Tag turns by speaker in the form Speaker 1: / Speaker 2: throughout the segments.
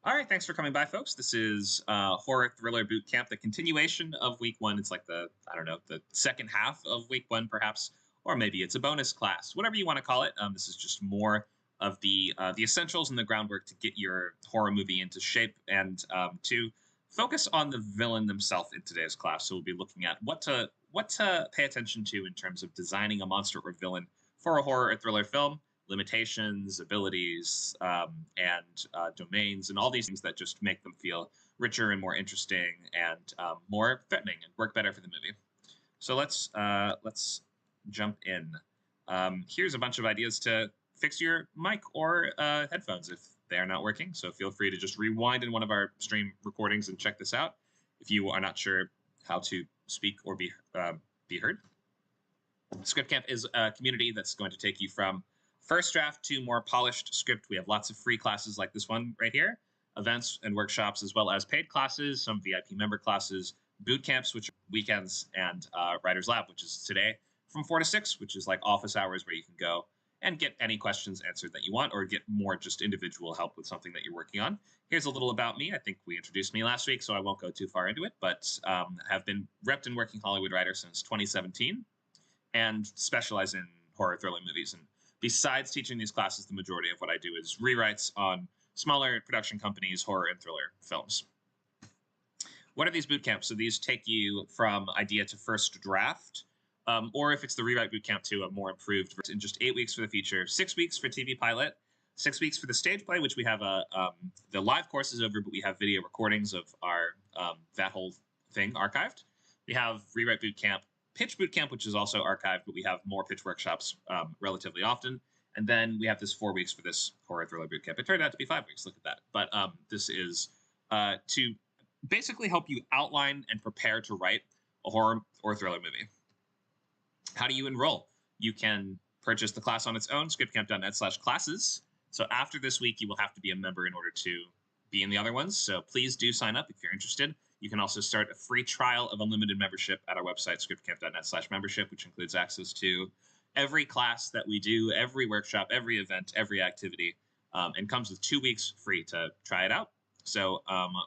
Speaker 1: All right, thanks for coming by, folks. This is Horror Thriller Bootcamp, the continuation of week one. It's like I don't know, the second half of week one, perhaps, or maybe it's a bonus class, whatever you want to call it. This is just more of the essentials and the groundwork to get your horror movie into shape and to focus on the villain themselves in today's class. So we'll be looking at what to pay attention to in terms of designing a monster or villain for a horror or thriller film, limitations, abilities, and domains, and all these things that just make them feel richer and more interesting and more threatening and work better for the movie. So let's jump in. Here's a bunch of ideas to fix your mic or headphones if they are not working. So feel free to just rewind in one of our stream recordings and check this out if you are not sure how to speak or be heard. Script Camp is a community that's going to take you from first draft to more polished script. We have lots of free classes like this one right here, events and workshops, as well as paid classes, some VIP member classes, boot camps, which are weekends, and Writer's Lab, which is today from 4 to 6, which is like office hours where you can go and get any questions answered that you want or get more just individual help with something that you're working on. Here's a little about me. I think we introduced me last week, so I won't go too far into it, but have been repped and working Hollywood writer since 2017 and specialize in horror thriller movies. And besides teaching these classes, the majority of what I do is rewrites on smaller production companies, horror and thriller films. What are these boot camps? So these take you from idea to first draft, or if it's the rewrite boot camp to a more improved in just 8 weeks for the feature, 6 weeks for TV pilot, 6 weeks for the stage play, which we have the live course is over, but we have video recordings of our that whole thing archived. We have rewrite boot camp, pitch boot camp, which is also archived, but we have more pitch workshops relatively often. And then we have this 4 weeks for this horror thriller boot camp. It turned out to be 5 weeks. Look at that. But this is to basically help you outline and prepare to write a horror or thriller movie. How do you enroll? You can purchase the class on its own, scriptcamp.net/classes. So after this week, you will have to be a member in order to be in the other ones. So please do sign up if you're interested. You can also start a free trial of unlimited membership at our website, scriptcamp.net/membership, which includes access to every class that we do, every workshop, every event, every activity, and comes with 2 weeks free to try it out. So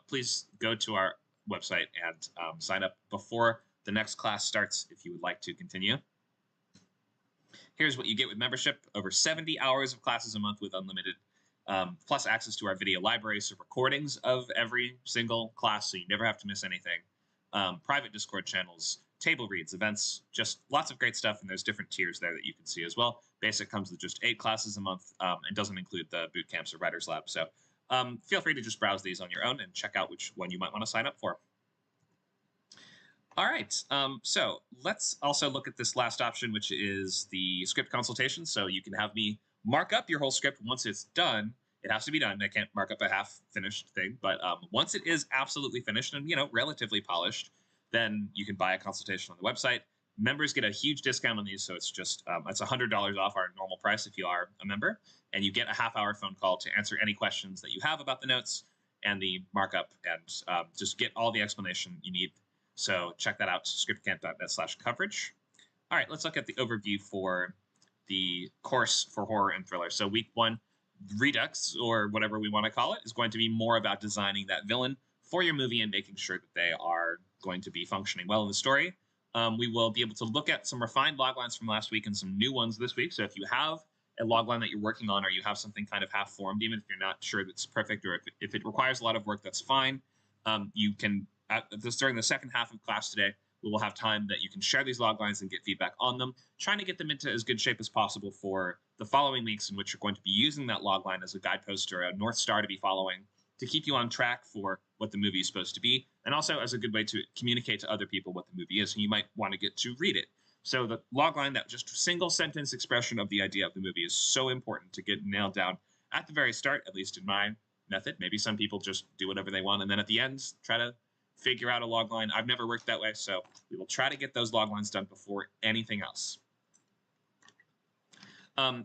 Speaker 1: please go to our website and sign up before the next class starts if you would like to continue. Here's what you get with membership: over 70 hours of classes a month with unlimited, plus access to our video library, so recordings of every single class, so you never have to miss anything. Private Discord channels, table reads, events, just lots of great stuff, and there's different tiers there that you can see as well. Basic comes with just 8 classes a month and doesn't include the boot camps or Writer's Lab. So feel free to just browse these on your own and check out which one you might want to sign up for. All right, so let's also look at this last option, which is the script consultation. So you can have me mark up your whole script once it's done. It has to be done. I can't mark up a half-finished thing, but once it is absolutely finished and relatively polished, then you can buy a consultation on the website. Members get a huge discount on these, so it's just it's $100 off our normal price if you are a member, and you get a half-hour phone call to answer any questions that you have about the notes and the markup, and just get all the explanation you need. So check that out, scriptcamp.net/coverage. All right, let's look at the overview for the course for horror and thriller. So week 1, Redux, or whatever we want to call it, is going to be more about designing that villain for your movie and making sure that they are going to be functioning well in the story. We will be able to look at some refined loglines from last week and some new ones this week. So if you have a logline that you're working on, or you have something kind of half-formed, even if you're not sure that's perfect, or if it requires a lot of work, that's fine. You can, during the second half of class today, we will have time that you can share these loglines and get feedback on them, trying to get them into as good shape as possible for the following weeks, in which you're going to be using that logline as a guidepost or a North Star to be following to keep you on track for what the movie is supposed to be, and also as a good way to communicate to other people what the movie is, and you might want to get to read it. So the logline, that just single sentence expression of the idea of the movie, is so important to get nailed down at the very start, at least in my method. Maybe some people just do whatever they want, and then at the end, try to figure out a logline. I've never worked that way, so we will try to get those loglines done before anything else.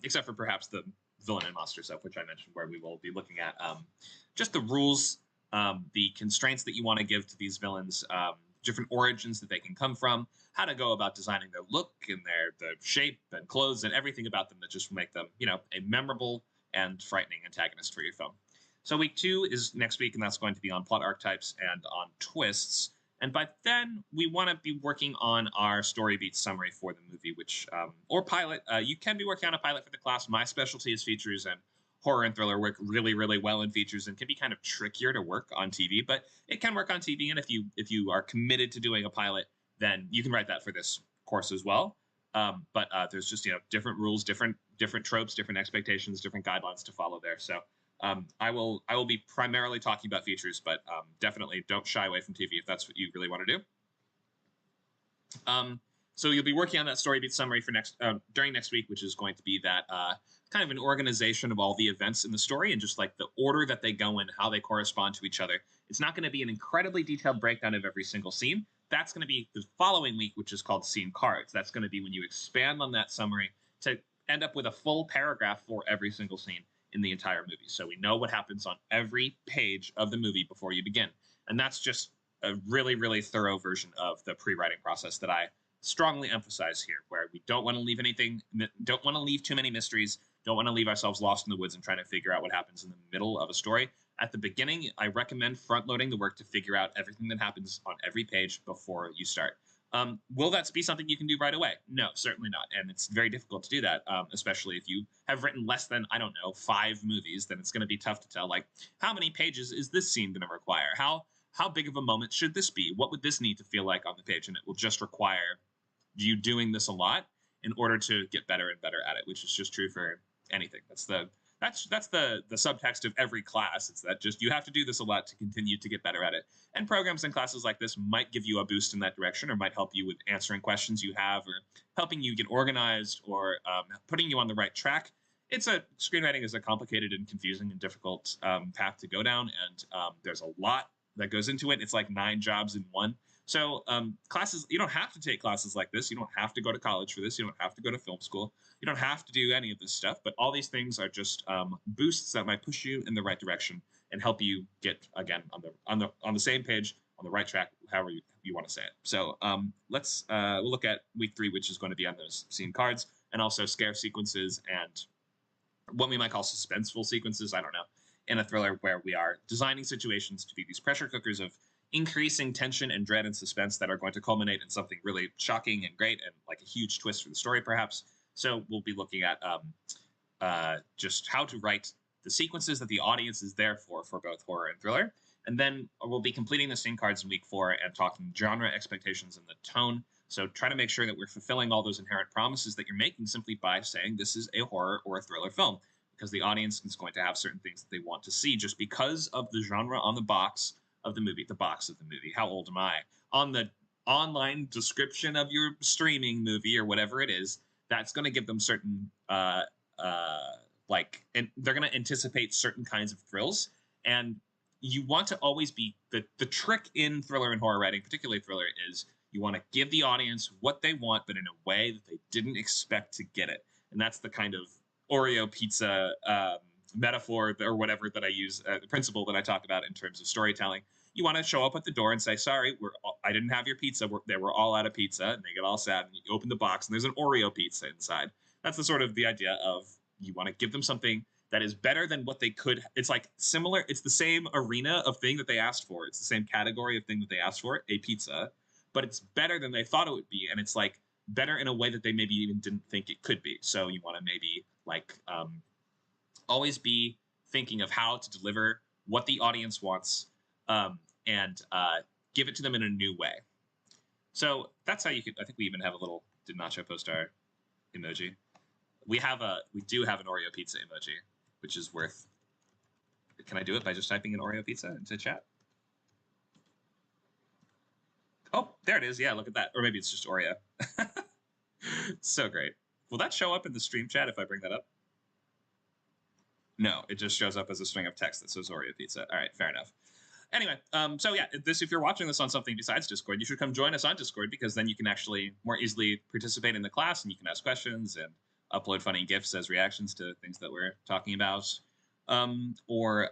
Speaker 1: Except for perhaps the villain and monster stuff, which I mentioned, where we will be looking at just the rules, the constraints that you want to give to these villains, different origins that they can come from, how to go about designing their look and their shape and clothes and everything about them that just will make them, a memorable and frightening antagonist for your film. So week 2 is next week, and that's going to be on plot archetypes and on twists. And by then, we want to be working on our story beat summary for the movie, which or pilot. You can be working on a pilot for the class. My specialty is features, and horror and thriller work really, really well in features and can be kind of trickier to work on TV, but it can work on TV. And if you are committed to doing a pilot, then you can write that for this course as well. But there's just different rules, different tropes, different expectations, different guidelines to follow there. So I will be primarily talking about features, but definitely don't shy away from TV if that's what you really want to do. So you'll be working on that story beat summary for during next week, which is going to be that kind of an organization of all the events in the story and just like the order that they go in, how they correspond to each other. It's not going to be an incredibly detailed breakdown of every single scene. That's going to be the following week, which is called scene cards. That's going to be when you expand on that summary to end up with a full paragraph for every single scene in the entire movie. So we know what happens on every page of the movie before you begin. And that's just a really, really thorough version of the pre-writing process that I strongly emphasize here, where we don't want to leave don't want to leave too many mysteries, don't want to leave ourselves lost in the woods and trying to figure out what happens in the middle of a story. At the beginning, I recommend front-loading the work to figure out everything that happens on every page before you start. Will that be something you can do right away? No, certainly not. And it's very difficult to do that, especially if you have written less than, 5 movies, then it's going to be tough to tell, like, how many pages is this scene going to require? How big of a moment should this be? What would this need to feel like on the page? And it will just require you doing this a lot in order to get better and better at it, which is just true for anything. That's the subtext of every class. It's that just you have to do this a lot to continue to get better at it. And programs and classes like this might give you a boost in that direction, or might help you with answering questions you have, or helping you get organized, or putting you on the right track. Screenwriting is a complicated and confusing and difficult path to go down, and there's a lot that goes into it. It's like 9 jobs in one. So classes, you don't have to take classes like this. You don't have to go to college for this. You don't have to go to film school. You don't have to do any of this stuff. But all these things are just boosts that might push you in the right direction and help you get, again, on the same page, on the right track, however you want to say it. So we'll look at week 3, which is going to be on those scene cards, and also scare sequences and what we might call suspenseful sequences. I don't know, in a thriller where we are designing situations to be these pressure cookers of increasing tension and dread and suspense that are going to culminate in something really shocking and great and like a huge twist for the story, perhaps. So we'll be looking at just how to write the sequences that the audience is there for both horror and thriller. And then we'll be completing the scene cards in week 4 and talking genre expectations and the tone. So try to make sure that we're fulfilling all those inherent promises that you're making simply by saying this is a horror or a thriller film, because the audience is going to have certain things that they want to see just because of the genre on the box of the movie, how old am I? On the online description of your streaming movie or whatever it is, that's going to give them certain, and they're going to anticipate certain kinds of thrills. And you want to always be, the trick in thriller and horror writing, particularly thriller, is you want to give the audience what they want, but in a way that they didn't expect to get it. And that's the kind of Oreo pizza metaphor or whatever that I use, the principle that I talk about in terms of storytelling. You want to show up at the door and say, sorry, I didn't have your pizza. They were all out of pizza. And they get all sad. And you open the box and there's an Oreo pizza inside. That's the idea of you want to give them something that is better than what they could. It's like similar. It's the same arena of thing that they asked for. It's the same category of thing that they asked for, a pizza. But it's better than they thought it would be. And it's like better in a way that they maybe even didn't think it could be. So you want to maybe always be thinking of how to deliver what the audience wants, and give it to them in a new way. So that's how you could. I think we even have a little. Did Nacho post our emoji? We do have an Oreo pizza emoji, which is worth. Can I do it by just typing in Oreo pizza into chat? Oh, there it is. Yeah, look at that. Or maybe it's just Oreo. So great. Will that show up in the stream chat if I bring that up? No, it just shows up as a string of text that says Oreo pizza. All right, fair enough. Anyway, so yeah, if you're watching this on something besides Discord, you should come join us on Discord, because then you can actually more easily participate in the class, and you can ask questions and upload funny GIFs as reactions to things that we're talking about. Or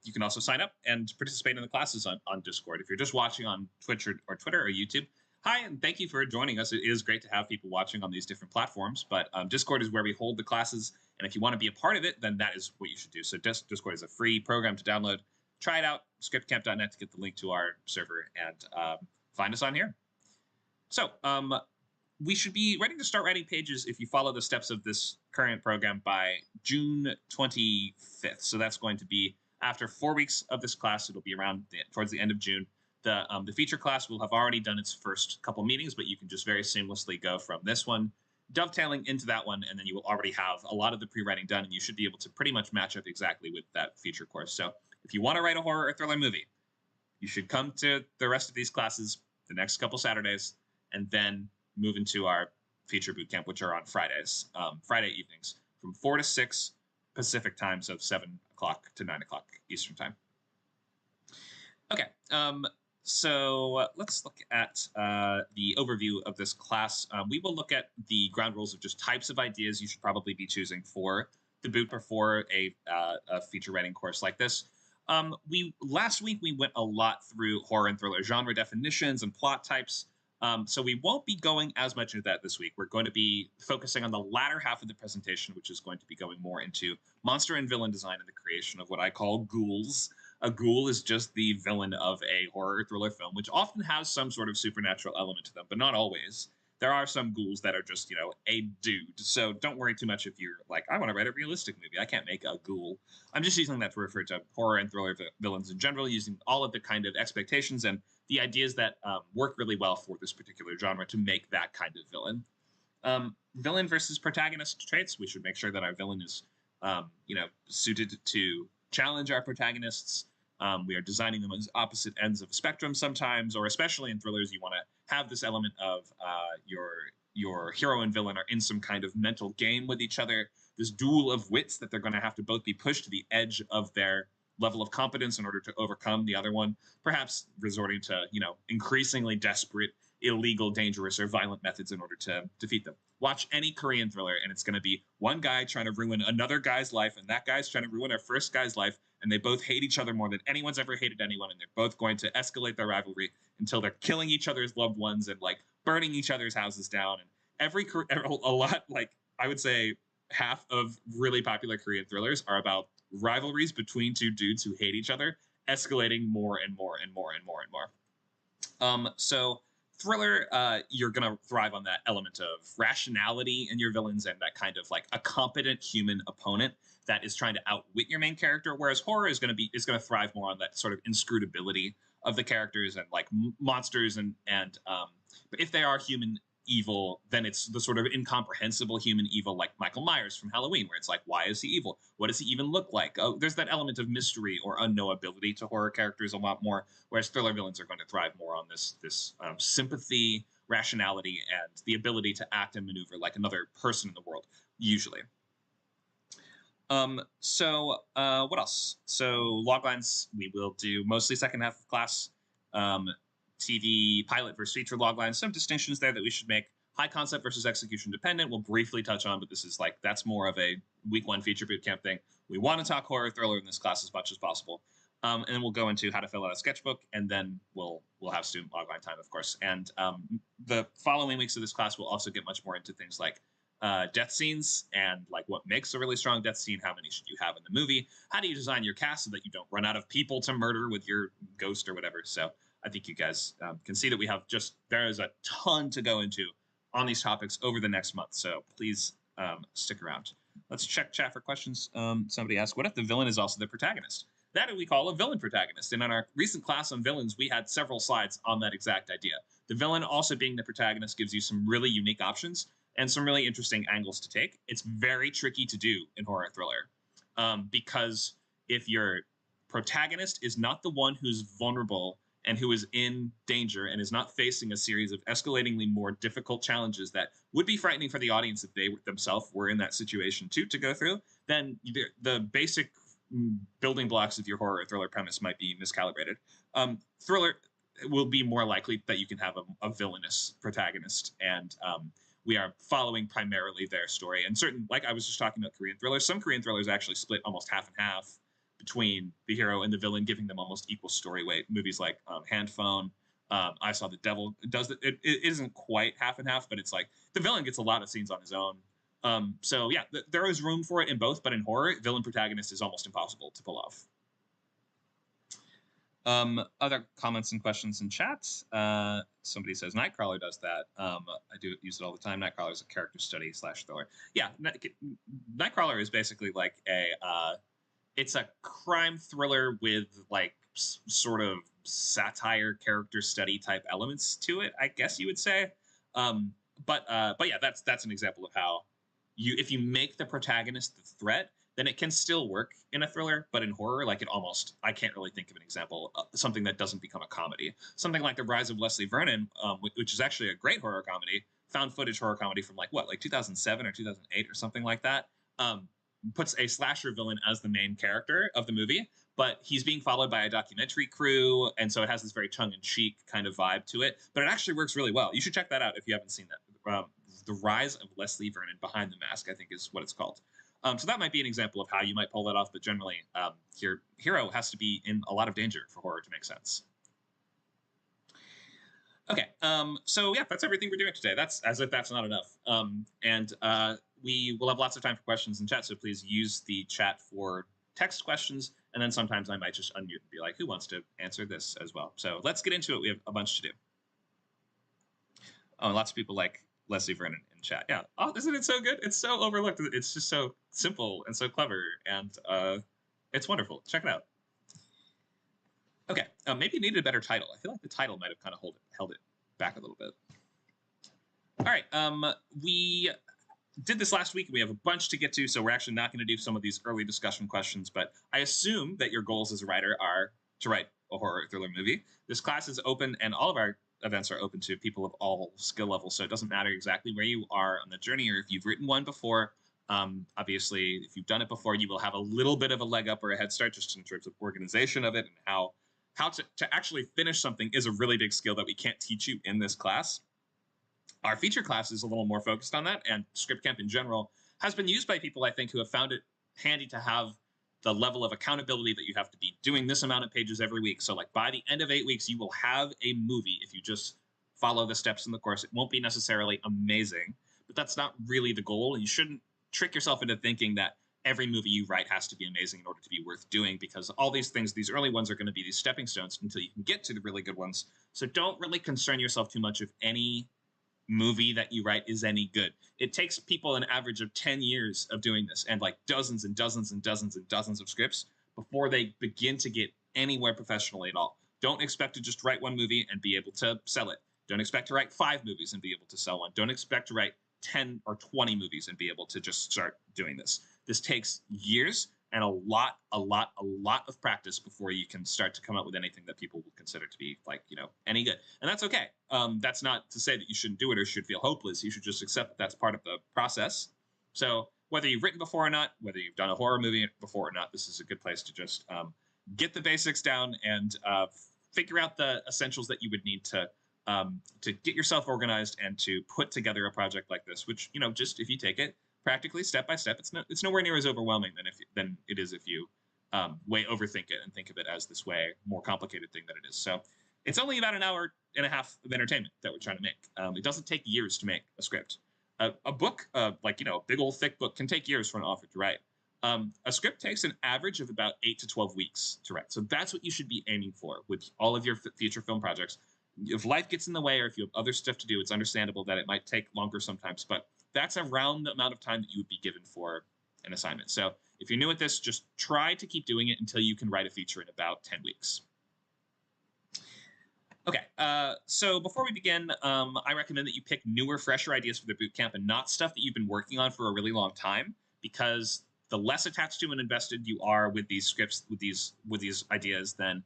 Speaker 1: you can also sign up and participate in the classes on Discord. If you're just watching on Twitch or Twitter or YouTube, hi, and thank you for joining us. It is great to have people watching on these different platforms, but Discord is where we hold the classes And if you want to be a part of it, then that is what you should do. So Discord is a free program to download. Try it out, scriptcamp.net to get the link to our server, and find us on here. So we should be ready to start writing pages if you follow the steps of this current program by June 25th. So that's going to be after 4 weeks of this class. It'll be around towards the end of June. The feature class will have already done its first couple meetings, but you can just very seamlessly go from this one, dovetailing into that one, and then you will already have a lot of the pre-writing done, and you should be able to pretty much match up exactly with that feature course. So if you want to write a horror or thriller movie, you should come to the rest of these classes the next couple Saturdays, and then move into our feature bootcamp, which are on Fridays, Friday evenings from 4 to 6 Pacific time, so 7 o'clock to 9 o'clock Eastern time. Okay, so let's look at the overview of this class. We will look at the ground rules of just types of ideas you should probably be choosing for the boot before a feature writing course like this. Last week we went a lot through horror and thriller genre definitions and plot types. So we won't be going as much into that this week. We're going to be focusing on the latter half of the presentation, which is going to be going more into monster and villain design and the creation of what I call ghouls. A ghoul is just the villain of a horror thriller film, which often has some sort of supernatural element to them, but not always. There are some ghouls that are just, a dude. So don't worry too much if you're like, I want to write a realistic movie. I can't make a ghoul. I'm just using that to refer to horror and thriller villains in general, using all of the kind of expectations and the ideas that work really well for this particular genre to make that kind of villain. Villain versus protagonist traits. We should make sure that our villain is, suited to challenge our protagonists. We are designing them as opposite ends of a spectrum sometimes, or especially in thrillers, you want to have this element of your hero and villain are in some kind of mental game with each other, this duel of wits that they're going to have to both be pushed to the edge of their level of competence in order to overcome the other one, perhaps resorting to, increasingly desperate, illegal, dangerous, or violent methods in order to defeat them. Watch any Korean thriller, and it's going to be one guy trying to ruin another guy's life, and that guy's trying to ruin our first guy's life, and they both hate each other more than anyone's ever hated anyone, and they're both going to escalate their rivalry until they're killing each other's loved ones and, burning each other's houses down. And I would say half of really popular Korean thrillers are about rivalries between two dudes who hate each other, escalating more and more and more and more and more. So thriller, you're going to thrive on that element of rationality in your villains and that kind of a competent human opponent that is trying to outwit your main character, whereas horror is going to thrive more on that sort of inscrutability of the characters and monsters but if they are human evil, then it's the sort of incomprehensible human evil like Michael Myers from Halloween, where it's why is he evil? What does he even look like? Oh, there's that element of mystery or unknowability to horror characters a lot more, whereas thriller villains are going to thrive more on this sympathy, rationality, and the ability to act and maneuver like another person in the world, usually. What else? So loglines, we will do mostly second half of class. TV pilot versus feature loglines, some distinctions there that we should make. High concept versus execution dependent, we'll briefly touch on, but this is that's more of a week one feature bootcamp thing. We want to talk horror thriller in this class as much as possible. And then we'll go into how to fill out a sketchbook, and then we'll have student logline time, of course. And the following weeks of this class will also get much more into things like death scenes and what makes a really strong death scene, how many should you have in the movie, how do you design your cast so that you don't run out of people to murder with your ghost or whatever. So I think you guys can see that there is a ton to go into on these topics over the next month. So please stick around. Let's check chat for questions. Somebody asked, what if the villain is also the protagonist? That we call a villain protagonist. And in our recent class on villains, we had several slides on that exact idea. The villain also being the protagonist gives you some really unique options and some really interesting angles to take. It's very tricky to do in horror thriller because if your protagonist is not the one who's vulnerable and who is in danger and is not facing a series of escalatingly more difficult challenges that would be frightening for the audience if they themselves were in that situation too to go through, then the basic building blocks of your horror or thriller premise might be miscalibrated. Thriller will be more likely that you can have a villainous protagonist, and we are following primarily their story. And I was just talking about Korean thrillers, some Korean thrillers actually split almost half and half between the hero and the villain, giving them almost equal story weight. Movies like Handphone, I Saw the Devil does it. It isn't quite half and half, but it's the villain gets a lot of scenes on his own. So yeah, there is room for it in both, but in horror, villain protagonist is almost impossible to pull off. Other comments and questions in chat. Somebody says Nightcrawler does that. I do use it all the time. Nightcrawler is a character study / thriller. Yeah, Nightcrawler is basically like it's a crime thriller with like sort of satire character study type elements to it, I guess you would say. But yeah, that's an example of how if you make the protagonist the threat, then it can still work in a thriller. But in horror, like I can't really think of an example, something that doesn't become a comedy. Something like The Rise of Leslie Vernon, which is actually a great horror comedy, found footage horror comedy from like 2007 or 2008 or something like that. Puts a slasher villain as the main character of the movie, but he's being followed by a documentary crew, and so it has this very tongue-in-cheek kind of vibe to it. But it actually works really well. You should check that out if you haven't seen that. The Rise of Leslie Vernon, Behind the Mask, I think is what it's called. So that might be an example of how you might pull that off, but generally, your hero has to be in a lot of danger for horror to make sense. Okay, so yeah, that's everything we're doing today. That's as if that's not enough. We will have lots of time for questions in chat, so please use the chat for text questions, and then sometimes I might just unmute and be like, who wants to answer this as well? So let's get into it. We have a bunch to do. Oh, and lots of people like Leslie Vernon in chat. Yeah. Oh, isn't it so good? It's so overlooked. It's just so simple and so clever, and it's wonderful. Check it out. Okay, maybe it needed a better title. I feel like the title might have kind of held it back a little bit. All right, we did this last week. We have a bunch to get to, so we're actually not going to do some of these early discussion questions, but I assume that your goals as a writer are to write a horror thriller movie. This class is open, and all of our events are open to people of all skill levels, so it doesn't matter exactly where you are on the journey or if you've written one before. Obviously, if you've done it before, you will have a little bit of a leg up or a head start just in terms of organization of it, and how to actually finish something is a really big skill that we can't teach you in this class. Our feature class is a little more focused on that, and Scriptcamp in general has been used by people, I think, who have found it handy to have the level of accountability that you have to be doing this amount of pages every week. So like by the end of 8 weeks, you will have a movie if you just follow the steps in the course. It won't be necessarily amazing, but that's not really the goal. And you shouldn't trick yourself into thinking that every movie you write has to be amazing in order to be worth doing, because all these things, these early ones are going to be these stepping stones until you can get to the really good ones. So don't really concern yourself too much if any movie that you write is any good. It takes people an average of 10 years of doing this and like dozens and dozens and dozens and dozens of scripts before they begin to get anywhere professionally at all. Don't expect to just write one movie and be able to sell it. Don't expect to write 5 movies and be able to sell one. Don't expect to write 10 or 20 movies and be able to just start doing this. This takes years and a lot of practice before you can start to come up with anything that people will consider to be like, any good. And that's okay. That's not to say that you shouldn't do it or should feel hopeless. You should just accept that that's part of the process. So whether you've written before or not, whether you've done a horror movie before or not, this is a good place to just get the basics down and figure out the essentials that you would need to get yourself organized and to put together a project like this, which, just if you take it practically step by step, it's nowhere near as overwhelming than it is if you way overthink it and think of it as this way more complicated thing that it is. So it's only about an hour and a half of entertainment that we're trying to make. It doesn't take years to make a script. A book, like a big old thick book, can take years for an author to write. A script takes an average of about 8 to 12 weeks to write. So that's what you should be aiming for with all of your future film projects. If life gets in the way or if you have other stuff to do, it's understandable that it might take longer sometimes, but that's around the amount of time that you would be given for an assignment. So if you're new at this, just try to keep doing it until you can write a feature in about 10 weeks. Okay, so before we begin, I recommend that you pick newer, fresher ideas for the bootcamp and not stuff that you've been working on for a really long time, because the less attached to and invested you are with these scripts, with these ideas, then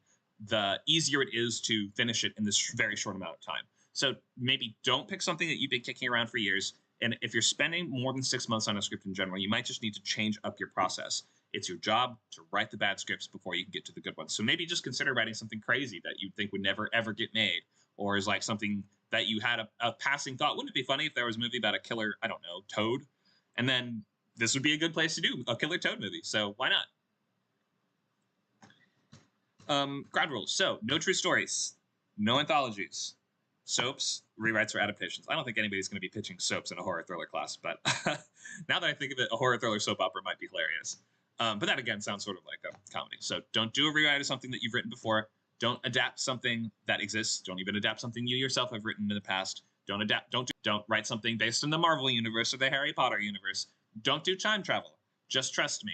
Speaker 1: the easier it is to finish it in this very short amount of time. So maybe don't pick something that you've been kicking around for years. And if you're spending more than 6 months on a script in general, you might just need to change up your process. It's your job to write the bad scripts before you can get to the good ones. So maybe just consider writing something crazy that you think would never, ever get made, or is like something that you had a passing thought. Wouldn't it be funny if there was a movie about a killer, I don't know, toad? And then this would be a good place to do a killer toad movie. So why not? Ground rules. So no true stories, no anthologies, soaps, rewrites, or adaptations. I don't think anybody's going to be pitching soaps in a horror thriller class, but now that I think of it, a horror thriller soap opera might be hilarious. But that, again, sounds sort of like a comedy. So don't do a rewrite of something that you've written before. Don't adapt something that exists. Don't even adapt something you yourself have written in the past. Don't adapt. Don't write something based in the Marvel universe or the Harry Potter universe. Don't do time travel. Just trust me.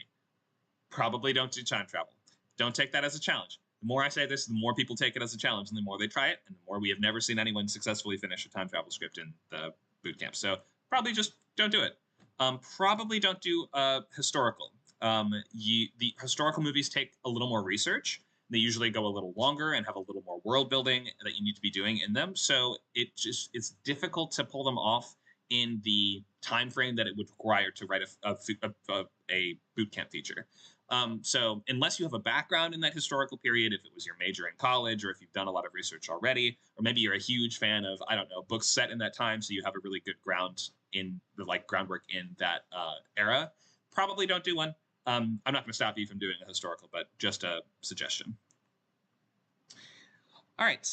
Speaker 1: Probably don't do time travel. Don't take that as a challenge. The more I say this, the more people take it as a challenge, and the more they try it, and the more we have never seen anyone successfully finish a time travel script in the boot camp. So probably just don't do it. Probably don't do historical. The historical movies take a little more research. They usually go a little longer and have a little more world building that you need to be doing in them. So it's difficult to pull them off in the time frame that it would require to write a boot camp feature. So unless you have a background in that historical period, if it was your major in college, or if you've done a lot of research already, or maybe you're a huge fan of, I don't know, books set in that time, so you have a really good groundwork in that era, probably don't do one. I'm not going to stop you from doing a historical, but just a suggestion. All right.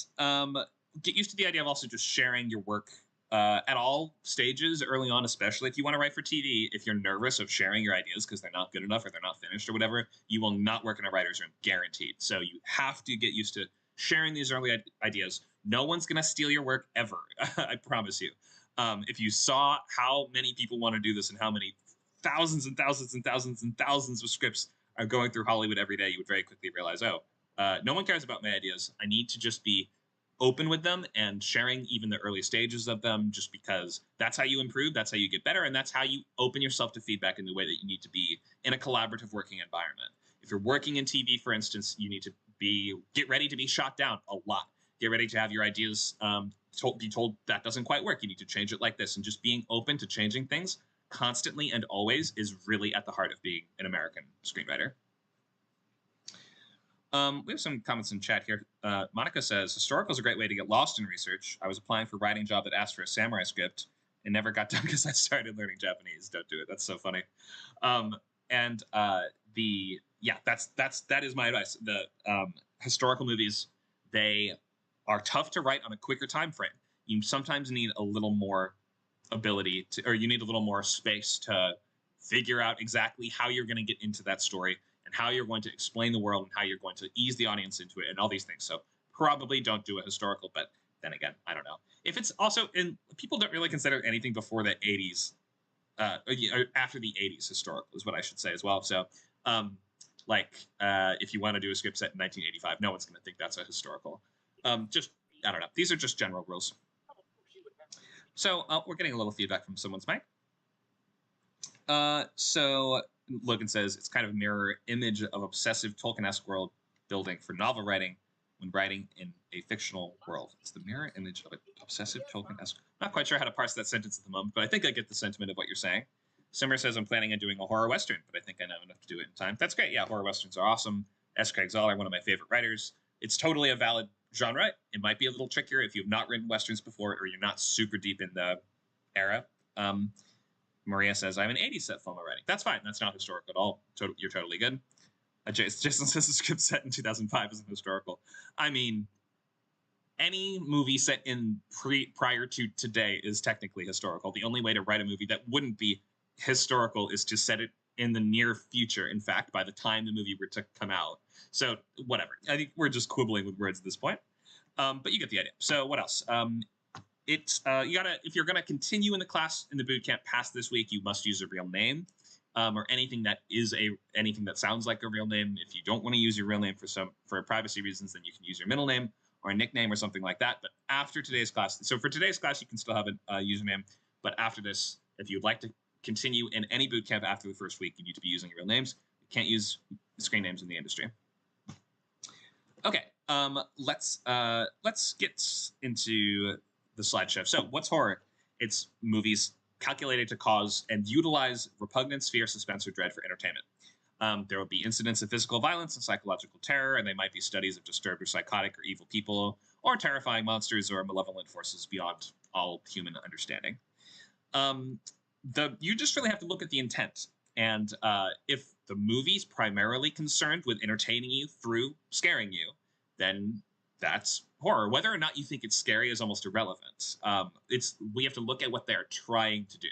Speaker 1: Get used to the idea of also just sharing your work at all stages early on, especially if you want to write for TV. If you're nervous of sharing your ideas because they're not good enough or they're not finished or whatever, you will not work in a writer's room, guaranteed. So you have to get used to sharing these early ideas. No one's going to steal your work ever. I promise you. If you saw how many people want to do this and how many thousands and thousands and thousands and thousands of scripts are going through Hollywood every day, you would very quickly realize, no one cares about my ideas. I need to just be open with them and sharing even the early stages of them, just because that's how you improve, that's how you get better, and that's how you open yourself to feedback in the way that you need to be in a collaborative working environment. If you're working in TV, for instance, you need to get ready to be shot down a lot. Get ready to have your ideas be told that doesn't quite work. You need to change it like this, and just being open to changing things constantly and always is really at the heart of being an American screenwriter. We have some comments in chat here. Monica says, historical is a great way to get lost in research. I was applying for a writing job that asked for a samurai script and never got done because I started learning Japanese. Don't do it. That's so funny. That is my advice. The historical movies, they are tough to write on a quicker time frame. You sometimes need a little more ability to, or you need a little more space to figure out exactly how you're going to get into that story and how you're going to explain the world and how you're going to ease the audience into it and all these things. So probably don't do a historical, but then again, I don't know. If it's also people don't really consider anything before the 80s, or after the 80s historical is what I should say as well. So if you want to do a script set in 1985, no one's going to think that's a historical. I don't know. These are just general rules. So we're getting a little feedback from someone's mic. So Logan says it's kind of a mirror image of obsessive Tolkien-esque world building for novel writing when writing in a fictional world. It's the mirror image of an obsessive Tolkien-esque. Not quite sure how to parse that sentence at the moment, but I think I get the sentiment of what you're saying. Simmer says, I'm planning on doing a horror western, but I think I know enough to do it in time. That's great. Yeah, horror westerns are awesome. S. Craig Zoller, one of my favorite writers. It's totally a valid genre. It might be a little trickier if you've not written westerns before or you're not super deep in the era. Maria says, I'm an 80s set film already. That's fine. That's not historical at all. You're totally good. Jason says the script set in 2005 isn't historical. I mean, any movie set in prior to today is technically historical. The only way to write a movie that wouldn't be historical is to set it in the near future. In fact, by the time the movie were to come out. So whatever. I think we're just quibbling with words at this point. But you get the idea. So what else? If you're gonna continue in the class in the boot camp past this week, you must use a real name, or anything that sounds like a real name. If you don't want to use your real name for privacy reasons, then you can use your middle name or a nickname or something like that. But after today's class, so for today's class, you can still have a username. But after this, if you'd like to continue in any boot camp after the first week, you need to be using your real names. You can't use screen names in the industry. Okay, let's get into the slideshow. So what's horror? It's movies calculated to cause and utilize repugnance, fear, suspense, or dread for entertainment. There will be incidents of physical violence and psychological terror, and they might be studies of disturbed or psychotic or evil people, or terrifying monsters or malevolent forces beyond all human understanding. You just really have to look at the intent. And if the movie's primarily concerned with entertaining you through scaring you, then that's horror. Whether or not you think it's scary is almost irrelevant. We have to look at what they're trying to do.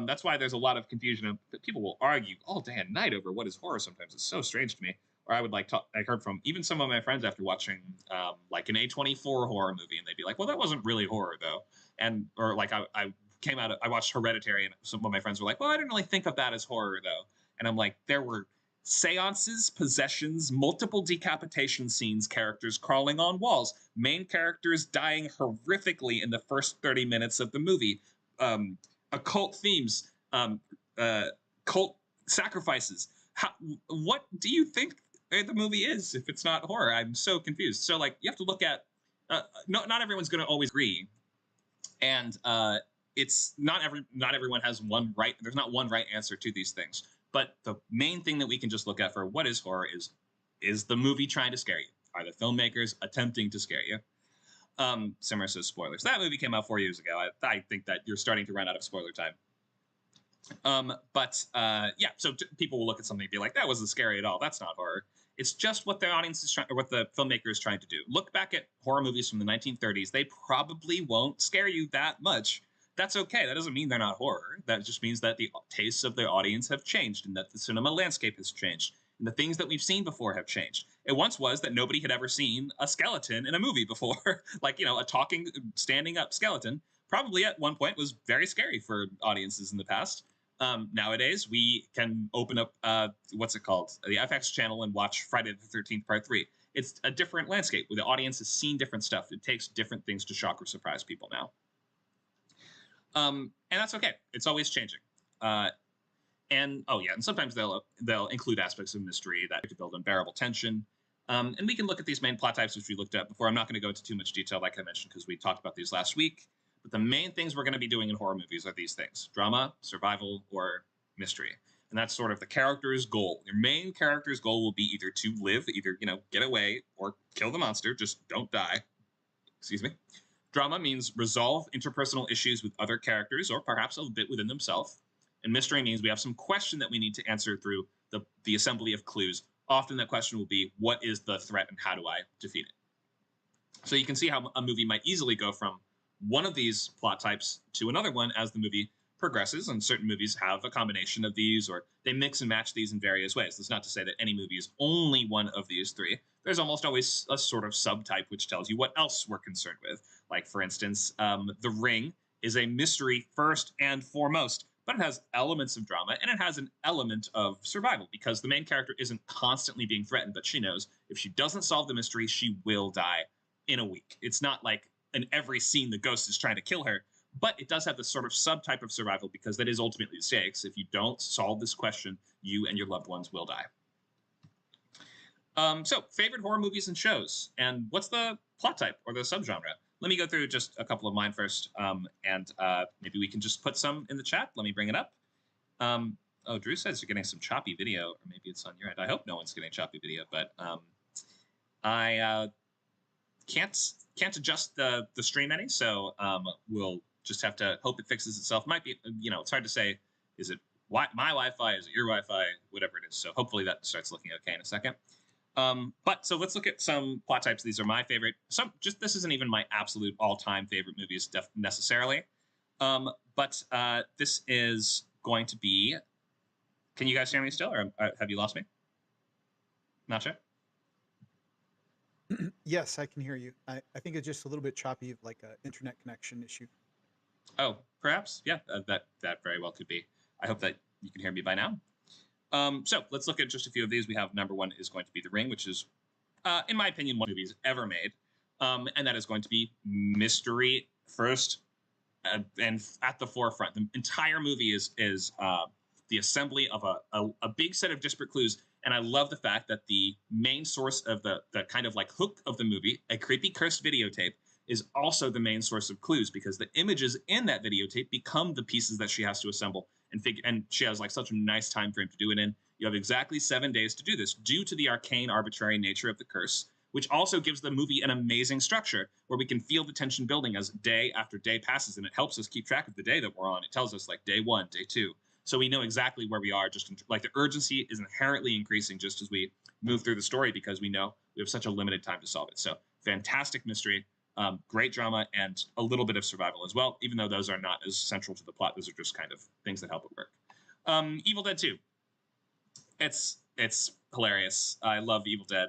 Speaker 1: That's why there's a lot of confusion. People will argue all day and night over what is horror. Sometimes it's so strange to me. Or I would I heard from even some of my friends after watching like an A24 horror movie, and they'd be like, "Well, that wasn't really horror though." And or like I watched Hereditary, and some of my friends were like, "Well, I didn't really think of that as horror though." And I'm like, there were seances, possessions, multiple decapitation scenes, characters crawling on walls, main characters dying horrifically in the first 30 minutes of the movie, occult themes, cult sacrifices. What do you think the movie is if it's not horror? I'm so confused. So like you have to look at not everyone's going to always agree, and it's not everyone has one right. There's not one right answer to these things. But the main thing that we can just look at for what is horror is the movie trying to scare you? Are the filmmakers attempting to scare you? Simmer says spoilers. That movie came out 4 years ago. I think that you're starting to run out of spoiler time. Yeah, so people will look at something and be like, that wasn't scary at all. That's not horror. It's just what the audience is trying, or what the filmmaker is trying to do. Look back at horror movies from the 1930s. They probably won't scare you that much. That's okay. That doesn't mean they're not horror. That just means that the tastes of the audience have changed, and that the cinema landscape has changed, and the things that we've seen before have changed. It once was that nobody had ever seen a skeleton in a movie before. Like, a talking, standing up skeleton probably at one point was very scary for audiences in the past. Nowadays, we can open up, what's it called? The FX channel and watch Friday the 13th Part 3. It's a different landscape where the audience has seen different stuff. It takes different things to shock or surprise people now. And that's okay. It's always changing. And sometimes they'll include aspects of mystery that to build unbearable tension. And we can look at these main plot types, which we looked at before. I'm not going to go into too much detail, like I mentioned, because we talked about these last week. But the main things we're going to be doing in horror movies are these things: drama, survival, or mystery. And that's sort of the character's goal. Your main character's goal will be either to live, get away, or kill the monster. Just don't die. Excuse me. Drama means resolve interpersonal issues with other characters, or perhaps a bit within themselves. And mystery means we have some question that we need to answer through the assembly of clues. Often that question will be, what is the threat and how do I defeat it? So you can see how a movie might easily go from one of these plot types to another one as the movie progresses, and certain movies have a combination of these, or they mix and match these in various ways. That's not to say that any movie is only one of these three. There's almost always a sort of subtype which tells you what else we're concerned with. Like, for instance, The Ring is a mystery first and foremost, but it has elements of drama, and it has an element of survival, because the main character isn't constantly being threatened, but she knows if she doesn't solve the mystery, she will die in a week. It's not like in every scene the ghost is trying to kill her, but it does have this sort of subtype of survival, because that is ultimately the stakes. If you don't solve this question, you and your loved ones will die. So, favorite horror movies and shows, and what's the plot type or the subgenre? Let me go through just a couple of mine first, and maybe we can just put some in the chat. Let me bring it up. Oh, Drew says you're getting some choppy video, or maybe it's on your end. I hope no one's getting choppy video, but I can't adjust the stream any, so we'll just have to hope it fixes itself. Might be, it's hard to say. Is it my Wi-Fi? Is it your Wi-Fi? Whatever it is. So hopefully that starts looking okay in a second. But so let's look at some plot types. These are my favorite. This isn't even my absolute all-time favorite movies necessarily. But this is going to be. Can you guys hear me still, or have you lost me? Not sure.
Speaker 2: Yes, I can hear you. I think it's just a little bit choppy, like an internet connection issue.
Speaker 1: Oh, perhaps. Yeah, that very well could be. I hope that you can hear me by now. So let's look at just a few of these. We have number one is going to be The Ring, which is, in my opinion, one of the movies ever made. And that is going to be mystery first and at the forefront. The entire movie is the assembly of a big set of disparate clues. And I love the fact that the main source of the kind of like hook of the movie, a creepy cursed videotape, is also the main source of clues, because the images in that videotape become the pieces that she has to assemble and figure. And she has like such a nice time frame to do it in. You have exactly 7 days to do this, due to the arcane, arbitrary nature of the curse, which also gives the movie an amazing structure where we can feel the tension building as day after day passes, and it helps us keep track of the day that we're on. It tells us like day one, day two. So we know exactly where we are. Like the urgency is inherently increasing just as we move through the story, because we know we have such a limited time to solve it. So fantastic mystery, great drama, and a little bit of survival as well, even though those are not as central to the plot. Those are just kind of things that help it work. Evil Dead 2. It's hilarious. I love Evil Dead,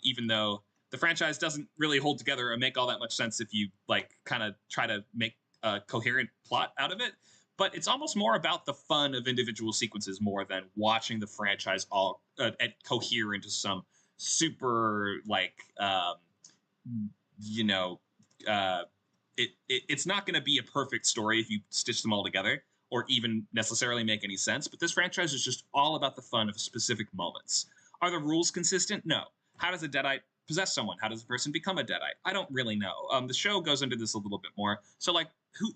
Speaker 1: even though the franchise doesn't really hold together or make all that much sense if you like kind of try to make a coherent plot out of it. But it's almost more about the fun of individual sequences more than watching the franchise all cohere into some super like you know it's not going to be a perfect story if you stitch them all together or even necessarily make any sense. But this franchise is just all about the fun of specific moments. Are the rules consistent? No. How does a Deadite possess someone? How does a person become a Deadite? I don't really know. The show goes into this a little bit more. So like,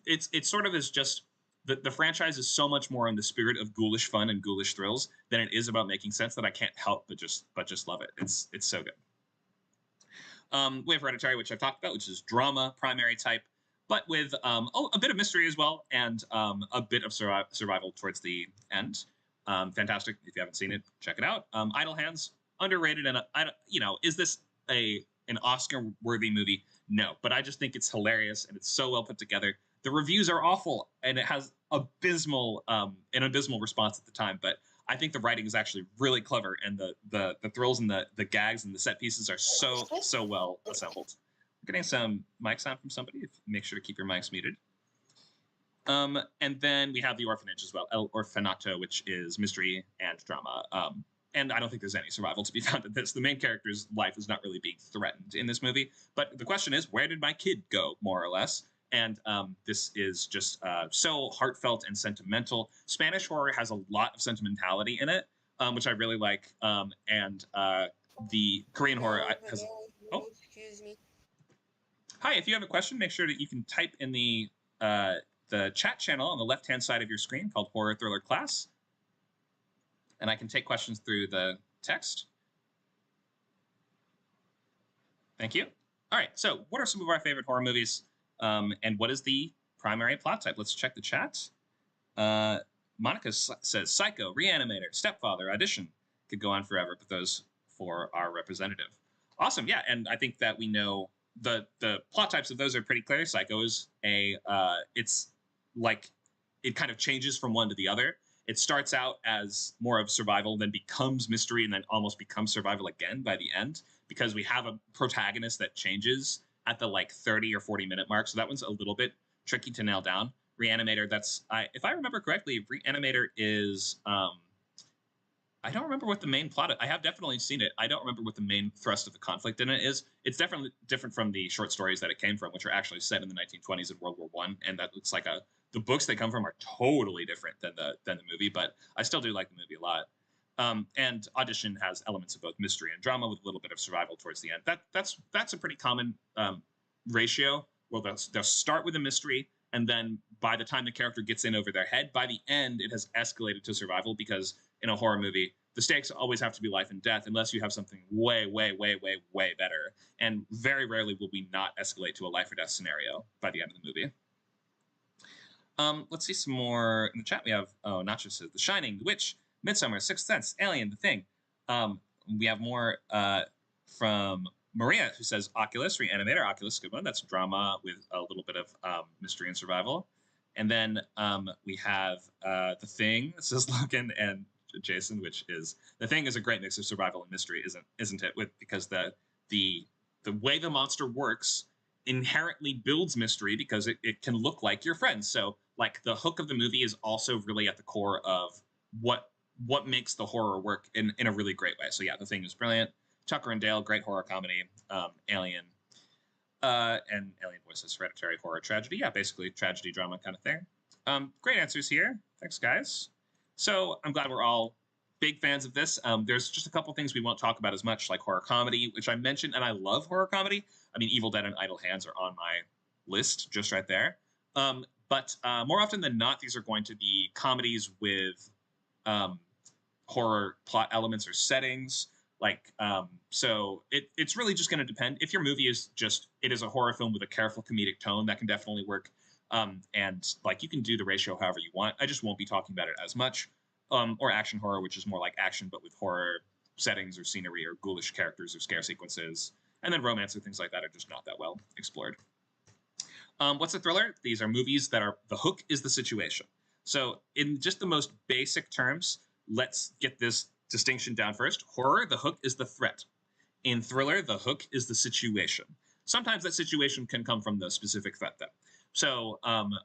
Speaker 1: it sort of is just the franchise is so much more in the spirit of ghoulish fun and ghoulish thrills than it is about making sense that I can't help but just love it. It's so good. We have Hereditary, which I've talked about, which is drama, primary type, but with a bit of mystery as well, and a bit of survival towards the end. Fantastic. If you haven't seen it, check it out. Idle Hands, underrated, and is this an Oscar-worthy movie? No, but I just think it's hilarious and it's so well put together. The reviews are awful, and it has an abysmal response at the time. But I think the writing is actually really clever, and the thrills and the gags and the set pieces are so well assembled. I'm getting some mic sound from somebody. Make sure to keep your mics muted. And then we have The Orphanage as well, El Orfanato, which is mystery and drama. And I don't think there's any survival to be found in this. The main character's life is not really being threatened in this movie. But the question is, where did my kid go, more or less? And this is just so heartfelt and sentimental. Spanish horror has a lot of sentimentality in it, which I really like. And the Korean horror has... Oh, excuse me. Hi, if you have a question, make sure that you can type in the chat channel on the left-hand side of your screen called Horror Thriller Class. And I can take questions through the text. Thank you. All right, so what are some of our favorite horror movies? And what is the primary plot type? Let's check the chat. Monica says Psycho, Reanimator, Stepfather, Audition. Could go on forever, but those four are representative. Awesome, yeah, and I think that we know the plot types of those are pretty clear. Psycho is it's like it kind of changes from one to the other. It starts out as more of survival, then becomes mystery, and then almost becomes survival again by the end, because we have a protagonist that changes at the like 30 or 40 minute mark. So that one's a little bit tricky to nail down. Reanimator, if I remember correctly, Reanimator is, I don't remember what the main plot, I have definitely seen it. I don't remember what the main thrust of the conflict in it is. It's definitely different from the short stories that it came from, which are actually set in the 1920s and World War I. And that looks like the books they come from are totally different than the movie, but I still do like the movie a lot. And Audition has elements of both mystery and drama with a little bit of survival towards the end. That's a pretty common ratio. Well, they'll start with a mystery, and then by the time the character gets in over their head, by the end, it has escalated to survival, because in a horror movie, the stakes always have to be life and death unless you have something way, way, way, way, way better. And very rarely will we not escalate to a life or death scenario by the end of the movie. Let's see some more in the chat. We have, Nacho says The Shining, The Witch, Midsummer, Sixth Sense, Alien, The Thing. We have more from Maria, who says Oculus, Reanimator. Oculus, good one. That's drama with a little bit of mystery and survival. And then we have The Thing, says Logan and Jason, which is The Thing is a great mix of survival and mystery, isn't it? Because the way the monster works inherently builds mystery, because it can look like your friends. So like the hook of the movie is also really at the core of what makes the horror work in a really great way. So yeah, The Thing is brilliant. Tucker and Dale, great horror comedy. Alien, and Alien Voices, Hereditary, horror, tragedy. Yeah, basically tragedy, drama kind of thing. Great answers here. Thanks, guys. So I'm glad we're all big fans of this. There's just a couple things we won't talk about as much, like horror comedy, which I mentioned, and I love horror comedy. I mean, Evil Dead and Idle Hands are on my list just right there. But more often than not, these are going to be comedies with horror plot elements or settings. Like, so it's really just going to depend. If your movie is it is a horror film with a careful comedic tone, that can definitely work. And like, you can do the ratio however you want. I just won't be talking about it as much. Or action horror, which is more like action, but with horror settings or scenery or ghoulish characters or scare sequences. And then romance and things like that are just not that well explored. What's a thriller? These are movies that are, the hook is the situation. So in just the most basic terms, let's get this distinction down first. Horror, the hook is the threat. In thriller, the hook is the situation. Sometimes that situation can come from the specific threat, though. So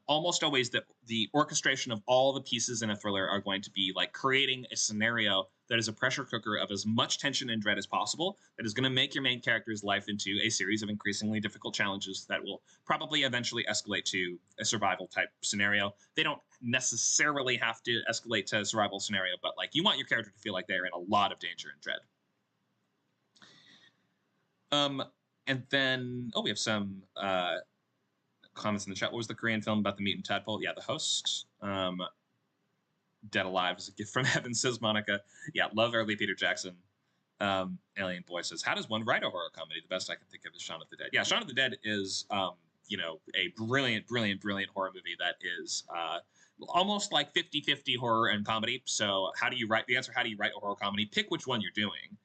Speaker 1: almost always the orchestration of all the pieces in a thriller are going to be like creating a scenario that is a pressure cooker of as much tension and dread as possible, that is going to make your main character's life into a series of increasingly difficult challenges that will probably eventually escalate to a survival type scenario. They don't necessarily have to escalate to a survival scenario, but like you want your character to feel like they're in a lot of danger and dread. And then, we have some comments in the chat. What was the Korean film about the mutant tadpole? Yeah, The Host. Dead Alive is a gift from heaven, says Monica. Yeah, love early Peter Jackson. Alien Boy says, how does one write a horror comedy? The best I can think of is Shaun of the Dead. Yeah, Shaun of the Dead is, a brilliant horror movie that is almost like 50-50 horror and comedy. So how do you write a horror comedy? Pick which one you're doing.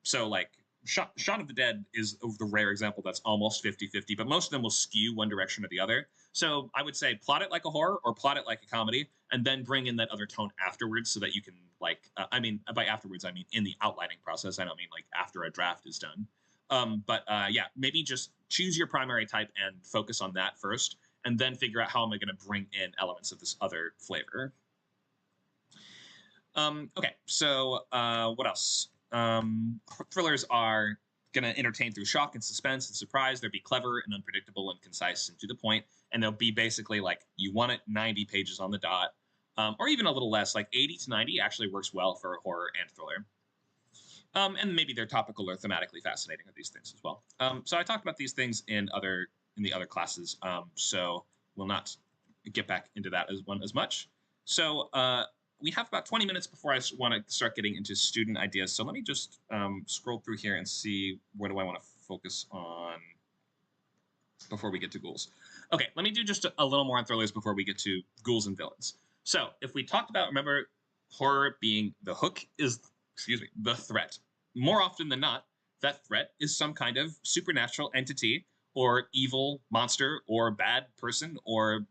Speaker 1: So like, Shaun of the Dead is the rare example that's almost 50-50, but most of them will skew one direction or the other. So I would say plot it like a horror or plot it like a comedy, and then bring in that other tone afterwards so that you can, like, by afterwards, I mean in the outlining process. I don't mean like after a draft is done. Yeah, maybe just choose your primary type and focus on that first, and then figure out how am I going to bring in elements of this other flavor. Okay, so what else? Thrillers are going to entertain through shock and suspense and surprise. They'll be clever and unpredictable and concise and to the point. And they'll be basically like, you want it 90 pages on the dot, or even a little less, like 80 to 90 actually works well for a horror and thriller. And maybe they're topical or thematically fascinating of these things as well. So I talked about these things in the other classes, so we'll not get back into that as much. So we have about 20 minutes before I want to start getting into student ideas. So let me just scroll through here and see where do I want to focus on before we get to ghouls. Okay, let me do just a little more on thrillers before we get to ghouls and villains. So if we talked about, remember, horror being the hook is, the threat. More often than not, that threat is some kind of supernatural entity or evil monster or bad person or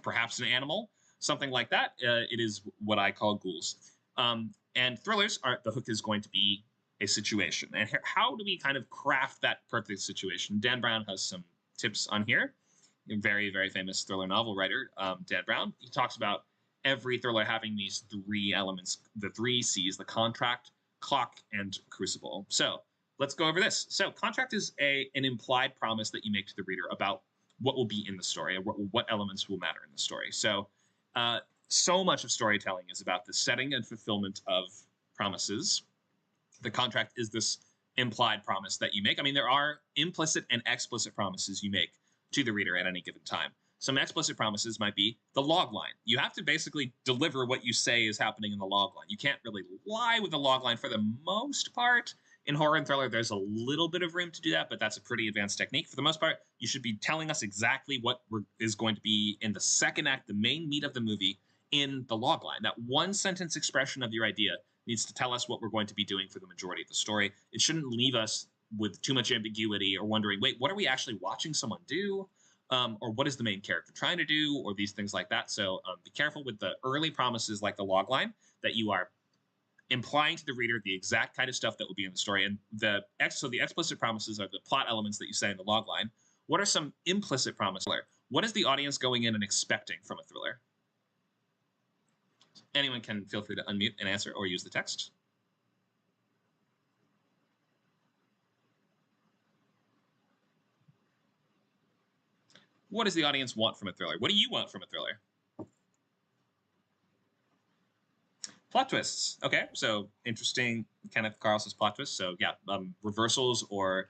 Speaker 1: perhaps an animal. Something like that. It is what I call ghouls. And thrillers the hook is going to be a situation. And how do we kind of craft that perfect situation? Dan Brown has some tips on here. A very, very famous thriller novel writer, Dan Brown. He talks about every thriller having these three elements, the three C's, the contract, clock, and crucible. So let's go over this. So contract is an implied promise that you make to the reader about what will be in the story, or what elements will matter in the story. So so much of storytelling is about the setting and fulfillment of promises. The contract is this implied promise that you make. I mean, there are implicit and explicit promises you make to the reader at any given time. Some explicit promises might be the logline. You have to basically deliver what you say is happening in the logline. You can't really lie with the logline for the most part. In horror and thriller, there's a little bit of room to do that, but that's a pretty advanced technique. For the most part, you should be telling us exactly what is going to be in the second act, the main meat of the movie, in the logline. That one sentence expression of your idea needs to tell us what we're going to be doing for the majority of the story. It shouldn't leave us with too much ambiguity or wondering, wait, what are we actually watching someone do? Or what is the main character trying to do? Or these things like that. So be careful with the early promises like the logline, that you are implying to the reader the exact kind of stuff that will be in the story. And so the explicit promises are the plot elements that you say in the logline. What are some implicit promises? What is the audience going in and expecting from a thriller? Anyone can feel free to unmute and answer or use the text. What does the audience want from a thriller? What do you want from a thriller? Plot twists. Okay, so interesting. Kenneth Carlson's plot twists. So yeah, reversals or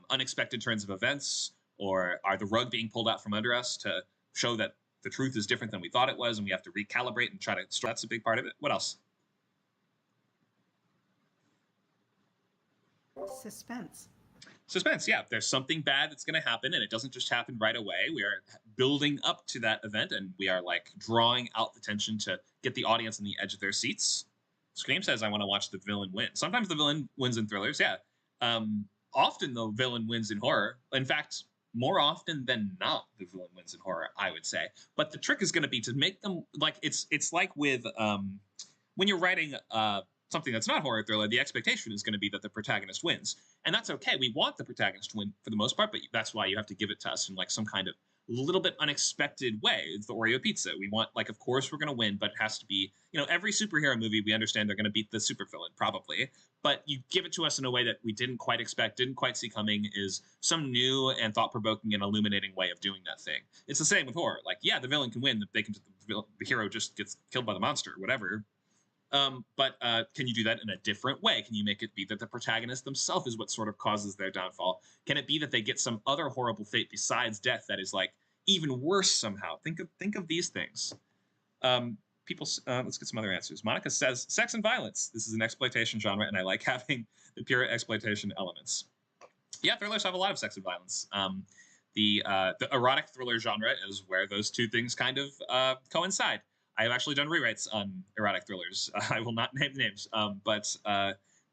Speaker 1: unexpected turns of events, or are the rug being pulled out from under us to show that the truth is different than we thought it was, and we have to recalibrate and try to. That's a big part of it. What else?
Speaker 3: Suspense.
Speaker 1: Suspense, yeah. There's something bad that's going to happen, and it doesn't just happen right away. We are building up to that event, and we are like drawing out the tension to get the audience on the edge of their seats. Scream says, I want to watch the villain win. Sometimes the villain wins in thrillers, yeah. Often the villain wins in horror. In fact, more often than not, the villain wins in horror, I would say. But the trick is going to be to make them like it's like with when you're writing something that's not horror thriller, the expectation is going to be that the protagonist wins, and that's okay. We want the protagonist to win for the most part, but that's why you have to give it to us in like some kind of little bit unexpected way. It's the Oreo pizza. We want, like, of course we're going to win, but it has to be, every superhero movie, we understand they're going to beat the supervillain, probably. But you give it to us in a way that we didn't quite expect, didn't quite see coming, is some new and thought-provoking and illuminating way of doing that thing. It's the same with horror. Like, yeah, the villain can win. The hero just gets killed by the monster, whatever. But can you do that in a different way? Can you make it be that the protagonist themselves is what sort of causes their downfall? Can it be that they get some other horrible fate besides death that is like even worse somehow? Think of these things. Let's get some other answers. Monica says sex and violence. This is an exploitation genre, and I like having the pure exploitation elements. Yeah, thrillers have a lot of sex and violence. The erotic thriller genre is where those two things kind of coincide. I have actually done rewrites on erotic thrillers. I will not name names, but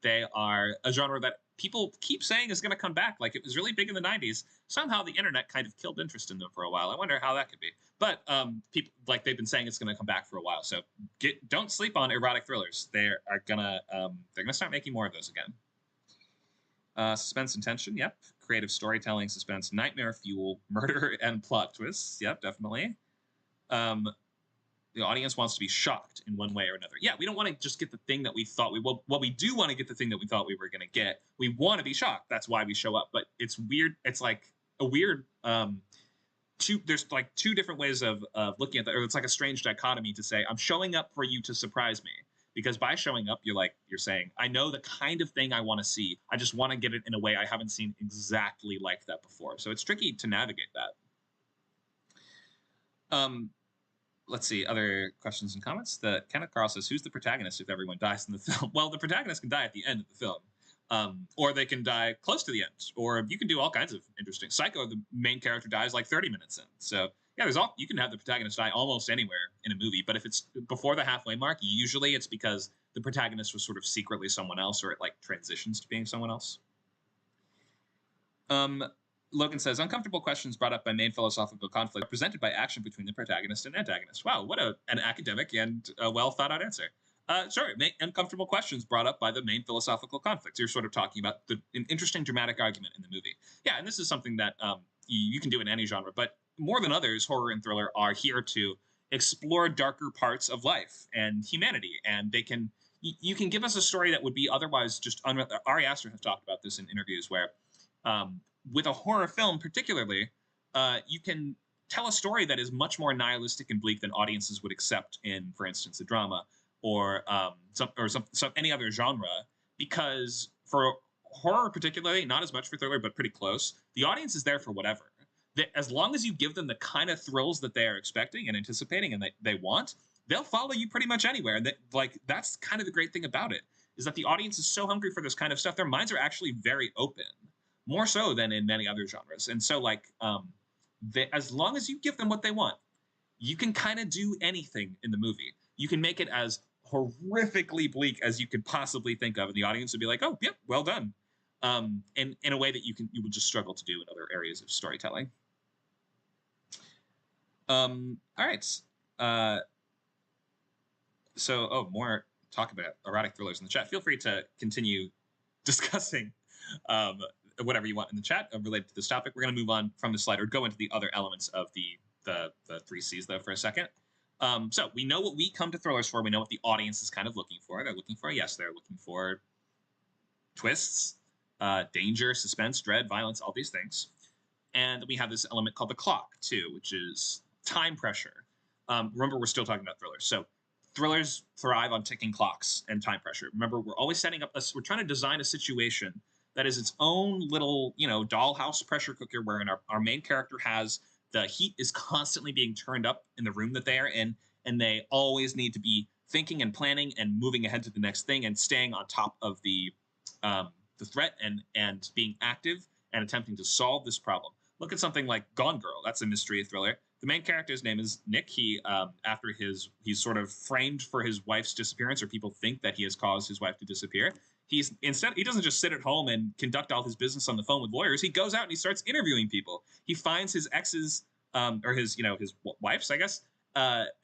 Speaker 1: they are a genre that people keep saying is going to come back. Like, it was really big in the 90s. Somehow the internet kind of killed interest in them for a while. I wonder how that could be. But people, like, they've been saying it's going to come back for a while. So don't sleep on erotic thrillers. They're gonna start making more of those again. Suspense and tension. Yep. Creative storytelling, suspense, nightmare fuel, murder, and plot twists. Yep, definitely. The audience wants to be shocked in one way or another. Yeah, we don't want to just get the thing that we thought we do want to get the thing that we thought we were going to get. We want to be shocked. That's why we show up. But it's weird. It's like a weird there's like two different ways of looking at that, or it's like a strange dichotomy to say, I'm showing up for you to surprise me. Because by showing up, you're saying, I know the kind of thing I want to see. I just want to get it in a way I haven't seen exactly like that before. So it's tricky to navigate that. Let's see, other questions and comments. Kenneth Carl says, who's the protagonist if everyone dies in the film? Well, the protagonist can die at the end of the film. Or they can die close to the end. Or you can do all kinds of interesting. Psycho, the main character, dies like 30 minutes in. So yeah, you can have the protagonist die almost anywhere in a movie. But if it's before the halfway mark, usually it's because the protagonist was sort of secretly someone else, or it like transitions to being someone else. Logan says, uncomfortable questions brought up by main philosophical conflict presented by action between the protagonist and antagonist. Wow, what an academic and well thought out answer. Sure, uncomfortable questions brought up by the main philosophical conflict. You're sort of talking about an interesting dramatic argument in the movie. Yeah, and this is something that you can do in any genre, but more than others, horror and thriller are here to explore darker parts of life and humanity, and you can give us a story that would be otherwise just Ari Aster has talked about this in interviews where with a horror film particularly, you can tell a story that is much more nihilistic and bleak than audiences would accept in, for instance, a drama or any other genre, because for horror particularly, not as much for thriller, but pretty close, the audience is there for whatever. As long as you give them the kind of thrills that they are expecting and anticipating and they want, they'll follow you pretty much anywhere. And that's kind of the great thing about it, is that the audience is so hungry for this kind of stuff. Their minds are actually very open, more so than in many other genres. And so as long as you give them what they want, you can kind of do anything in the movie. You can make it as horrifically bleak as you could possibly think of, and the audience would be like, oh, yep, well done. In a way that you would just struggle to do in other areas of storytelling. All right. More talk about erotic thrillers in the chat. Feel free to continue discussing whatever you want in the chat related to this topic. We're going to move on from the slide or go into the other elements of the three C's though for a second. So we know what we come to thrillers for. We know what the audience is kind of looking for. They're looking for twists, danger, suspense, dread, violence, all these things. And we have this element called the clock too, which is time pressure. Remember, we're still talking about thrillers. So thrillers thrive on ticking clocks and time pressure. Remember, we're always setting up we're trying to design a situation that is its own little, dollhouse pressure cooker, wherein our main character has the heat is constantly being turned up in the room that they are in, and they always need to be thinking and planning and moving ahead to the next thing and staying on top of the threat and being active and attempting to solve this problem. Look at something like Gone Girl. That's a mystery thriller. The main character's name is Nick. He, after he's sort of framed for his wife's disappearance, or people think that he has caused his wife to disappear. He doesn't just sit at home and conduct all his business on the phone with lawyers. He goes out and he starts interviewing people. He finds his ex's, or his wife's, I guess,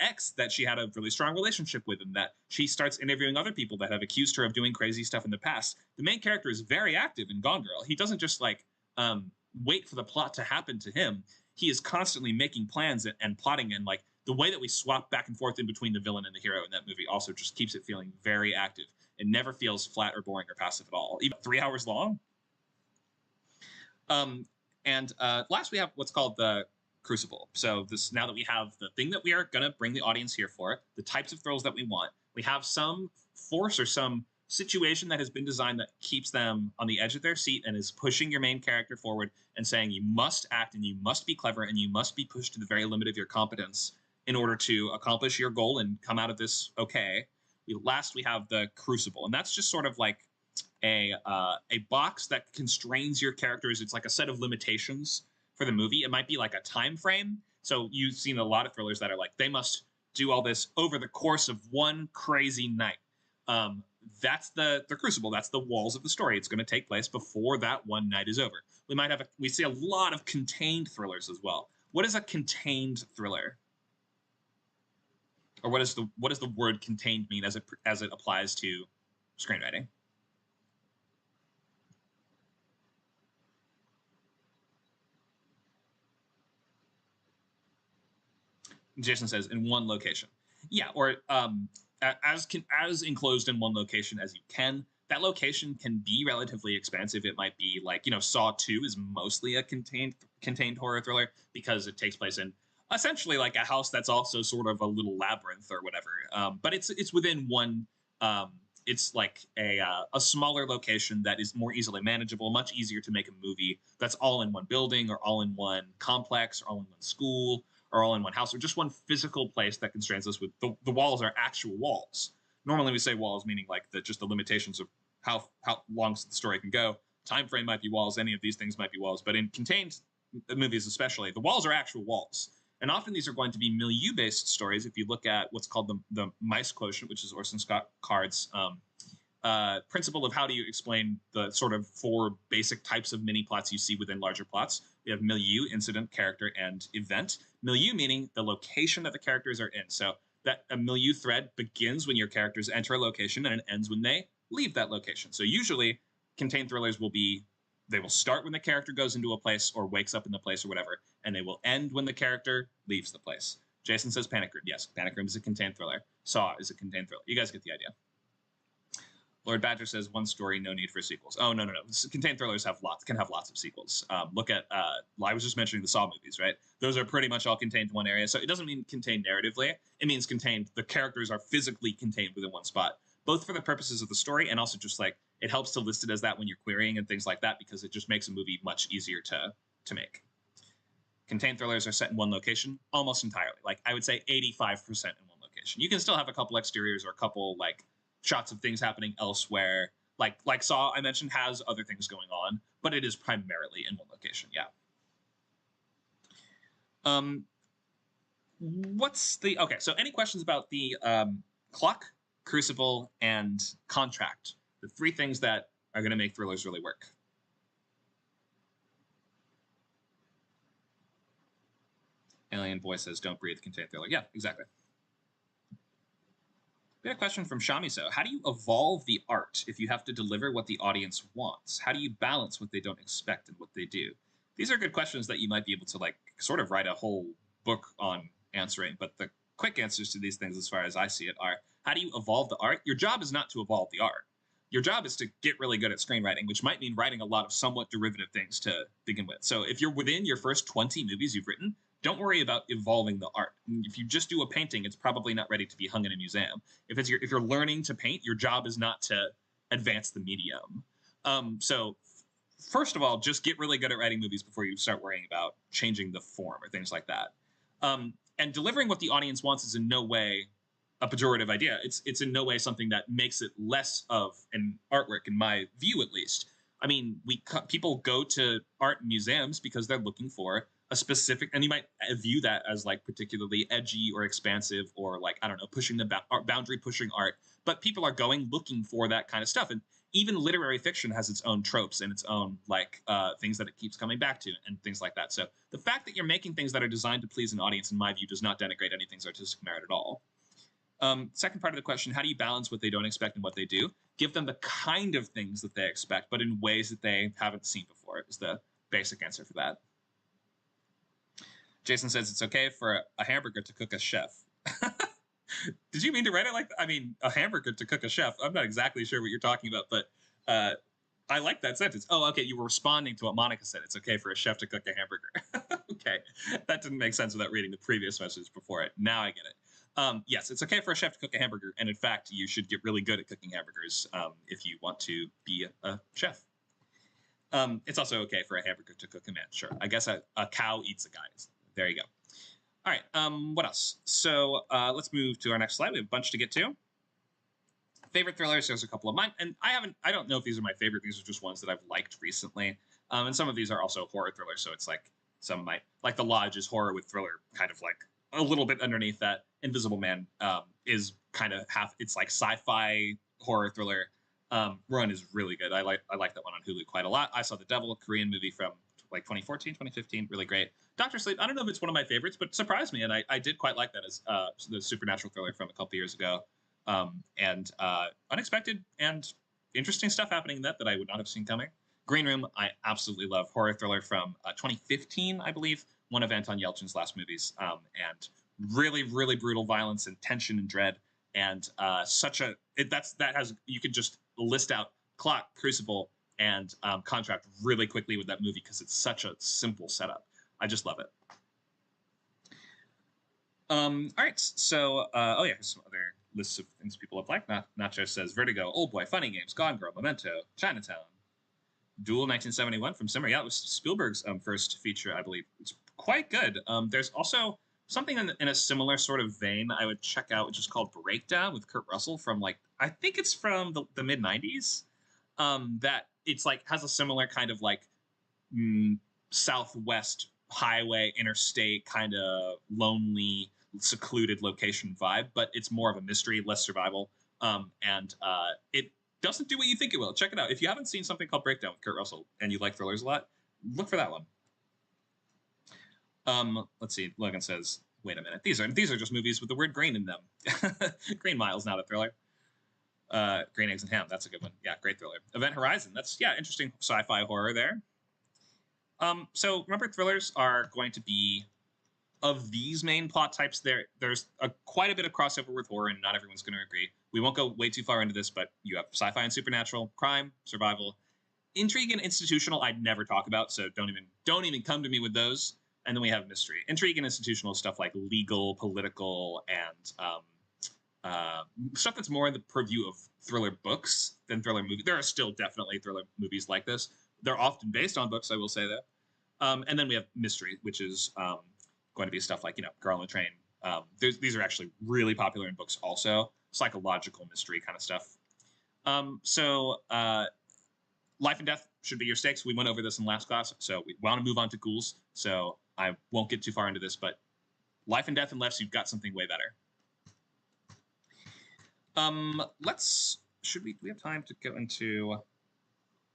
Speaker 1: ex that she had a really strong relationship with, and that she starts interviewing other people that have accused her of doing crazy stuff in the past. The main character is very active in Gone Girl. He doesn't just wait for the plot to happen to him. He is constantly making plans and plotting, and like the way that we swap back and forth in between the villain and the hero in that movie also just keeps it feeling very active. It never feels flat or boring or passive at all. Even 3 hours long. Last we have what's called the Crucible. So now that we have the thing that we are going to bring the audience here for, the types of thrills that we want, we have some force or some situation that has been designed that keeps them on the edge of their seat and is pushing your main character forward and saying you must act and you must be clever and you must be pushed to the very limit of your competence in order to accomplish your goal and come out of this okay. Last, we have the Crucible, and that's just sort of like a box that constrains your characters. It's like a set of limitations for the movie. It might be like a time frame. So you've seen a lot of thrillers that are like, they must do all this over the course of one crazy night. That's the Crucible. That's the walls of the story. It's going to take place before that one night is over. We see a lot of contained thrillers as well. What is a contained thriller? Or what does the word contained mean as it applies to screenwriting? Jason says in one location. Yeah, or as enclosed in one location as you can. That location can be relatively expansive. It might be like, Saw 2 is mostly a contained horror thriller because it takes place in essentially like a house that's also sort of a little labyrinth or whatever. But it's within one. It's like a smaller location that is more easily manageable, much easier to make a movie that's all in one building or all in one complex or all in one school or all in one house or just one physical place that constrains us with the walls are actual walls. Normally we say walls meaning like just the limitations of how long the story can go. Time frame might be walls. Any of these things might be walls. But in contained movies especially, the walls are actual walls. And often these are going to be milieu-based stories. If you look at what's called the Mice quotient, which is Orson Scott Card's principle of how do you explain the sort of 4 basic types of mini plots you see within larger plots. We have milieu, incident, character, and event. Milieu meaning the location that the characters are in. So that a milieu thread begins when your characters enter a location and it ends when they leave that location. So usually contained thrillers they will start when the character goes into a place or wakes up in the place or whatever, and they will end when the character leaves the place. Jason says Panic Room. Yes, Panic Room is a contained thriller. Saw is a contained thriller. You guys get the idea. Lord Badger says one story, no need for sequels. Oh, no. Contained thrillers can have lots of sequels. Look at, I was just mentioning the Saw movies, right? Those are pretty much all contained in one area. So it doesn't mean contained narratively. It means contained. The characters are physically contained within one spot, both for the purposes of the story and also just like it helps to list it as that when you're querying and things like that because it just makes a movie much easier to make. Contained thrillers are set in one location almost entirely. Like I would say 85% in one location. You can still have a couple exteriors or a couple like shots of things happening elsewhere. Like Saw I mentioned has other things going on, but it is primarily in one location. Yeah. So any questions about the clock, Crucible, and contract? The 3 things that are going to make thrillers really work. Alien Boy says, don't breathe, contained thriller. Yeah, exactly. We had a question from Shamiso. How do you evolve the art if you have to deliver what the audience wants? How do you balance what they don't expect and what they do? These are good questions that you might be able to like sort of write a whole book on answering. But the quick answers to these things, as far as I see it, are how do you evolve the art? Your job is not to evolve the art. Your job is to get really good at screenwriting, which might mean writing a lot of somewhat derivative things to begin with. So if you're within your first 20 movies you've written, don't worry about evolving the art. If you just do a painting, it's probably not ready to be hung in a museum. If you're learning to paint, your job is not to advance the medium. So first of all, just get really good at writing movies before you start worrying about changing the form or things like that. And delivering what the audience wants is in no way a pejorative idea. It's in no way something that makes it less of an artwork, in my view at least. I mean, people go to art museums because they're looking for a specific, and you might view that as like particularly edgy or expansive or like, I don't know, pushing the boundary pushing art, but people are going looking for that kind of stuff. And even literary fiction has its own tropes and its own like things that it keeps coming back to and things like that. So the fact that you're making things that are designed to please an audience, in my view, does not denigrate anything's artistic merit at all. Second part of the question, how do you balance what they don't expect and what they do? Give them the kind of things that they expect, but in ways that they haven't seen before is the basic answer for that. Jason says it's okay for a hamburger to cook a chef. Did you mean to write it like that? I mean, a hamburger to cook a chef. I'm not exactly sure what you're talking about, but I like that sentence. Oh, okay. You were responding to what Monica said. It's okay for a chef to cook a hamburger. Okay. That didn't make sense without reading the previous message before it. Now I get it. Yes, it's okay for a chef to cook a hamburger. And in fact, you should get really good at cooking hamburgers if you want to be a chef. It's also okay for a hamburger to cook a man. Sure. I guess a cow eats a guy. There you go. All right. What else? So let's move to our next slide. We have a bunch to get to. Favorite thrillers. There's a couple of mine, and I don't know if these are my favorite. These are just ones that I've liked recently. And some of these are also horror thrillers. So it's like some might like The Lodge is horror with thriller, kind of like a little bit underneath that. Invisible Man is kind of half. It's like sci-fi horror thriller. Run is really good. I like that one on Hulu quite a lot. I saw The Devil, a Korean movie from like 2014, 2015, really great. Dr. Sleep, I don't know if it's one of my favorites, but surprised me, and I did quite like that as the supernatural thriller from a couple years ago. And unexpected and interesting stuff happening in that I would not have seen coming. Green Room, I absolutely love. Horror thriller from 2015, I believe, one of Anton Yelchin's last movies, and really, really brutal violence and tension and dread, and you could just list out Clock, Crucible, and Contract really quickly with that movie because it's such a simple setup. I just love it. All right, so oh yeah, here's some other lists of things people have liked. Nacho says Vertigo, Old Boy, Funny Games, Gone Girl, Memento, Chinatown, Duel 1971 from Simmer. Yeah, it was Spielberg's first feature, I believe. It's quite good. There's also something in a similar sort of vein I would check out, which is called Breakdown with Kurt Russell from like, I think it's from the mid 90s. That it's like has a similar kind of like Southwest highway interstate kind of lonely secluded location vibe, but it's more of a mystery, less survival, and it doesn't do what you think it will. Check it out if you haven't seen something called Breakdown with Kurt Russell and you like thrillers a lot. Look for that one. Let's see. Logan says, "Wait a minute. These are just movies with the word green in them." Green Mile's not a thriller. Green Eggs and Ham. That's a good one. Yeah, great thriller. Event Horizon. That's interesting sci-fi horror there. So remember, thrillers are going to be of these main plot types. There's quite a bit of crossover with horror, and not everyone's going to agree. We won't go way too far into this, but you have sci-fi and supernatural, crime, survival, intrigue, and institutional. I'd never talk about, so don't even come to me with those. And then we have mystery, intrigue, and institutional stuff like legal, political, and stuff that's more in the purview of thriller books than thriller movies. There are still definitely thriller movies like this. They're often based on books, I will say that. And then we have mystery, which is going to be stuff like, Girl on the Train. These are actually really popular in books also. Psychological mystery kind of stuff. So life and death should be your stakes. We went over this in last class, so we want to move on to ghouls. So I won't get too far into this, but life and death, unless you've got something way better. Do we have time to go into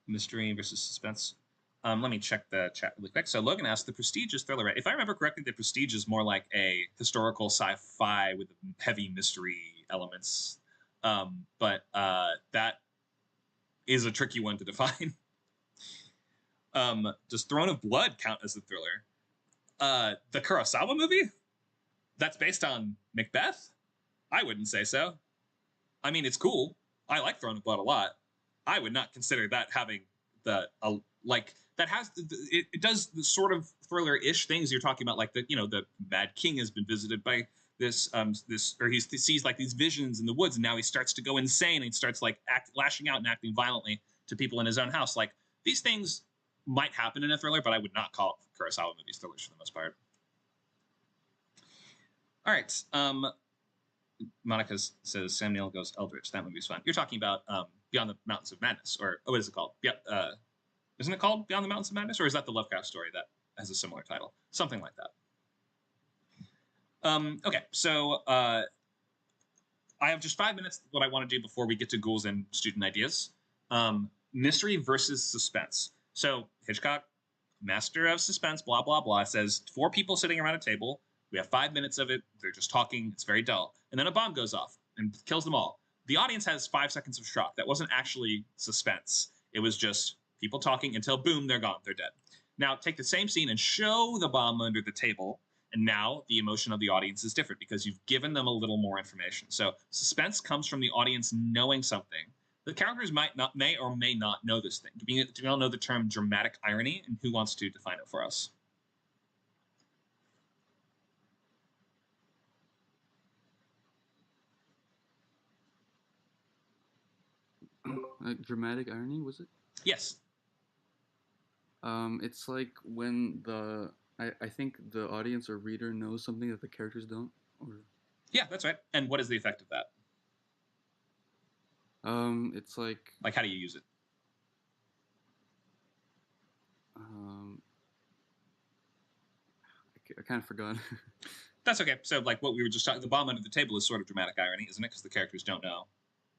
Speaker 1: mystery versus suspense? Let me check the chat really quick. So Logan asked, the Prestige is thriller, right? If I remember correctly, the Prestige is more like a historical sci-fi with heavy mystery elements. But that is a tricky one to define. Does Throne of Blood count as a thriller? The Kurosawa movie? That's based on Macbeth? I wouldn't say so. I mean, it's cool. I like Throne of Blood a lot. I would not consider that having it does the sort of thriller-ish things you're talking about, like the Mad King has been visited by this or he sees like these visions in the woods, and now he starts to go insane and starts like lashing out and acting violently to people in his own house. Like, these things might happen in a thriller, but I would not call Kurosawa movies thrillers for the most part. All right. Monica says Sam Neill Goes Eldritch. That movie's fun. You're talking about Beyond the Mountains of Madness, or what is it called? Yep. Isn't it called Beyond the Mountains of Madness, or is that the Lovecraft story that has a similar title, something like that. Okay, so I have just 5 minutes. What I want to do before we get to ghouls and student ideas, mystery versus suspense. So Hitchcock, master of suspense, blah blah blah, says 4 people sitting around a table. We have 5 minutes of it. They're just talking. It's very dull, and then a bomb goes off and kills them all. The audience has 5 seconds of shock. That wasn't actually suspense. It was just people talking until boom, they're gone. They're dead. Now take the same scene and show the bomb under the table. And now the emotion of the audience is different because you've given them a little more information. So suspense comes from the audience knowing something. The characters may or may not know this thing. Do we all know the term dramatic irony? And who wants to define it for us?
Speaker 3: Dramatic irony, was it?
Speaker 1: Yes.
Speaker 3: It's like when I think the audience or reader knows something that the characters don't. Or...
Speaker 1: Yeah, that's right. And what is the effect of that?
Speaker 3: It's like
Speaker 1: how do you use it?
Speaker 3: I kind of forgot.
Speaker 1: That's okay. So like what we were just talking, the bomb under the table is sort of dramatic irony, isn't it? Because the characters don't know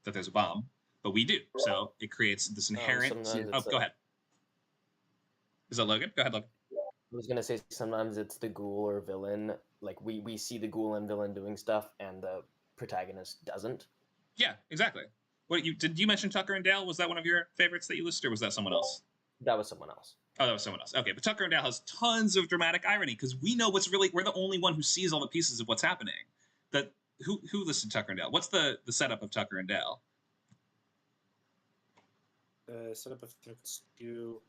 Speaker 1: that there's a bomb, but we do. So it creates this inherent. Go ahead. Is that Logan? Go ahead, Logan.
Speaker 4: I was gonna say sometimes it's the ghoul or villain. Like we see the ghoul and villain doing stuff, and the protagonist doesn't.
Speaker 1: Yeah, exactly. Did you mention Tucker and Dale? Was that one of your favorites that you listed, or was that someone else?
Speaker 4: That was someone else.
Speaker 1: Oh, that was someone else. Okay, but Tucker and Dale has tons of dramatic irony because we know we're the only one who sees all the pieces of what's happening. That who listed Tucker and Dale? What's the setup of Tucker and Dale?
Speaker 5: The setup of two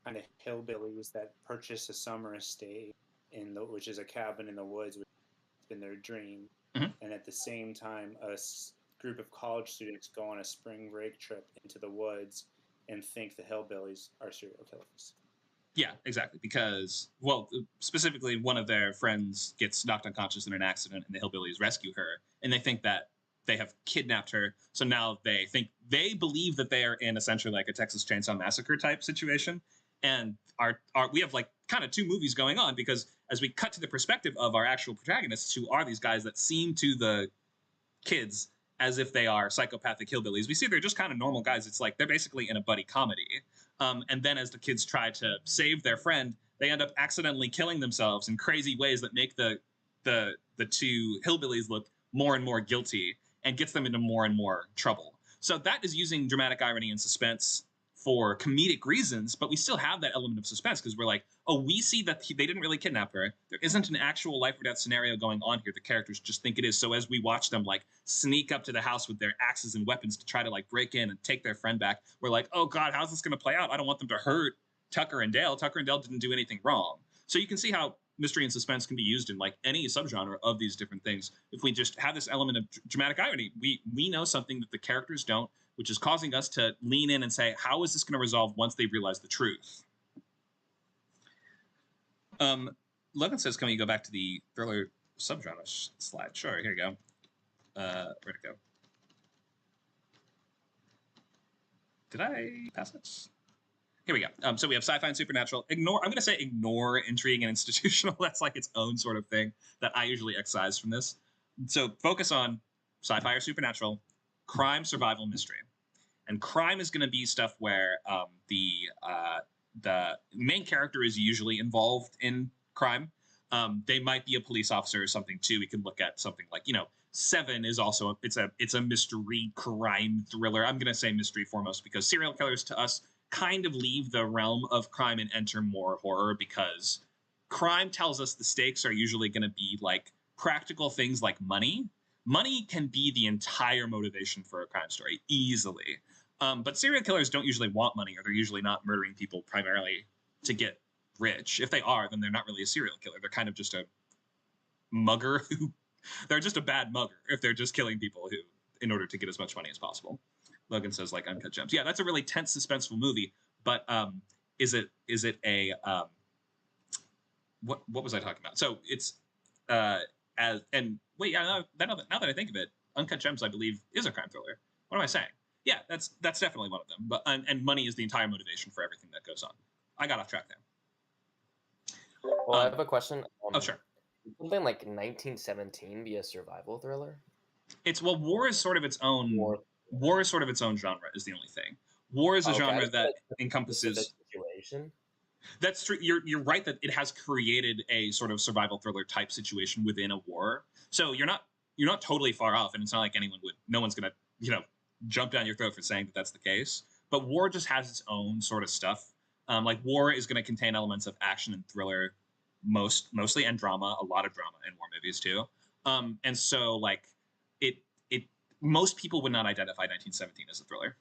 Speaker 5: kind of hillbillies that purchase a summer estate which is a cabin in the woods, which has been their dream, and at the same time, a group of college students go on a spring break trip into the woods and think the hillbillies are serial killers.
Speaker 1: Yeah, exactly. Because, well, specifically, one of their friends gets knocked unconscious in an accident, and the hillbillies rescue her, and they think that they have kidnapped her. So now they believe that they are in essentially like a Texas Chainsaw Massacre type situation. And we have like kind of 2 movies going on, because as we cut to the perspective of our actual protagonists, who are these guys that seem to the kids as if they are psychopathic hillbillies, we see they're just kind of normal guys. It's like they're basically in a buddy comedy. And then as the kids try to save their friend, they end up accidentally killing themselves in crazy ways that make the 2 hillbillies look more and more guilty and gets them into more and more trouble. So that is using dramatic irony and suspense for comedic reasons, but we still have that element of suspense because we're like, oh, we see that they didn't really kidnap her. There isn't an actual life or death scenario going on here. The characters just think it is. So as we watch them like sneak up to the house with their axes and weapons to try to like break in and take their friend back, we're like, oh God, how's this going to play out? I don't want them to hurt Tucker and Dale. Tucker and Dale didn't do anything wrong. So you can see how mystery and suspense can be used in like any subgenre of these different things. If we just have this element of dramatic irony, we know something that the characters don't, which is causing us to lean in and say, how is this going to resolve once they realize the truth? Logan says, can we go back to the thriller subgenre slide? Sure, here you go. Where'd it go? Did I pass it? Here we go. So we have sci-fi and supernatural. I'm going to say ignore intrigue and institutional. That's like its own sort of thing that I usually excise from this. So focus on sci-fi or supernatural, crime, survival, mystery. And crime is going to be stuff where the main character is usually involved in crime. They might be a police officer or something too. We can look at something like, Seven is also it's a mystery crime thriller. I'm going to say mystery foremost because serial killers to us kind of leave the realm of crime and enter more horror, because crime tells us the stakes are usually going to be like practical things like money. Money can be the entire motivation for a crime story easily. But serial killers don't usually want money, or they're usually not murdering people primarily to get rich. If they are, then they're not really a serial killer. They're kind of just a mugger they're just a bad mugger if they're just killing people in order to get as much money as possible. Logan says like Uncut Gems. Yeah, that's a really tense, suspenseful movie. But is it a what was I talking about? So it's now that I think of it, Uncut Gems, I believe, is a crime thriller. What am I saying? Yeah, that's definitely one of them. But and money is the entire motivation for everything that goes on. I got off track there.
Speaker 4: Well, I have a question.
Speaker 1: Oh, sure.
Speaker 4: Something like 1917 be a survival thriller?
Speaker 1: Well, war is sort of its own.
Speaker 4: Or
Speaker 1: War is sort of its own genre. Is the only thing. War is a
Speaker 4: okay, I
Speaker 1: genre
Speaker 4: just
Speaker 1: that
Speaker 4: like a
Speaker 1: encompasses.
Speaker 4: specific situation.
Speaker 1: That's true. You're right that it has created a sort of survival thriller type situation within a war. So you're not totally far off, and it's not like no one's gonna jump down your throat for saying that that's the case. But war just has its own sort of stuff. Like war is going to contain elements of action and thriller, mostly, and drama. A lot of drama in war movies too. And so like it most people would not identify 1917 as a thriller.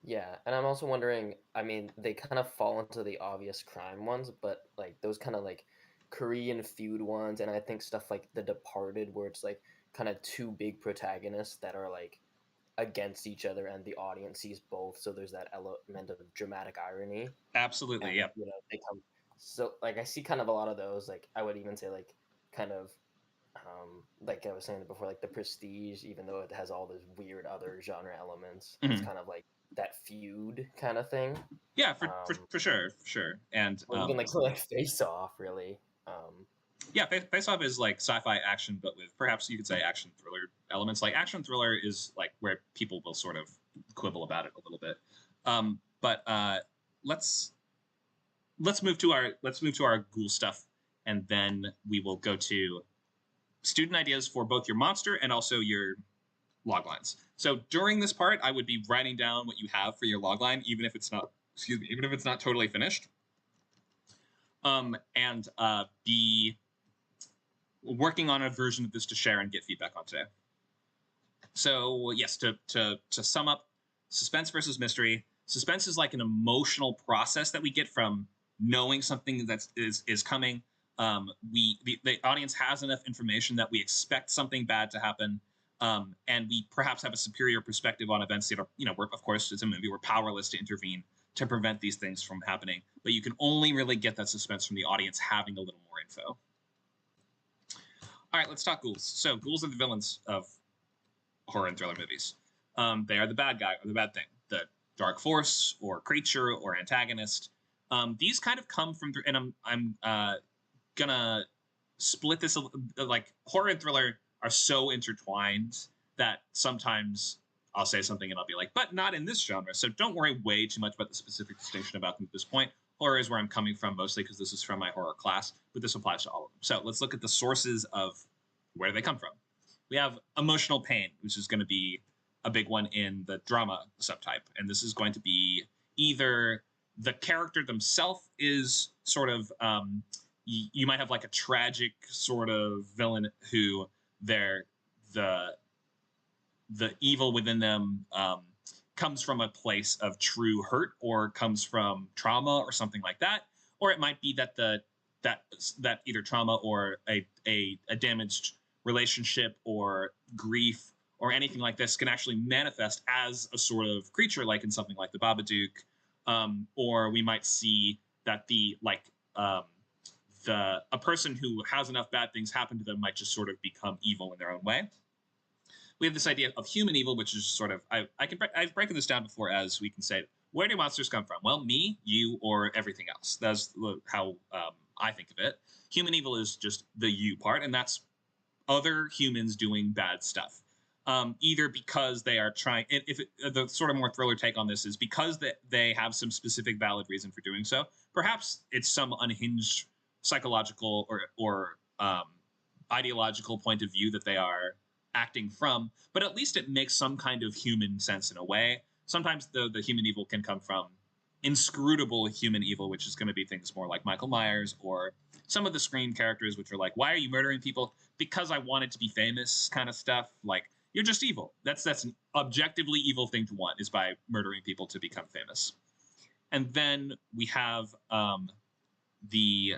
Speaker 4: Yeah, and I'm also wondering, I mean, they kind of fall into the obvious crime ones, but like those kind of like Korean feud ones, and I think stuff like The Departed, where it's like kind of two big protagonists that are like against each other, and the audience sees both, so there's that element of dramatic irony.
Speaker 1: Absolutely,
Speaker 4: And,
Speaker 1: yeah.
Speaker 4: They come. So like I see kind of a lot of those. Like I would even say like kind of like I was saying before, like The Prestige, even though it has all those weird other genre elements, it's kind of like that feud kind of thing.
Speaker 1: Yeah, for sure. And
Speaker 4: or even like Face Off, really.
Speaker 1: Yeah, Face Off is like sci-fi action, but with perhaps you could say action thriller elements. Like action thriller is like where people will sort of quibble about it a little bit. But let's move to our ghoul stuff, and then we will go to student ideas for both your monster and also your log lines. So during this part, I would be writing down what you have for your log line, even if it's not totally finished. And be working on a version of this to share and get feedback on today. So yes, to sum up, suspense versus mystery. Suspense is like an emotional process that we get from knowing something that is coming. The audience has enough information that we expect something bad to happen, and we perhaps have a superior perspective on events that are, we're, of course, it's a movie, we're powerless to intervene to prevent these things from happening, but you can only really get that suspense from the audience having a little more info. All right, let's talk ghouls. So ghouls are the villains of horror and thriller movies. They are the bad guy or the bad thing, the dark force or creature or antagonist. These kind of come from, and I'm gonna split this, like horror and thriller are so intertwined that sometimes I'll say something and I'll be like, but not in this genre. So don't worry way too much about the specific distinction about them at this point. Horror is where I'm coming from mostly because this is from my horror class, but this applies to all of them. So let's look at the sources of where they come from. We have emotional pain, which is going to be a big one in the drama subtype. And this is going to be either the character themselves is sort of, you might have like a tragic sort of villain who the evil within them comes from a place of true hurt or comes from trauma or something like that. Or it might be that that either trauma or a damaged relationship or grief or anything like this can actually manifest as a sort of creature, like in something like the Babadook. Or we might see that a person who has enough bad things happen to them might just sort of become evil in their own way. We have this idea of human evil, which is sort of, I've broken this down before as we can say, where do monsters come from? Well, me, you, or everything else. That's how I think of it. Human evil is just the you part, and that's other humans doing bad stuff. Either because they are trying, the sort of more thriller take on this is because they have some specific valid reason for doing so. Perhaps it's some unhinged psychological or ideological point of view that they are acting from, but at least it makes some kind of human sense in a way. Sometimes the human evil can come from inscrutable human evil, which is going to be things more like Michael Myers or some of the Scream characters, which are like, why are you murdering people? Because I wanted to be famous kind of stuff. Like, you're just evil. That's an objectively evil thing to want, is by murdering people to become famous. And then we have the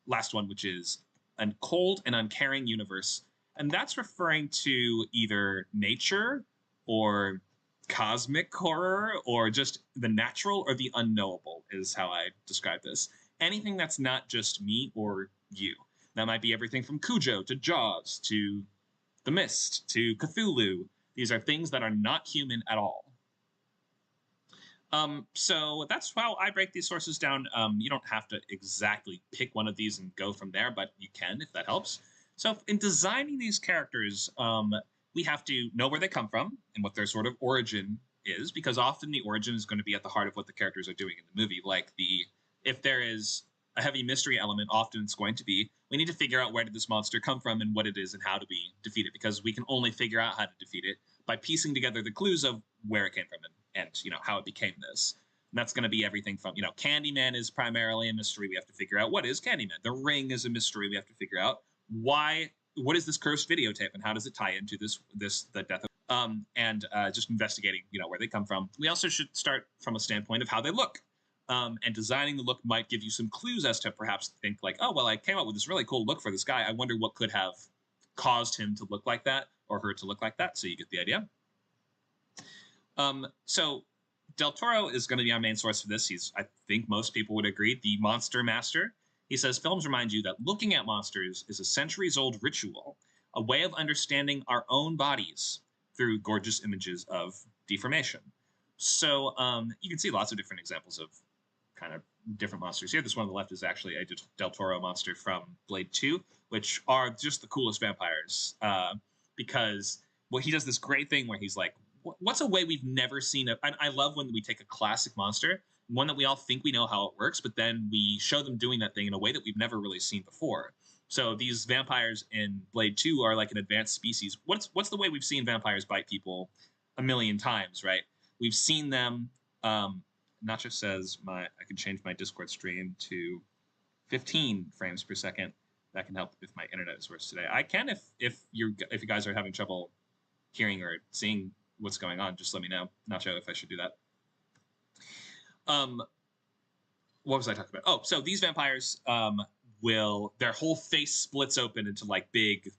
Speaker 1: last one, which is a cold and uncaring universe. And that's referring to either nature or cosmic horror or just the natural or the unknowable is how I describe this. Anything that's not just me or you. That might be everything from Cujo to Jaws to The Mist to Cthulhu. These are things that are not human at all. So that's how I break these sources down. You don't have to exactly pick one of these and go from there, but you can if that helps. So in designing these characters, we have to know where they come from and what their sort of origin is, because often the origin is going to be at the heart of what the characters are doing in the movie. Like if there is a heavy mystery element, often it's going to be, we need to figure out where did this monster come from and what it is and how do we defeat it, because we can only figure out how to defeat it by piecing together the clues of where it came from and how it became this. And that's going to be everything from, Candyman is primarily a mystery. We have to figure out what is Candyman. The Ring is a mystery. We have to figure out what is this cursed videotape and how does it tie into the death of, and just investigating, where they come from. We also should start from a standpoint of how they look. And designing the look might give you some clues as to perhaps think like, oh, well, I came up with this really cool look for this guy. I wonder what could have caused him to look like that or her to look like that. So you get the idea. So Del Toro is going to be our main source for this. I think most people would agree, the monster master. He says, films remind you that looking at monsters is a centuries-old ritual, a way of understanding our own bodies through gorgeous images of deformation. So you can see lots of different examples of kind of different monsters here. This one on the left is actually a Del Toro monster from Blade 2, which are just the coolest vampires, because he does this great thing where he's like, what's a way we've never seen I love when we take a classic monster, one that we all think we know how it works, but then we show them doing that thing in a way that we've never really seen before. So these vampires in Blade 2 are like an advanced species. What's the way we've seen vampires bite people a million times, right? We've seen them. Nacho says I can change my Discord stream to 15 frames per second. That can help if my internet is worse today. I can if you guys are having trouble hearing or seeing what's going on, just let me know. Not sure if I should do that. What was I talking about? Oh, so these vampires their whole face splits open into like big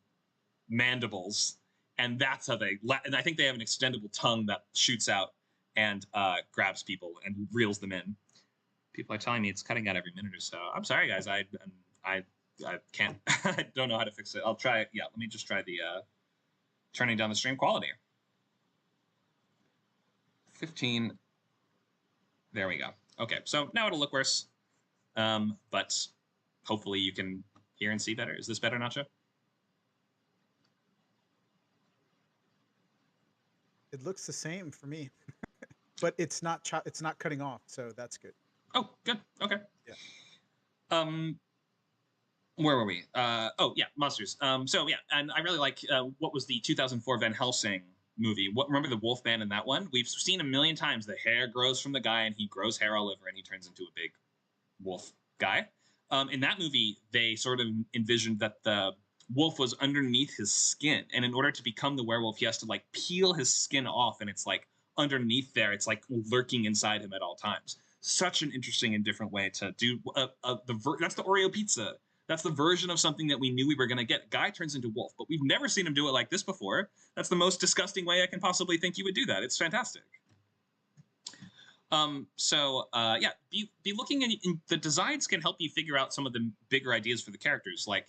Speaker 1: mandibles, and that's how and I think they have an extendable tongue that shoots out and grabs people and reels them in. People are telling me it's cutting out every minute or so. I'm sorry, guys. I can't. I don't know how to fix it. I'll try it. Yeah, let me just try the turning down the stream quality. 15. There we go. Okay, so now it'll look worse, but hopefully you can hear and see better. Is this better, Nacho?
Speaker 2: It looks the same for me, but it's not cutting off, so that's good.
Speaker 1: Oh, good. Okay.
Speaker 2: Yeah.
Speaker 1: Where were we? Oh, yeah, monsters. So yeah, and I really like what was the 2004 Van Helsing movie. Remember the wolf man in that one? We've seen a million times. The hair grows from the guy, and he grows hair all over, and he turns into a big wolf guy. In that movie, they sort of envisioned that the wolf was underneath his skin, and in order to become the werewolf, he has to like peel his skin off, and it's like underneath there. It's like lurking inside him at all times. Such an interesting and different way to do that's the Oreo pizza. That's the version of something that we knew we were going to get. Guy turns into wolf, but we've never seen him do it like this before. That's the most disgusting way I can possibly think you would do that. It's fantastic. Yeah, be looking in the designs can help you figure out some of the bigger ideas for the characters. Like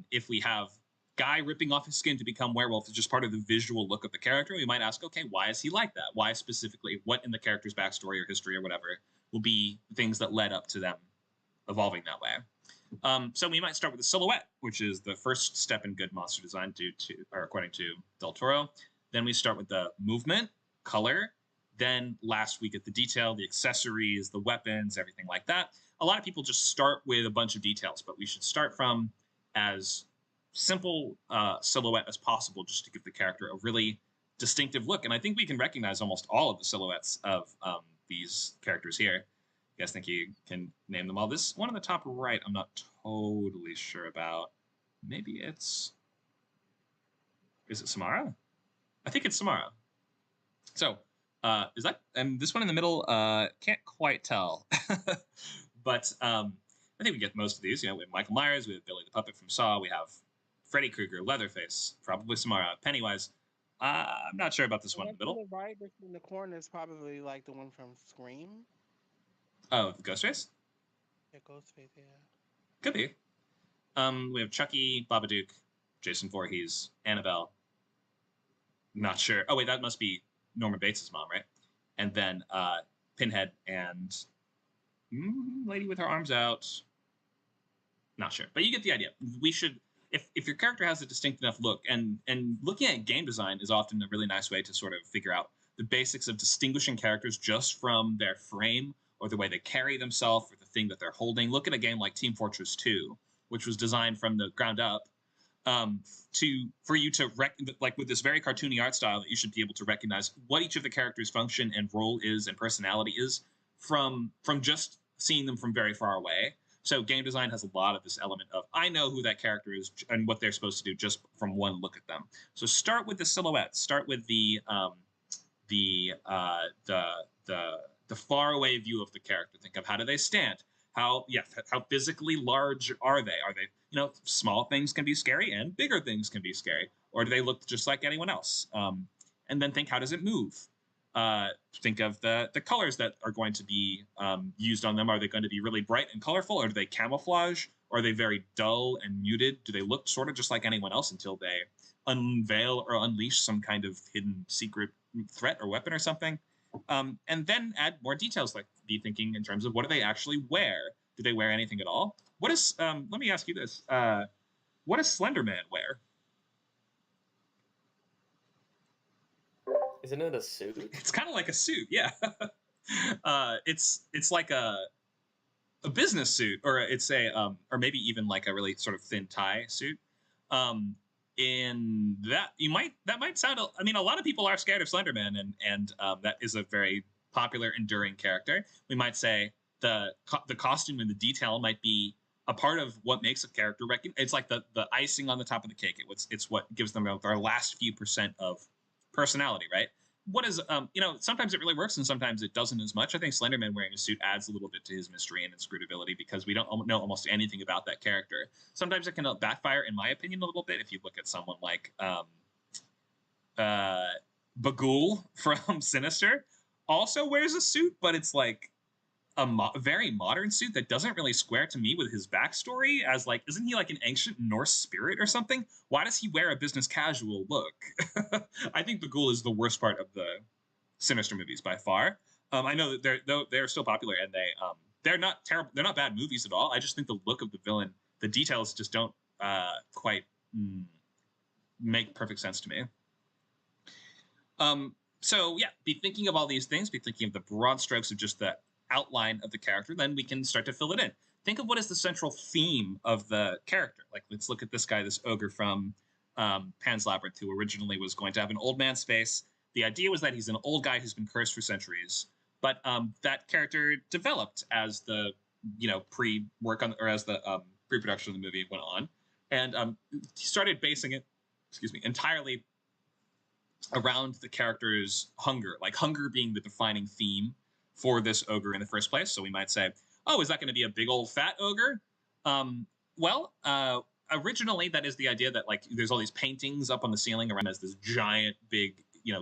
Speaker 1: if we have Guy ripping off his skin to become werewolf is just part of the visual look of the character, we might ask, okay, why is he like that? Why specifically? What in the character's backstory or history or whatever will be things that led up to them evolving that way? So we might start with the silhouette, which is the first step in good monster design according to Del Toro. Then we start with the movement, color. Then last we get the detail, the accessories, the weapons, everything like that. A lot of people just start with a bunch of details, but we should start from as simple silhouette as possible just to give the character a really distinctive look. And I think we can recognize almost all of the silhouettes of these characters here. You guys think you can name them all? This one on the top right, I'm not totally sure about. Maybe is it Samara? I think it's Samara. So, is that, and this one in the middle, can't quite tell. But I think we get most of these. We have Michael Myers, we have Billy the Puppet from Saw, we have Freddy Krueger, Leatherface, probably Samara, Pennywise. I'm not sure about this one in the middle.
Speaker 6: The right in the corner is probably like the one from Scream.
Speaker 1: Oh, the Ghostface?
Speaker 6: Yeah, Ghostface, yeah.
Speaker 1: Could be. We have Chucky, Babadook, Jason Voorhees, Annabelle. Not sure. Oh, wait, that must be Norman Bates' mom, right? And then Pinhead and lady with her arms out. Not sure, but you get the idea. We should, if your character has a distinct enough look, and looking at game design is often a really nice way to sort of figure out the basics of distinguishing characters just from their frame or the way they carry themselves or the thing that they're holding. Look at a game like Team Fortress 2, which was designed from the ground up for you to like with this very cartoony art style that you should be able to recognize what each of the characters' function and role is and personality is from just seeing them from very far away. So game design has a lot of this element of I know who that character is and what they're supposed to do just from one look at them. So start with the silhouette. Start with the far away view of the character. Think of how do they stand? How physically large are they? Are they, small things can be scary and bigger things can be scary, or do they look just like anyone else? And then think, how does it move? Think of the colors that are going to be used on them. Are they going to be really bright and colorful, or do they camouflage? Or are they very dull and muted? Do they look sort of just like anyone else until they unveil or unleash some kind of hidden secret threat or weapon or something? And then add more details, like be thinking in terms of what do they actually wear? Do they wear anything at all? What is, let me ask you this. What does Slender Man wear?
Speaker 4: Isn't it a suit?
Speaker 1: It's kind of like a suit, yeah. It's like a business suit, or it's a or maybe even like a really sort of thin tie suit. In that that might sound. I mean, a lot of people are scared of Slender Man, and that is a very popular, enduring character. We might say the costume and the detail might be a part of what makes a character it's like the icing on the top of the cake. It's what gives them their last few % of personality, right? What is sometimes it really works and sometimes it doesn't as much. I think Slenderman wearing a suit adds a little bit to his mystery and inscrutability because we don't know almost anything about that character. Sometimes it can backfire, in my opinion, a little bit if you look at someone like Bagul from Sinister. Also wears a suit, but it's like a very modern suit that doesn't really square to me with his backstory as like, isn't he like an ancient Norse spirit or something? Why does he wear a business casual look? I think Bagul is the worst part of the Sinister movies by far. I know that they're still popular and they're not terrible. They're not bad movies at all. I just think the look of the villain, the details just don't quite make perfect sense to me. So yeah, be thinking of all these things, be thinking of the broad strokes of just the outline of the character, then we can start to fill it in. Think of what is the central theme of the character. Like, let's look at this guy, this ogre from Pan's Labyrinth, who originally was going to have an old man's face. The idea was that he's an old guy who's been cursed for centuries, but that character developed as the pre-work on, or as the pre-production of the movie went on, and he started basing it, entirely around the character's hunger, like hunger being the defining theme for this ogre in the first place. So we might say, oh, is that going to be a big old fat ogre? Originally that is the idea that like there's all these paintings up on the ceiling around as this giant big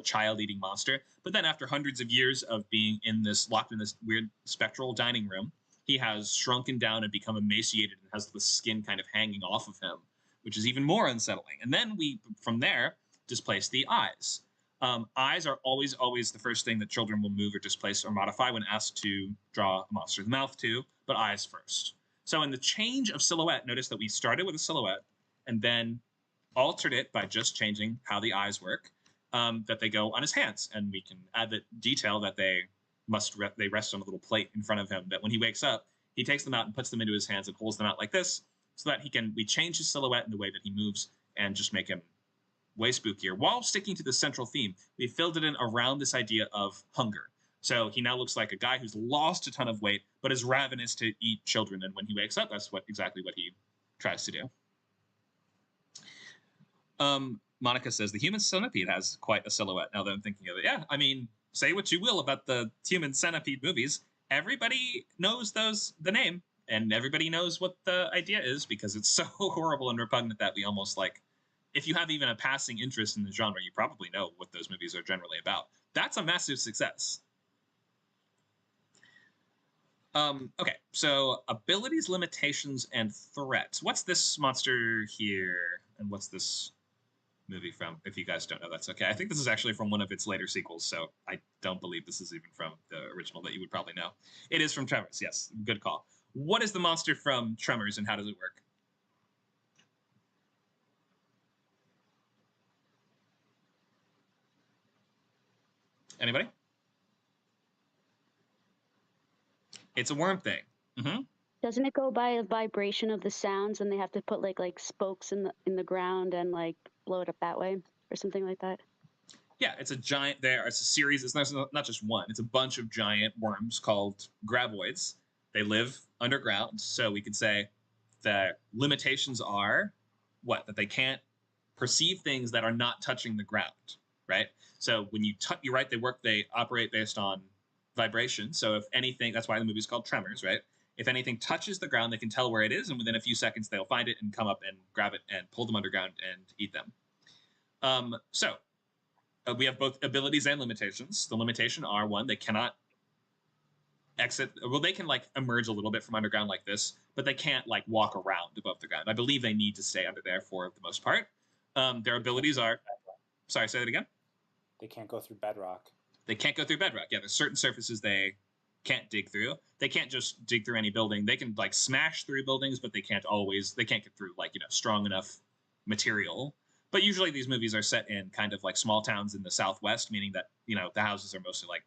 Speaker 1: child-eating monster. But then after hundreds of years of being locked in this weird spectral dining room, he has shrunken down and become emaciated and has the skin kind of hanging off of him, which is even more unsettling. And then we from there displace the eyes. Eyes are always the first thing that children will move or displace or modify when asked to draw a monster. The mouth too, but eyes first. So in the change of silhouette, notice that we started with a silhouette and then altered it by just changing how the eyes work, that they go on his hands. And we can add the detail that they rest on a little plate in front of him, that when he wakes up, he takes them out and puts them into his hands and holds them out like this so that we change his silhouette in the way that he moves and just make him way spookier, while sticking to the central theme. We filled it in around this idea of hunger. So he now looks like a guy who's lost a ton of weight, but is ravenous to eat children. And when he wakes up, that's exactly what he tries to do. Monica says the human centipede has quite a silhouette. Now that I'm thinking of it, yeah. I mean, say what you will about the human centipede movies. Everybody knows the name, and everybody knows what the idea is because it's so horrible and repugnant that we almost like. If you have even a passing interest in the genre, you probably know what those movies are generally about. That's a massive success. Okay, so abilities, limitations, and threats. What's this monster here, and what's this movie from? If you guys don't know, that's okay. I think this is actually from one of its later sequels, so don't believe this is even from the original that you would probably know. It is from Tremors. Yes, good call. What is the monster from Tremors, and how does it work? Anybody? It's a worm thing. Mm-hmm.
Speaker 7: Doesn't it go by a vibration of the sounds, and they have to put like spokes in the ground and like blow it up that way, or something like that?
Speaker 1: Yeah, it's a giant. It's a series. It's not just one. It's a bunch of giant worms called graboids. They live underground, so we could say the limitations are what? That they can't perceive things that are not touching the ground, right? So when you're right, they operate based on vibration. So if anything, that's why the movie's called Tremors, right? If anything touches the ground, they can tell where it is, and within a few seconds, they'll find it and come up and grab it and pull them underground and eat them. We have both abilities and limitations. The limitation are, one, they cannot exit. Well, they can like emerge a little bit from underground like this, but they can't like walk around above the ground. I believe they need to stay under there for the most part. Their abilities are, sorry, say that again.
Speaker 5: They can't go through bedrock.
Speaker 1: They can't go through bedrock. Yeah, there's certain surfaces they can't dig through. They can't just dig through any building. They can like smash through buildings, but they can't get through like, strong enough material. But usually these movies are set in kind of like small towns in the Southwest, meaning that, the houses are mostly like,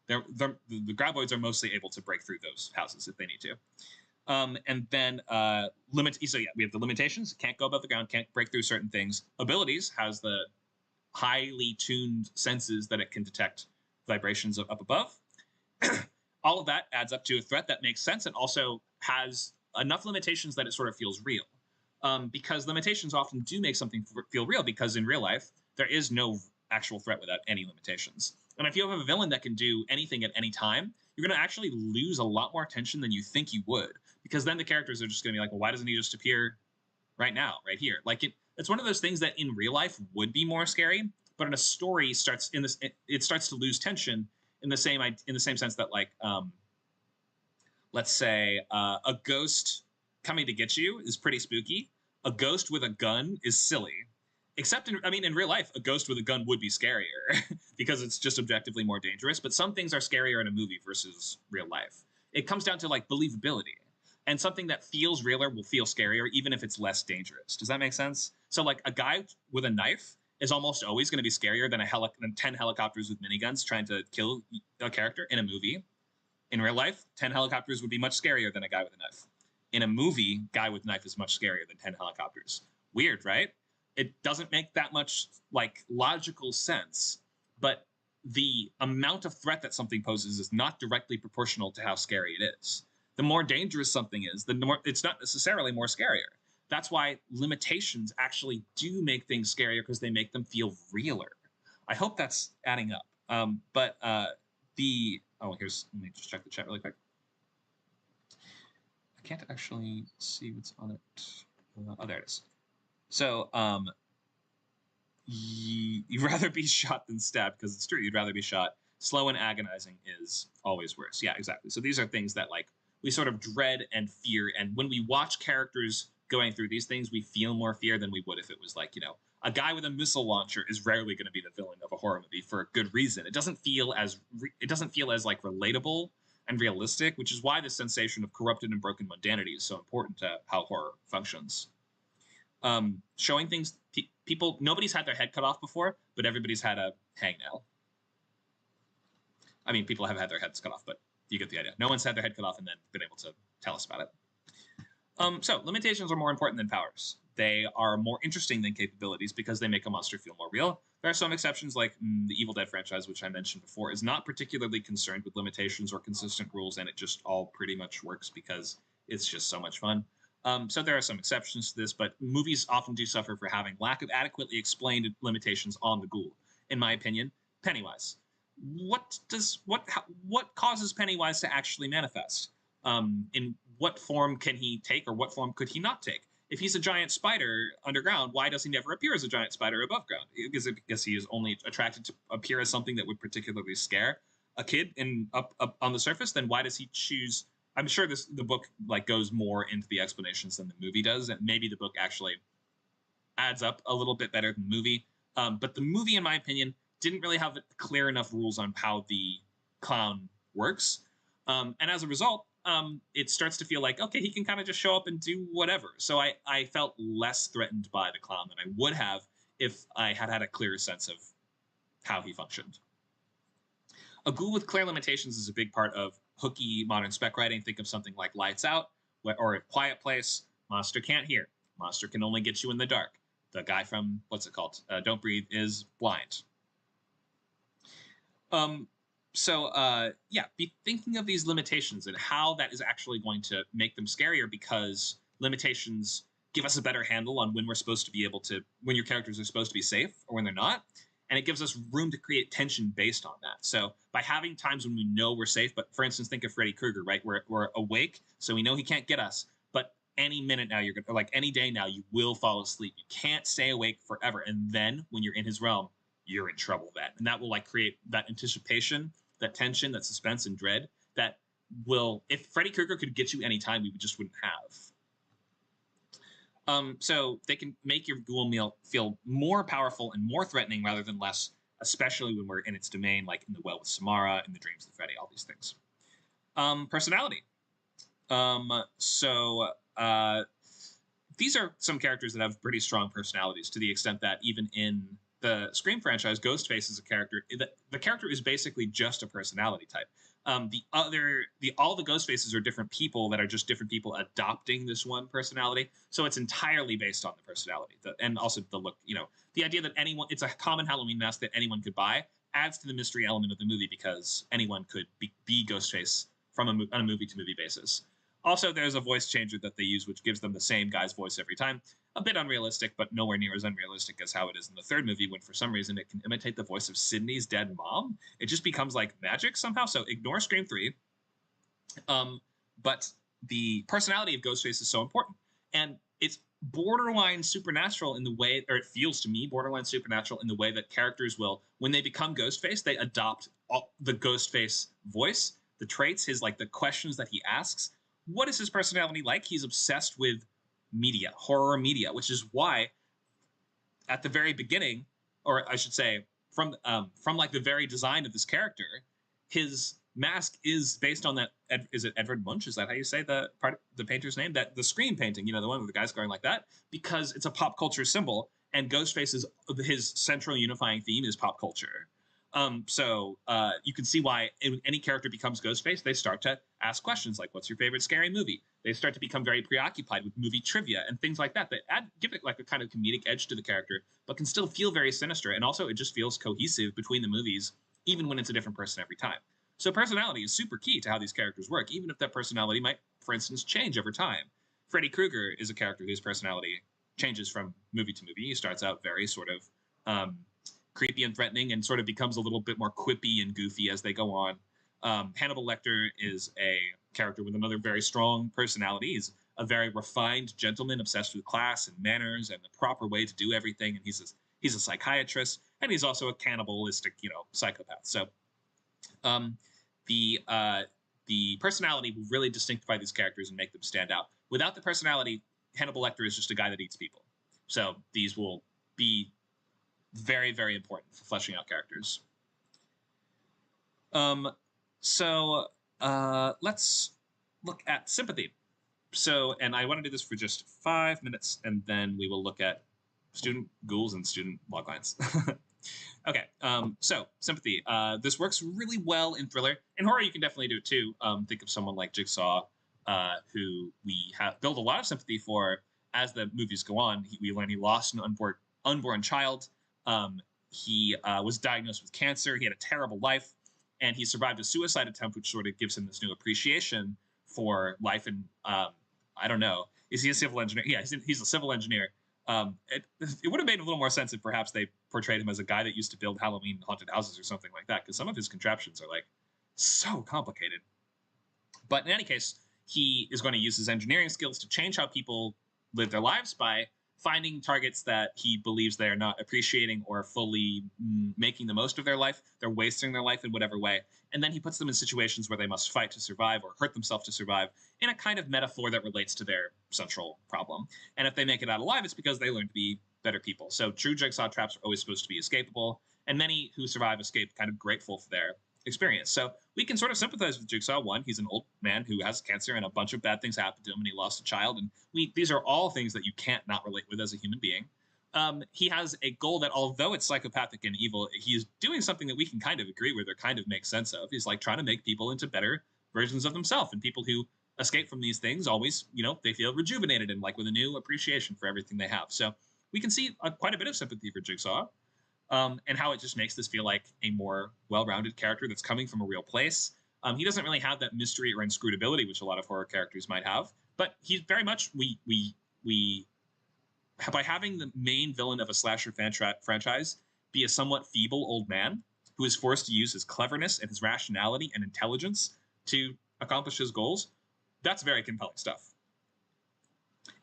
Speaker 1: the graboids are mostly able to break through those houses if they need to. And then we have the limitations. Can't go above the ground, can't break through certain things. Abilities has the highly tuned senses that it can detect vibrations up above. All of that adds up to a threat that makes sense and also has enough limitations that it sort of feels real. Because limitations often do make something feel real, because in real life, there is no actual threat without any limitations. And if you have a villain that can do anything at any time, you're going to actually lose a lot more tension than you think you would, because then the characters are just going to be like, well, why doesn't he just appear right now, right here? Like it's one of those things that in real life would be more scary, but in a story it starts to lose tension in the same sense that like, let's say a ghost coming to get you is pretty spooky. A ghost with a gun is silly. Except in real life, a ghost with a gun would be scarier because it's just objectively more dangerous. But some things are scarier in a movie versus real life. It comes down to like believability. And something that feels realer will feel scarier even if it's less dangerous. Does that make sense? So like a guy with a knife is almost always going to be scarier than 10 helicopters with miniguns trying to kill a character in a movie. In real life, 10 helicopters would be much scarier than a guy with a knife. In a movie, guy with knife is much scarier than 10 helicopters. Weird, right? It doesn't make that much like logical sense, but the amount of threat that something poses is not directly proportional to how scary it is. The more dangerous something is, the more it's not necessarily more scarier. That's why limitations actually do make things scarier, because they make them feel realer. I hope that's adding up. Let me just check the chat really quick. I can't actually see what's on it. Oh, there it is. So, you'd rather be shot than stabbed, because it's true. You'd rather be shot. Slow and agonizing is always worse. Yeah, exactly. So these are things that like we sort of dread and fear. And when we watch characters going through these things, we feel more fear than we would if it was like, a guy with a missile launcher is rarely going to be the villain of a horror movie for a good reason. It doesn't feel as like relatable and realistic, which is why the sensation of corrupted and broken mundanity is so important to how horror functions. Showing things, people, nobody's had their head cut off before, but everybody's had a hangnail. I mean, people have had their heads cut off, but you get the idea. No one's had their head cut off and then been able to tell us about it. So limitations are more important than powers. They are more interesting than capabilities because they make a monster feel more real. There are some exceptions, like the Evil Dead franchise, which I mentioned before, is not particularly concerned with limitations or consistent rules, and it just all pretty much works because it's just so much fun. So there are some exceptions to this, but movies often do suffer for having lack of adequately explained limitations on the ghoul. In my opinion, Pennywise. What causes Pennywise to actually manifest? In what form can he take, or what form could he not take? If he's a giant spider underground, why does he never appear as a giant spider above ground? Is it because he is only attracted to appear as something that would particularly scare a kid up on the surface? Then why does he choose? I'm sure the book like goes more into the explanations than the movie does, and maybe the book actually adds up a little bit better than the movie. But the movie, in my opinion, didn't really have clear enough rules on how the clown works. And as a result, it starts to feel like, okay, he can kind of just show up and do whatever. So I felt less threatened by the clown than I would have if I had had a clearer sense of how he functioned. A ghoul with clear limitations is a big part of hooky modern spec writing. Think of something like Lights Out or A Quiet Place. Monster can't hear. Monster can only get you in the dark. The guy from, what's it called? Don't Breathe is blind. Yeah, be thinking of these limitations and how that is actually going to make them scarier, because limitations give us a better handle on when we're supposed to be able to, when your characters are supposed to be safe or when they're not. And it gives us room to create tension based on that. So by having times when we know we're safe, but for instance, think of Freddy Krueger, right? We're awake, so we know he can't get us, but any minute now, you're gonna, or like any day now, you will fall asleep. You can't stay awake forever. And then when you're in his realm, you're in trouble then. And that will like create that anticipation, that tension, that suspense and dread that will, if Freddy Krueger could get you anytime, we just wouldn't have. So they can make your ghoul meal feel more powerful and more threatening rather than less, especially when we're in its domain, like in The Well with Samara, in The Dreams of Freddy, all these things. Personality. These are some characters that have pretty strong personalities, to the extent that even in the Scream franchise, Ghostface is a character. The character is basically just a personality type. All the Ghostfaces are different people that are just different people adopting this one personality. So it's entirely based on the personality and also the look. You know, the idea that it's a common Halloween mask that anyone could buy adds to the mystery element of the movie, because anyone could be Ghostface on a movie-to-movie basis. Also, there's a voice changer that they use, which gives them the same guy's voice every time. A bit unrealistic, but nowhere near as unrealistic as how it is in the third movie, when for some reason it can imitate the voice of Sydney's dead mom. It just becomes like magic somehow. So ignore Scream 3. But the personality of Ghostface is so important. And it's borderline supernatural in the way, or it feels to me borderline supernatural in the way that characters will, when they become Ghostface, they adopt the Ghostface voice, the traits, the questions that he asks. What is his personality like? He's obsessed with media, horror media, which is why at the very beginning, or I should say from like the very design of this character, his mask is based on that. Is it Edvard Munch? Is that how you say the painter's name? That the Scream painting, the one with the guys going like that, because it's a pop culture symbol, and Ghostface his central unifying theme is pop culture. You can see why when any character becomes Ghostface, they start to ask questions like, what's your favorite scary movie? They start to become very preoccupied with movie trivia and things like that give it like a kind of comedic edge to the character, but can still feel very sinister. And also it just feels cohesive between the movies, even when it's a different person every time. So personality is super key to how these characters work, even if that personality might, for instance, change over time. Freddy Krueger is a character whose personality changes from movie to movie. He starts out very sort of creepy and threatening, and sort of becomes a little bit more quippy and goofy as they go on. Hannibal Lecter is a character with another very strong personality. He's a very refined gentleman obsessed with class and manners and the proper way to do everything. And he's a psychiatrist, and he's also a cannibalistic, psychopath. So the personality will really distinctify these characters and make them stand out. Without the personality, Hannibal Lecter is just a guy that eats people. So these will be very, very important for fleshing out characters. Let's look at sympathy. And I want to do this for just 5 minutes, and then we will look at student ghouls and student loglines. Okay, so sympathy. This works really well in thriller. In horror, you can definitely do it too. Think of someone like Jigsaw, who we have built a lot of sympathy for as the movies go on. We learn he lost an unborn child. He was diagnosed with cancer. He had a terrible life, and he survived a suicide attempt, which sort of gives him this new appreciation for life. And I don't know, is he a civil engineer? Yeah, he's a civil engineer. It would have made a little more sense if perhaps they portrayed him as a guy that used to build Halloween haunted houses or something like that, because some of his contraptions are like so complicated. But in any case, he is going to use his engineering skills to change how people live their lives by finding targets that he believes they are not appreciating or fully making the most of their life. They're wasting their life in whatever way. And then he puts them in situations where they must fight to survive or hurt themselves to survive in a kind of metaphor that relates to their central problem. And if they make it out alive, it's because they learn to be better people. So true Jigsaw traps are always supposed to be escapable. and many who survive escape kind of grateful for their experience. So we can sort of sympathize with Jigsaw. One, he's an old man who has cancer and a bunch of bad things happened to him and he lost a child. And these are all things that you can't not relate with as a human being. He has a goal that, although it's psychopathic and evil, he's doing something that we can kind of agree with or kind of make sense of. He's like trying to make people into better versions of themselves, and people who escape from these things always, they feel rejuvenated and like with a new appreciation for everything they have. So we can see quite a bit of sympathy for Jigsaw. And how it just makes this feel like a more well-rounded character that's coming from a real place. He doesn't really have that mystery or inscrutability, which a lot of horror characters might have, but he's very much by having the main villain of a slasher franchise be a somewhat feeble old man who is forced to use his cleverness and his rationality and intelligence to accomplish his goals. That's very compelling stuff.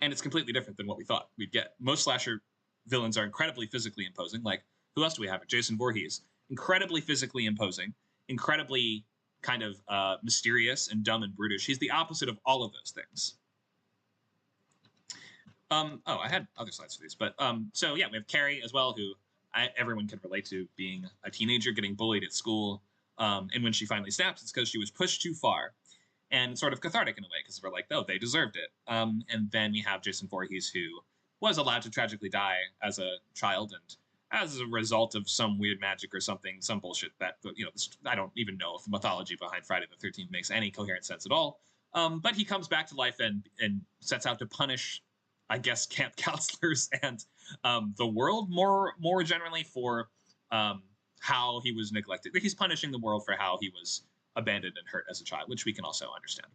Speaker 1: And it's completely different than what we thought we'd get. Most slasher villains are incredibly physically imposing. Like, who else do we have? Jason Voorhees. Incredibly physically imposing, incredibly kind of mysterious and dumb and brutish. He's the opposite of all of those things. I had other slides for these, but so yeah, we have Carrie as well, who everyone can relate to, being a teenager getting bullied at school, and when she finally snaps, it's because she was pushed too far, and sort of cathartic in a way, because we're like, oh, they deserved it. And then we have Jason Voorhees, who was allowed to tragically die as a child, and as a result of some weird magic or something, some bullshit that, I don't even know if the mythology behind Friday the 13th makes any coherent sense at all. But he comes back to life and sets out to punish, I guess, camp counselors and the world more generally for how he was neglected. He's punishing the world for how he was abandoned and hurt as a child, which we can also understand.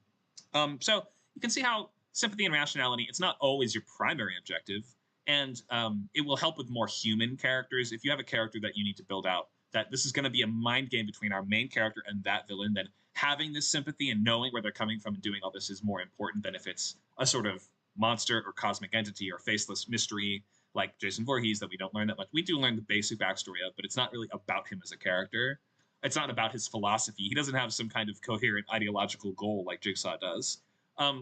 Speaker 1: So you can see how sympathy and rationality, it's not always your primary objective. And it will help with more human characters. If you have a character that you need to build out, that this is going to be a mind game between our main character and that villain, then having this sympathy and knowing where they're coming from and doing all this is more important than if it's a sort of monster or cosmic entity or faceless mystery like Jason Voorhees that we don't learn that much. We do learn the basic backstory of, but it's not really about him as a character. It's not about his philosophy. He doesn't have some kind of coherent ideological goal like Jigsaw does.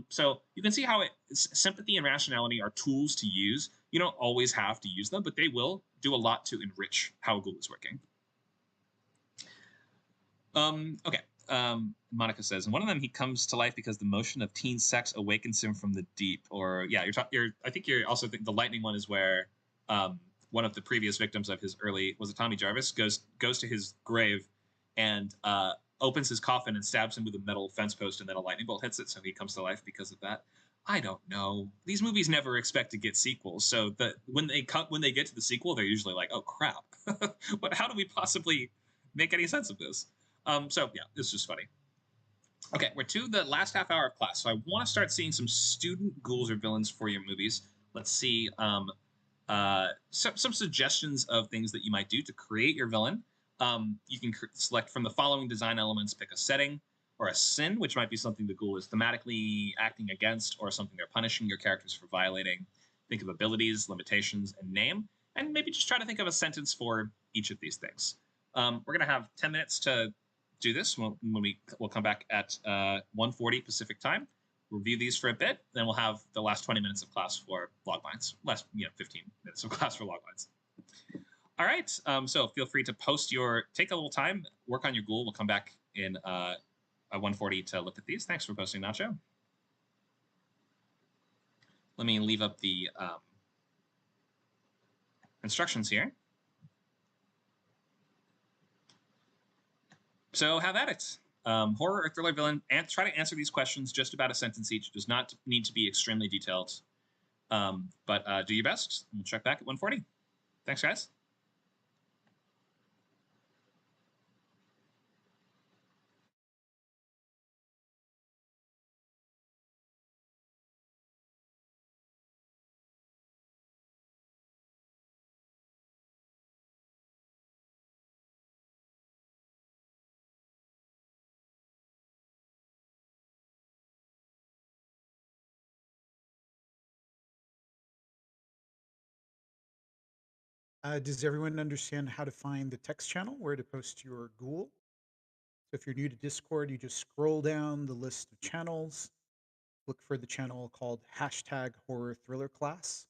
Speaker 1: So you can see how sympathy and rationality are tools to use. You don't always have to use them, but they will do a lot to enrich how a ghoul is working. Okay. Monica says, in one of them, he comes to life because the motion of teen sex awakens him from the deep. Or yeah, I think you're also the lightning one is where one of the previous victims of his early, was it Tommy Jarvis, goes to his grave and opens his coffin and stabs him with a metal fence post, and then a lightning bolt hits it, so he comes to life because of that. I don't know. These movies never expect to get sequels, so that when they get to the sequel, they're usually like, oh crap, how do we possibly make any sense of this? So yeah, it's just funny. Okay, we're to the last half hour of class, so I want to start seeing some student ghouls or villains for your movies. Let's see some suggestions of things that you might do to create your villain. You can select from the following design elements, pick a setting or a sin, which might be something the ghoul is thematically acting against or something they're punishing your characters for violating. Think of abilities, limitations, and name, and maybe just try to think of a sentence for each of these things. We're going to have 10 minutes to do this. We'll come back at 1:40 Pacific time, review these for a bit, then we'll have the last 20 minutes of class for loglines, 15 minutes of class for loglines. All right, so feel free to take a little time, work on your ghoul. We'll come back in 1:40 to look at these. Thanks for posting, Nacho. Let me leave up the instructions here. So have at it. Horror or thriller villain, and try to answer these questions just about a sentence each. It does not need to be extremely detailed, but do your best. We'll check back at 1:40. Thanks, guys.
Speaker 2: Does everyone understand how to find the text channel, where to post your ghoul? So if you're new to Discord, you just scroll down the list of channels, look for the channel called #HorrorThrillerClass.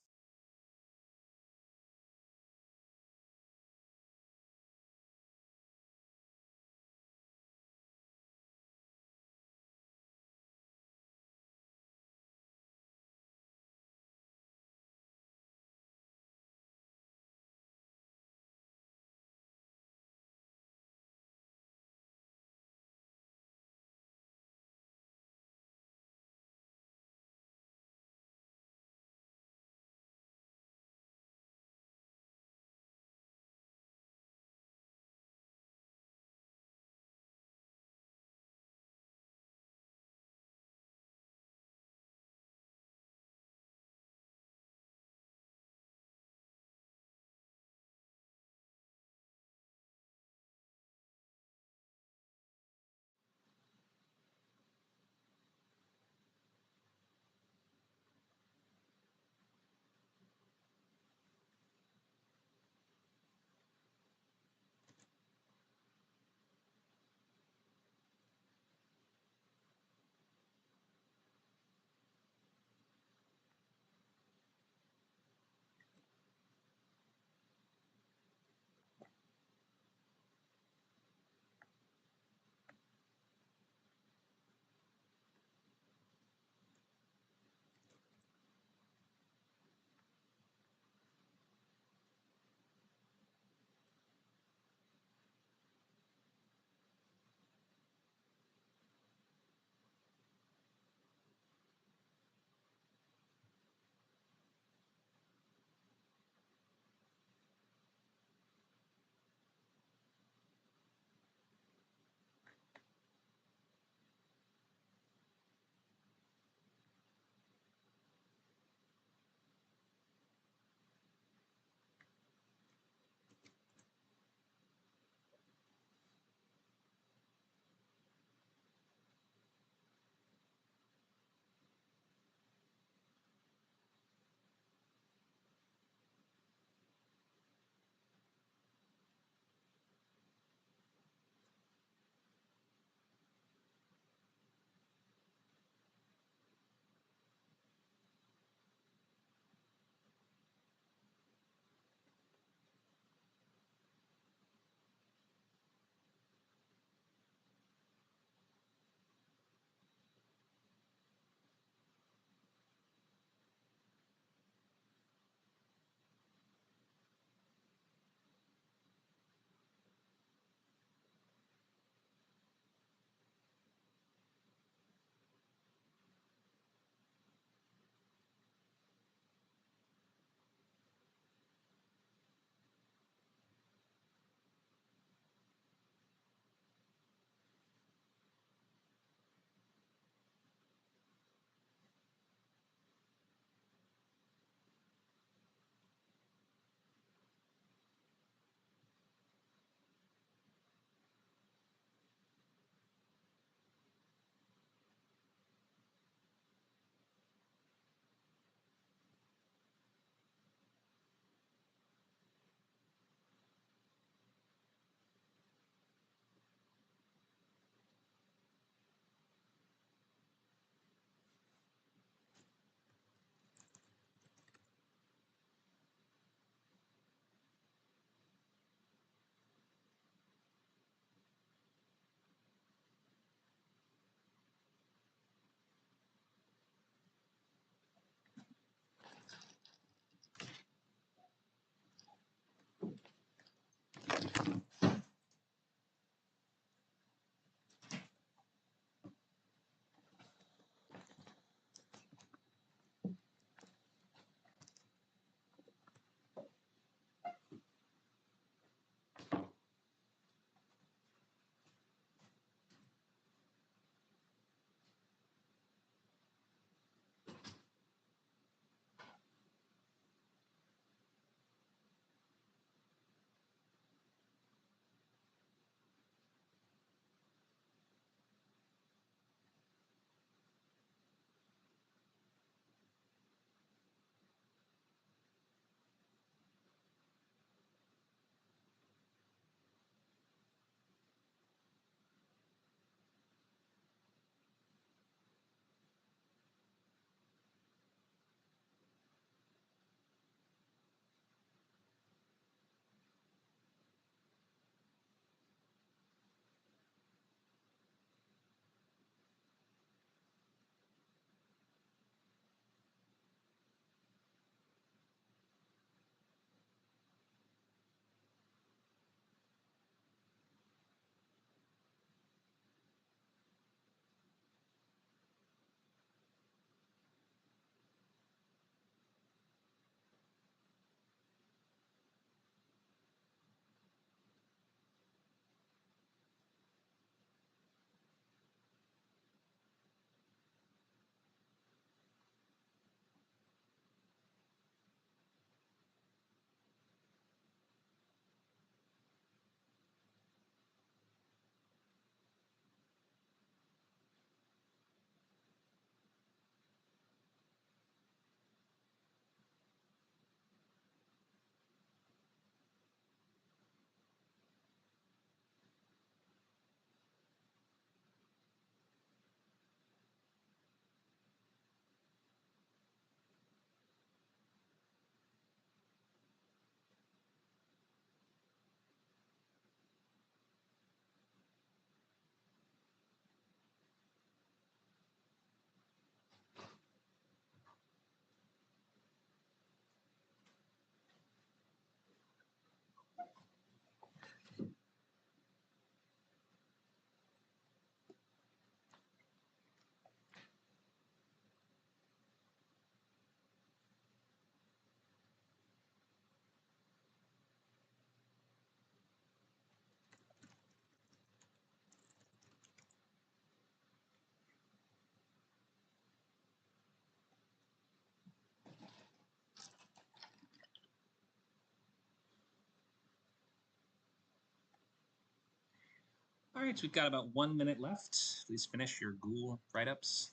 Speaker 1: All right, so we've got about 1 minute left. Please finish your ghoul write-ups.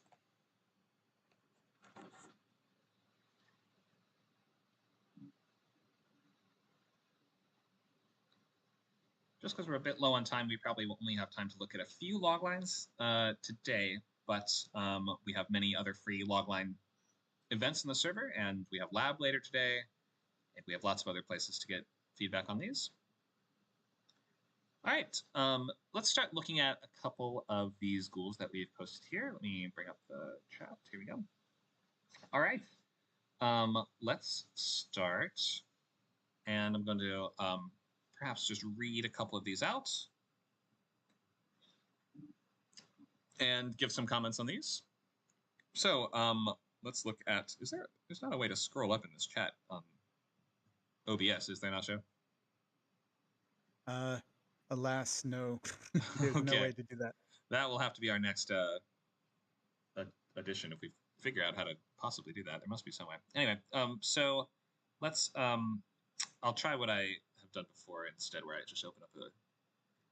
Speaker 1: Just because we're a bit low on time, we probably will only have time to look at a few loglines today, but we have many other free logline events in the server, and we have lab later today, and we have lots of other places to get feedback on these. All right, let's start looking at a couple of these ghouls that we've posted here. Let me bring up the chat. Here we go. All right, let's start, and I'm going to perhaps just read a couple of these out and give some comments on these. So let's look at, there's not a way to scroll up in this chat on OBS, is there not, Joe?
Speaker 2: Alas, no. There's no way to do that.
Speaker 1: That will have to be our next addition if we figure out how to possibly do that. There must be some way. Anyway, so let's, I'll try what I have done before instead, where I just open up a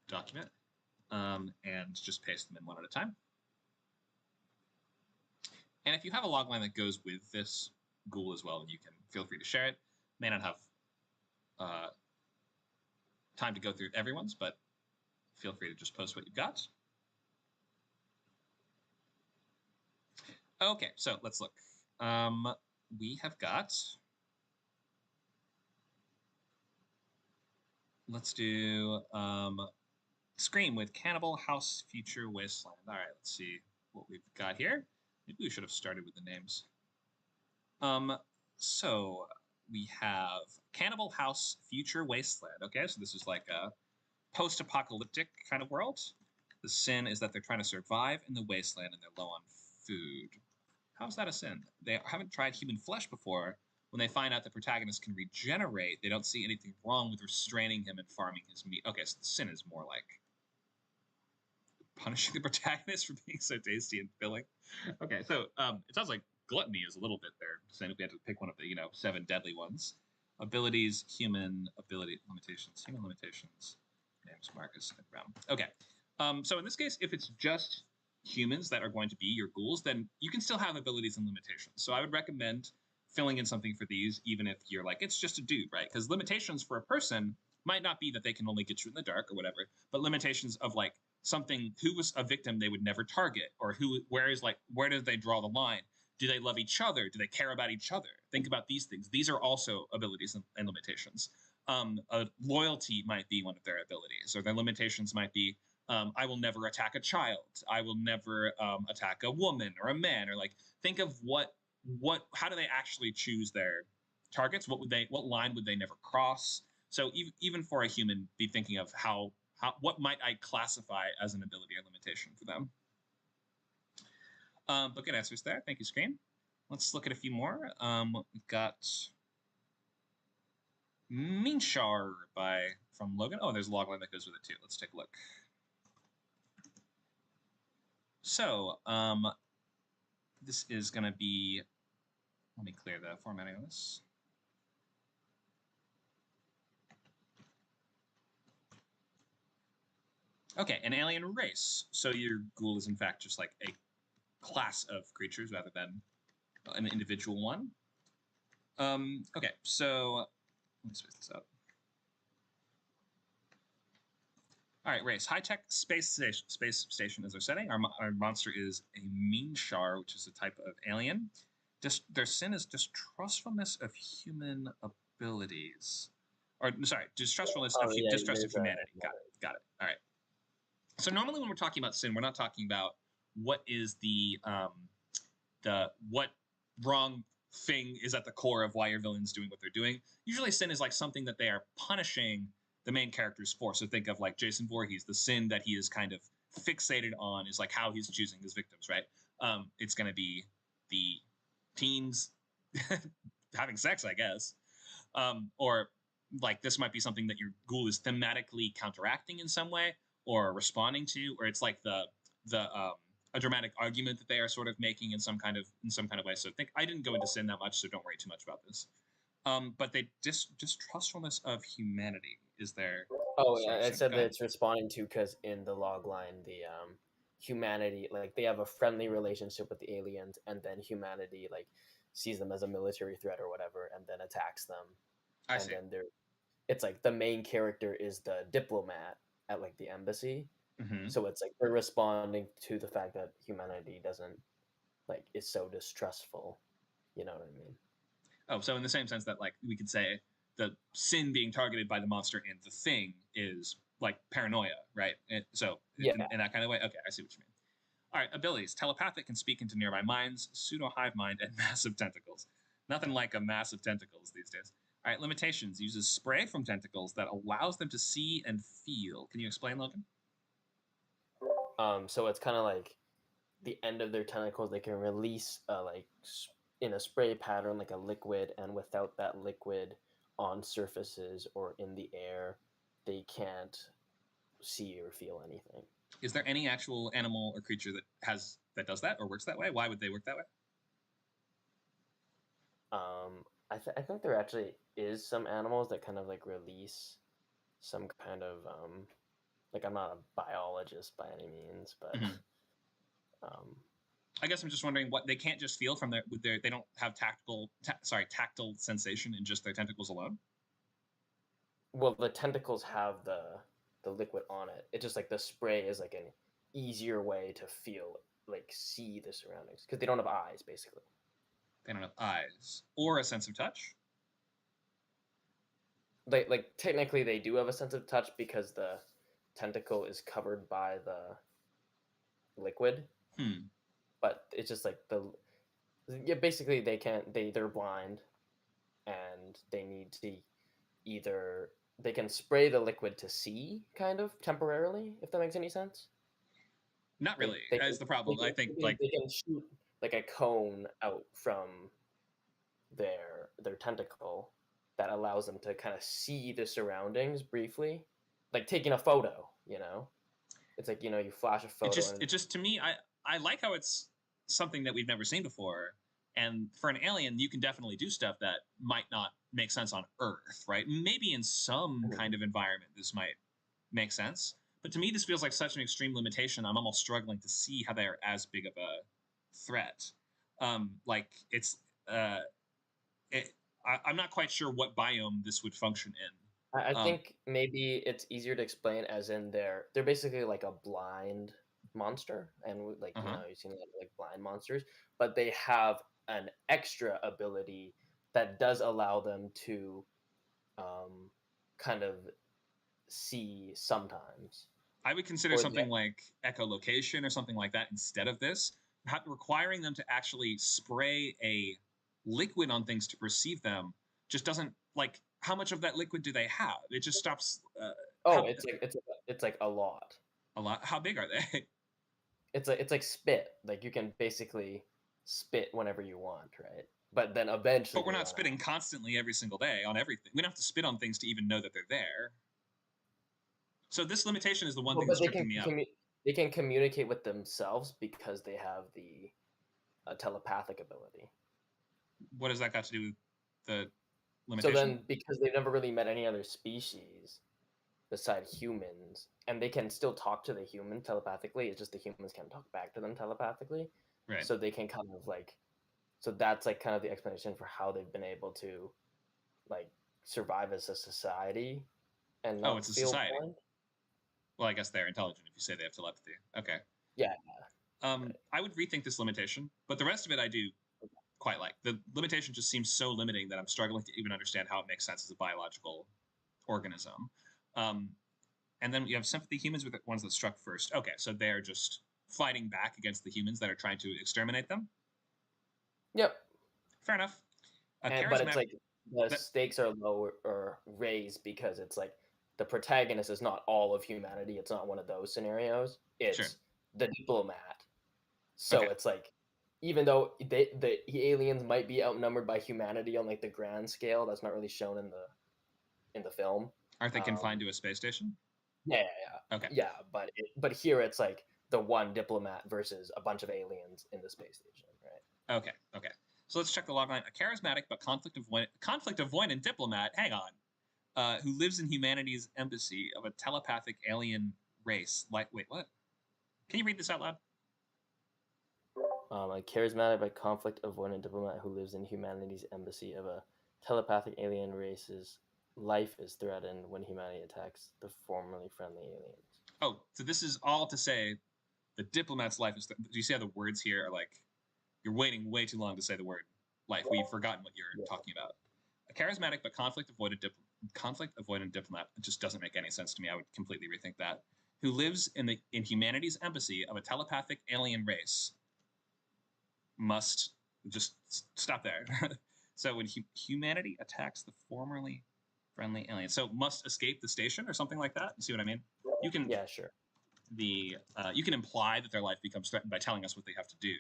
Speaker 1: document and just paste them in one at a time. And if you have a logline that goes with this ghoul as well, then you can feel free to share it. May not have time to go through everyone's, but feel free to just post what you've got. Okay, so let's look. We have got, let's do Scream with Cannibal House Future Wasteland. All right, let's see what we've got here. Maybe we should have started with the names. So we have Cannibal House Future Wasteland. Okay, so this is like a post-apocalyptic kind of world. The sin is that they're trying to survive in the wasteland and they're low on food. How's that a sin? They haven't tried human flesh before. When they find out the protagonist can regenerate, they don't see anything wrong with restraining him and farming his meat. Okay, so the sin is more like punishing the protagonist for being so tasty and filling. Okay, so it sounds like gluttony is a little bit there. Saying if we had to pick one of the 7 deadly ones. Abilities, human ability limitations, human limitations. Names Marcus and Brown. Okay, so in this case, if it's just humans that are going to be your ghouls, then you can still have abilities and limitations. So I would recommend filling in something for these, even if you're like, it's just a dude, right? Because limitations for a person might not be that they can only get you in the dark or whatever, but limitations of like something, who was a victim they would never target, or where do they draw the line? Do they love each other? Do they care about each other? Think about these things. These are also abilities and limitations. Loyalty might be one of their abilities, or their limitations might be, I will never attack a child. I will never attack a woman or a man, or like think of how do they actually choose their targets? What line would they never cross? So even for a human, be thinking of what might I classify as an ability or limitation for them. But good answers there. Thank you, Screen. Let's look at a few more. We've got Minshar from Logan. Oh, there's a logline that goes with it too. Let's take a look. So this is going to be, let me clear the formatting on this. Okay, an alien race. So your ghoul is in fact just like a class of creatures rather than an individual one. Okay, so let me space this out. All right, race. High-tech space station is our setting. Our monster is a Minshar, which is a type of alien. Their sin is distrustfulness of human abilities. Or, sorry, distrustfulness of humanity. Got it. All right. So normally when we're talking about sin, we're not talking about what is what wrong thing is at the core of why your villain's doing what they're doing. Usually sin is like something that they are punishing the main characters for. So think of like Jason Voorhees, the sin that he is kind of fixated on is like how he's choosing his victims, right? It's going to be the teens having sex, I guess. Or like this might be something that your ghoul is thematically counteracting in some way or responding to, or it's like a dramatic argument that they are sort of making in some kind of way. So I didn't go into sin that much, so don't worry too much about this. But they distrustfulness of humanity is their
Speaker 4: Oh,
Speaker 1: sort
Speaker 4: yeah,
Speaker 1: of
Speaker 4: it
Speaker 1: thing.
Speaker 4: said
Speaker 1: Go
Speaker 4: that
Speaker 1: ahead.
Speaker 4: it's responding to because in the log line, the humanity, like they have a friendly relationship with the aliens, and then humanity like sees them as a military threat or whatever, and then attacks them,
Speaker 1: I
Speaker 4: and
Speaker 1: see.
Speaker 4: then it's like the main character is the diplomat at like the embassy,
Speaker 1: Hmm.
Speaker 4: so it's like they're responding to the fact that humanity doesn't like is so distrustful, you know what I mean?
Speaker 1: Oh, so in the same sense that like we could say the sin being targeted by the monster and the thing is like paranoia, right? So
Speaker 4: Yeah.
Speaker 1: in that kind of way. Okay, I see what you mean. All right, abilities. Telepathic, can speak into nearby minds, pseudo hive mind, and massive tentacles. Nothing like a massive tentacles these days. All right, limitations. Uses spray from tentacles that allows them to see and feel. Can you explain, Logan?
Speaker 4: So it's kind of like the end of their tentacles, they can release in a spray pattern like a liquid, and without that liquid on surfaces or in the air, they can't see or feel anything.
Speaker 1: Is there any actual animal or creature that does that or works that way? Why would they work that way?
Speaker 4: I think there actually is some animals that kind of like release some kind of like, I'm not a biologist by any means, but
Speaker 1: I guess I'm just wondering what they can't just feel from they don't have tactile sensation in just their tentacles alone.
Speaker 4: well, the tentacles have the liquid on it. It's just like the spray is like an easier way to feel, like see the surroundings, because they don't have eyes basically.
Speaker 1: They don't have eyes or a sense of touch.
Speaker 4: Like technically they do have a sense of touch because the tentacle is covered by the liquid. But it's just like basically they're blind, and they need to either they can spray the liquid to see kind of temporarily, if that makes any sense.
Speaker 1: Not really. That's the problem. I think
Speaker 4: they can shoot like a cone out from their tentacle that allows them to kind of see the surroundings briefly, like taking a photo. It's like, you flash a photo.
Speaker 1: It just to me, I like how it's something that we've never seen before, and for an alien, you can definitely do stuff that might not make sense on Earth, right? Maybe in some kind of environment this might make sense, but to me, this feels like such an extreme limitation. I'm almost struggling to see how they are as big of a threat. Like it's I'm not quite sure what biome this would function in.
Speaker 4: I think maybe it's easier to explain as in they're basically like a blind monster, and like you've seen like blind monsters, but they have an extra ability that does allow them to kind of see sometimes.
Speaker 1: I would consider something like echolocation or something like that instead of this, requiring them to actually spray a liquid on things to perceive them. Just doesn't, like, how much of that liquid do they have? It just stops.
Speaker 4: It's like a lot.
Speaker 1: A lot. How big are they?
Speaker 4: It's like spit. Like you can basically spit whenever you want, right? But then eventually.
Speaker 1: But we're not spitting constantly every single day on everything. We don't have to spit on things to even know that they're there. So this limitation is the one thing that's tripping me up.
Speaker 4: They can communicate with themselves because they have the telepathic ability.
Speaker 1: What does that got to do with the limitation?
Speaker 4: So then, because they've never really met any other species besides humans, and they can still talk to the human telepathically, it's just the humans can't talk back to them telepathically.
Speaker 1: Right.
Speaker 4: So they can kind of like, so that's like kind of the explanation for how they've been able to like survive as a society and not
Speaker 1: it's a
Speaker 4: feel
Speaker 1: society.
Speaker 4: blind.
Speaker 1: Well, I guess they're intelligent if you say they have telepathy. Okay.
Speaker 4: Yeah.
Speaker 1: I would rethink this limitation, but the rest of it I do quite like. The limitation just seems so limiting that I'm struggling to even understand how it makes sense as a biological organism. And then you have sympathy humans with the ones that struck first. Okay, so they're just fighting back against the humans that are trying to exterminate them?
Speaker 4: Yep.
Speaker 1: Fair enough.
Speaker 4: But it's like the stakes are lower or raised because it's like the protagonist is not all of humanity. It's not one of those scenarios. It's the diplomat. So it's like, even though the aliens might be outnumbered by humanity on like the grand scale, that's not really shown in the film.
Speaker 1: Aren't they confined to a space station?
Speaker 4: Yeah.
Speaker 1: Okay.
Speaker 4: Yeah, but here it's like the one diplomat versus a bunch of aliens in the space station, right?
Speaker 1: Okay. So let's check the logline. A charismatic but conflict avoidant diplomat. Hang on. who lives in humanity's embassy of a telepathic alien race. Like, wait, what? Can you read this out loud?
Speaker 4: A charismatic but conflict-avoidant diplomat who lives in humanity's embassy of a telepathic alien race's life is threatened when humanity attacks the formerly friendly aliens.
Speaker 1: Oh, so this is all to say the diplomat's life is... Do you see how the words here are like... You're waiting way too long to say the word life. We've forgotten what you're talking about. A charismatic but conflict-avoidant diplomat. It just doesn't make any sense to me. I would completely rethink that. Who lives in humanity's embassy of a telepathic alien race must... Just stop there. So when humanity attacks the formerly friendly alien, so must escape the station or something like that. You see what I mean? You can...
Speaker 4: Yeah, sure.
Speaker 1: You can imply that their life becomes threatened by telling us what they have to do.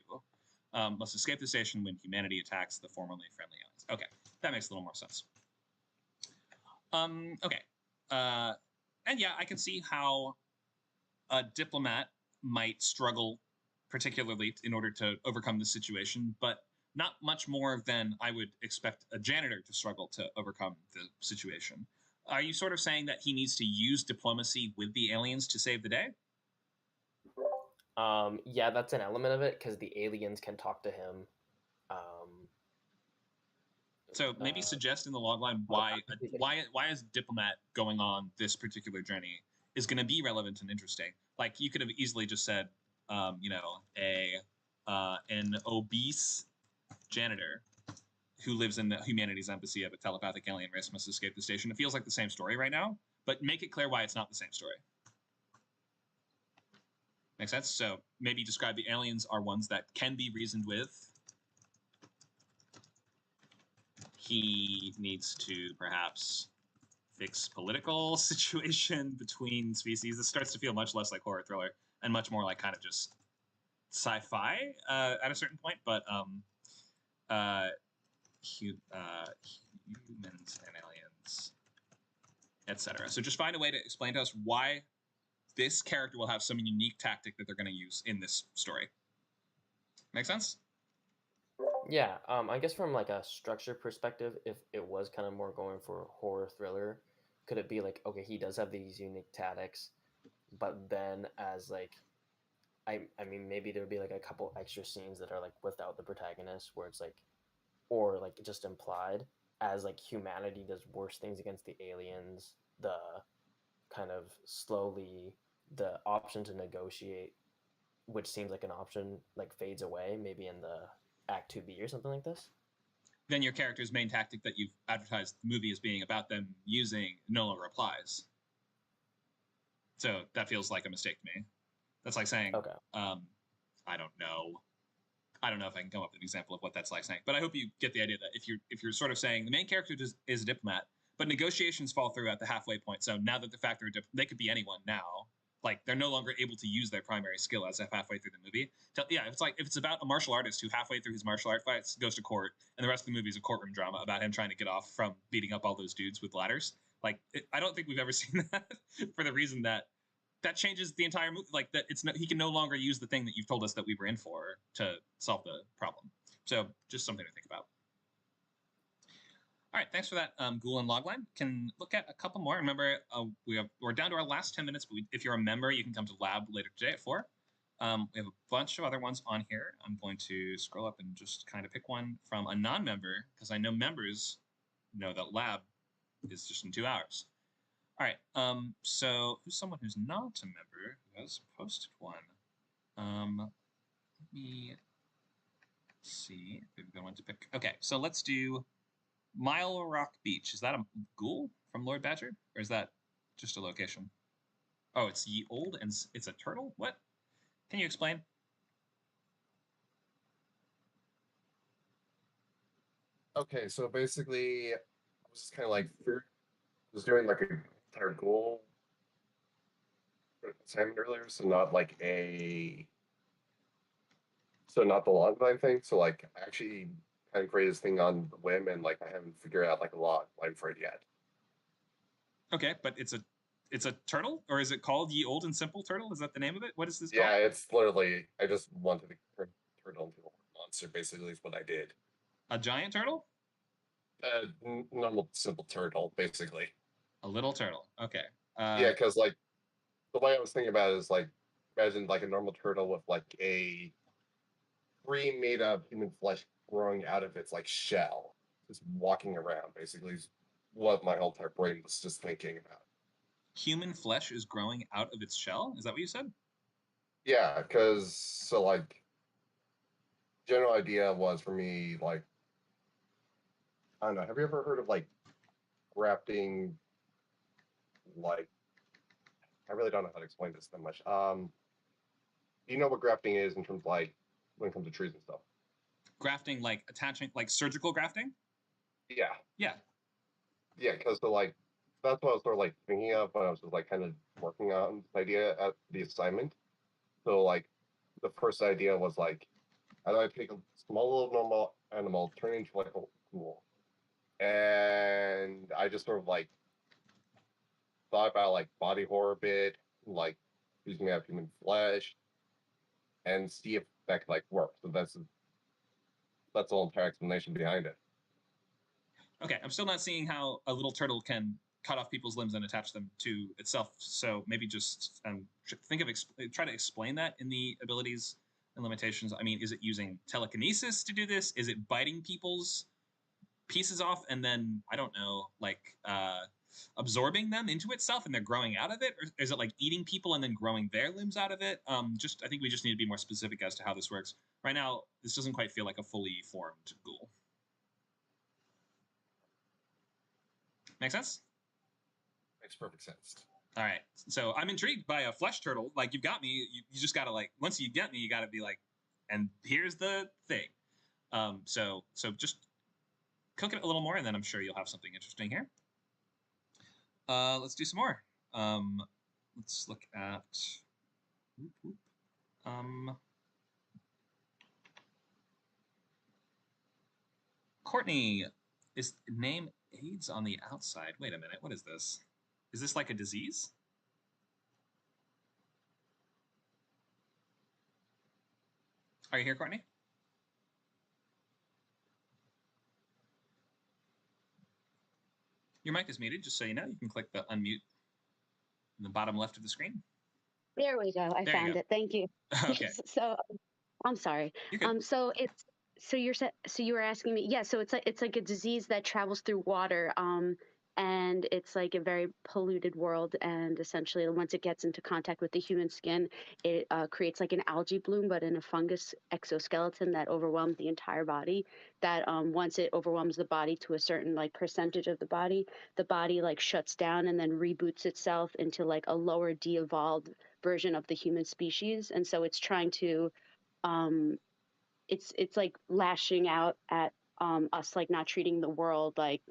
Speaker 1: Must escape the station when humanity attacks the formerly friendly aliens. Okay, that makes a little more sense. Okay. And yeah, I can see how a diplomat might struggle particularly in order to overcome the situation, but not much more than I would expect a janitor to struggle to overcome the situation. Are you sort of saying that he needs to use diplomacy with the aliens to save the day?
Speaker 4: Yeah, that's an element of it because the aliens can talk to him.
Speaker 1: So maybe suggest in the logline why is diplomat going on this particular journey is going to be relevant and interesting. Like you could have easily just said, an obese janitor who lives in the humanity's embassy of a telepathic alien race must escape the station. It feels like the same story right now, but make it clear why it's not the same story. Make sense? So maybe describe the aliens are ones that can be reasoned with. He needs to perhaps fix political situation between species. This starts to feel much less like horror thriller and much more like kind of just sci-fi at a certain point. But humans and aliens, etc. So just find a way to explain to us why this character will have some unique tactic that they're going to use in this story. Make sense?
Speaker 4: Yeah, I guess from like a structure perspective, if it was kind of more going for horror thriller, could it be like, okay, he does have these unique tactics, but then as like, I mean, maybe there would be like a couple extra scenes that are like without the protagonist, where it's like, or like just implied as like humanity does worse things against the aliens, the kind of slowly the option to negotiate, which seems like an option, like fades away, maybe in the Act 2B or something like this.
Speaker 1: Then your character's main tactic that you've advertised the movie as being about them using no longer applies. So that feels like a mistake to me. That's like saying,
Speaker 4: Okay.
Speaker 1: I don't know if I can come up with an example of what that's like saying, but I hope you get the idea that if you're sort of saying the main character is a diplomat, but negotiations fall through at the halfway point. So now that the fact they could be anyone now, like they're no longer able to use their primary skill as if halfway through the movie. Yeah, if it's about a martial artist who halfway through his martial art fights goes to court, and the rest of the movie is a courtroom drama about him trying to get off from beating up all those dudes with ladders. Like I don't think we've ever seen that for the reason that changes the entire movie. Like that, he can no longer use the thing that you've told us that we were in for to solve the problem. So just something to think about. All right, thanks for that, Ghoul and Logline. Can look at a couple more. Remember, we're down to our last 10 minutes, but if you're a member, you can come to lab later today at 4. We have a bunch of other ones on here. I'm going to scroll up and just kind of pick one from a non-member, because I know members know that lab is just in 2 hours. All right, so who's someone who's not a member who has posted one? Let me see if we've got one to pick. Okay, so let's do Mile Rock Beach. Is that a ghoul from Lord Badger? Or is that just a location? Oh, it's ye old and it's a turtle? What? Can you explain?
Speaker 8: Okay, so basically, I was just kind of like, was doing like a entire ghoul assignment earlier, so not like not the logline thing. So like, I actually kind of created this thing on the whim, and like I haven't figured out like a logline for it yet.
Speaker 1: Okay, but it's a turtle, or is it called Ye Old and Simple Turtle? Is that the name of it? What is this
Speaker 8: Yeah,
Speaker 1: called?
Speaker 8: it's literally, I just wanted to turn turtle into a monster. Basically, is what I did.
Speaker 1: A giant turtle?
Speaker 8: Normal simple turtle, basically.
Speaker 1: A little turtle. Okay.
Speaker 8: Yeah, because like the way I was thinking about it is like imagine like a normal turtle with like a tree made of human flesh growing out of its like shell, just walking around. Basically, is what my whole entire brain was just thinking about.
Speaker 1: Human flesh is growing out of its shell. Is that what you said?
Speaker 8: Yeah, because so like general idea was for me like I don't know. Have you ever heard of like grafting? Like I really don't know how to explain this that much. You know what grafting is in terms of like when it comes to trees and stuff?
Speaker 1: Grafting, like attaching, like surgical grafting?
Speaker 8: Yeah.
Speaker 1: Yeah.
Speaker 8: Yeah, because so like that's what I was sort of like thinking of when I was just like kind of working on this idea at the assignment. So like the first idea was like how do I take a small little normal animal, turn it into like a tool? And I just sort of like thought about like body horror a bit, like using out human flesh, and see if that could like work. So that's the whole entire explanation behind it.
Speaker 1: Okay, I'm still not seeing how a little turtle can cut off people's limbs and attach them to itself. So maybe just try to explain that in the abilities and limitations. I mean, is it using telekinesis to do this? Is it biting people's pieces off and then I don't know, like absorbing them into itself and they're growing out of it, or is it like eating people and then growing their limbs out of it? I think we just need to be more specific as to how this works. Right now, this doesn't quite feel like a fully formed ghoul. Make sense?
Speaker 8: Makes perfect sense.
Speaker 1: All right. So I'm intrigued by a flesh turtle. Like, you've got me. You just got to, like, once you get me, you got to be like, and here's the thing. So just cook it a little more, and then I'm sure you'll have something interesting here. Let's do some more. Let's look at... Courtney, is name AIDS on the outside? Wait a minute. What is this? Is this like a disease? Are you here, Courtney? Your mic is muted, just so you know. You can click the unmute in the bottom left of the screen.
Speaker 7: There we go. I found it. Thank you.
Speaker 1: Okay.
Speaker 7: So I'm sorry. So you were asking me. Yeah. So it's like a disease that travels through water. And it's like a very polluted world. And essentially, once it gets into contact with the human skin, it creates like an algae bloom, but in a fungus exoskeleton that overwhelms the entire body. That once it overwhelms the body to a certain like percentage of the body like shuts down and then reboots itself into like a lower de-evolved version of the human species. And so it's trying to, it's like lashing out at us, like not treating the world like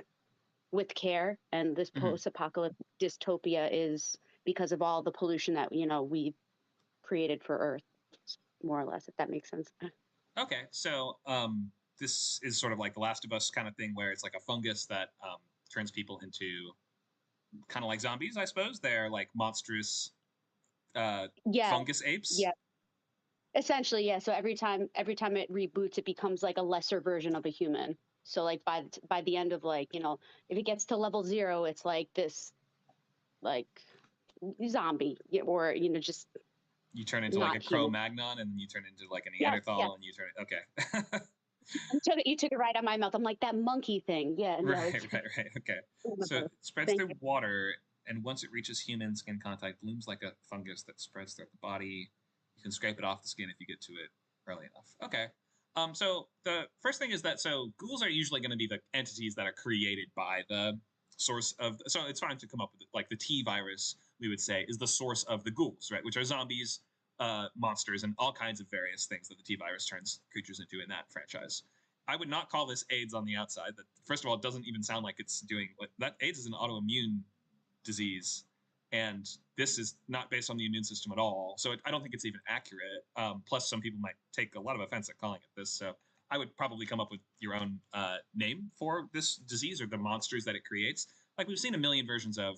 Speaker 7: with care. And this post-apocalyptic dystopia is because of all the pollution that we've created for Earth, more or less, if that makes sense.
Speaker 1: Okay, so this is sort of like the Last of Us kind of thing, where it's like a fungus that turns people into kind of like zombies, I suppose. They're like monstrous fungus apes.
Speaker 7: Yeah. Essentially, yeah. So every time it reboots, it becomes like a lesser version of a human. So like by the end of like, if it gets to level 0, it's like this like zombie, or just
Speaker 1: you turn into like a Cro-Magnon, and you turn into like a Neanderthal, and you turn okay.
Speaker 7: You took it right out of my mouth. I'm like, that monkey thing. Yeah.
Speaker 1: Right. Okay. So it spreads through water, and once it reaches human skin contact, blooms like a fungus that spreads throughout the body. You can scrape it off the skin if you get to it early enough. Okay. So the first thing is that ghouls are usually going to be the entities that are created by the source of. So it's fine to come up with it. Like the T virus, we would say, is the source of the ghouls, right? Which are zombies, monsters, and all kinds of various things that the T virus turns creatures into in that franchise. I would not call this AIDS on the outside. That first of all, it doesn't even sound like it's doing that. AIDS is an autoimmune disease, and this is not based on the immune system at all. So I don't think it's even accurate. Plus, some people might take a lot of offense at calling it this. So I would probably come up with your own name for this disease or the monsters that it creates. Like we've seen a million versions of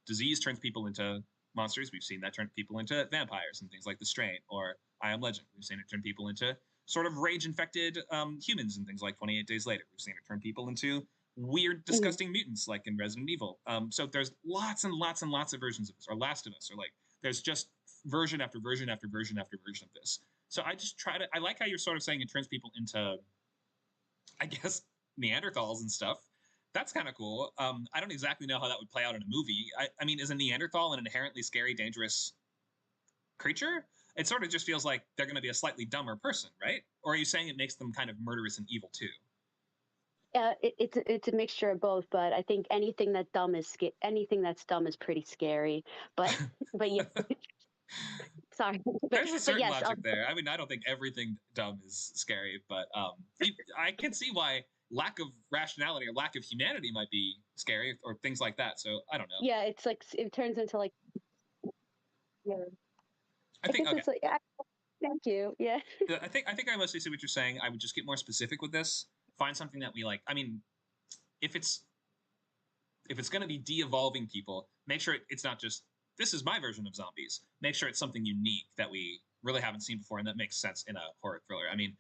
Speaker 1: disease turns people into monsters. We've seen that turn people into vampires and things like The Strain or I Am Legend. We've seen it turn people into sort of rage-infected humans and things like 28 Days Later. We've seen it turn people into weird, disgusting mutants like in Resident Evil. So there's lots and lots and lots of versions of this, or Last of Us, or like there's just version after version after version after version of this. So I just try to, I like how you're sort of saying it turns people into, I guess, Neanderthals and stuff. That's kind of cool. I don't exactly know how that would play out in a movie. I mean, is a Neanderthal an inherently scary, dangerous creature? It sort of just feels like they're going to be a slightly dumber person, right? Or are you saying it makes them kind of murderous and evil too?
Speaker 7: It's a mixture of both, but I think anything that's dumb is pretty scary. But but yeah, sorry.
Speaker 1: There's a certain
Speaker 7: yes,
Speaker 1: logic there. I mean, I don't think everything dumb is scary, but I can see why lack of rationality or lack of humanity might be scary, or things like that. So I don't know.
Speaker 7: Yeah, it's like it turns into like. Yeah.
Speaker 1: I think okay.
Speaker 7: It's like, thank you. Yeah.
Speaker 1: I think I mostly see what you're saying. I would just get more specific with this. Find something that we like. I mean, if it's going to be de-evolving people, make sure it's not just, this is my version of zombies. Make sure it's something unique that we really haven't seen before and that makes sense in a horror thriller. I mean,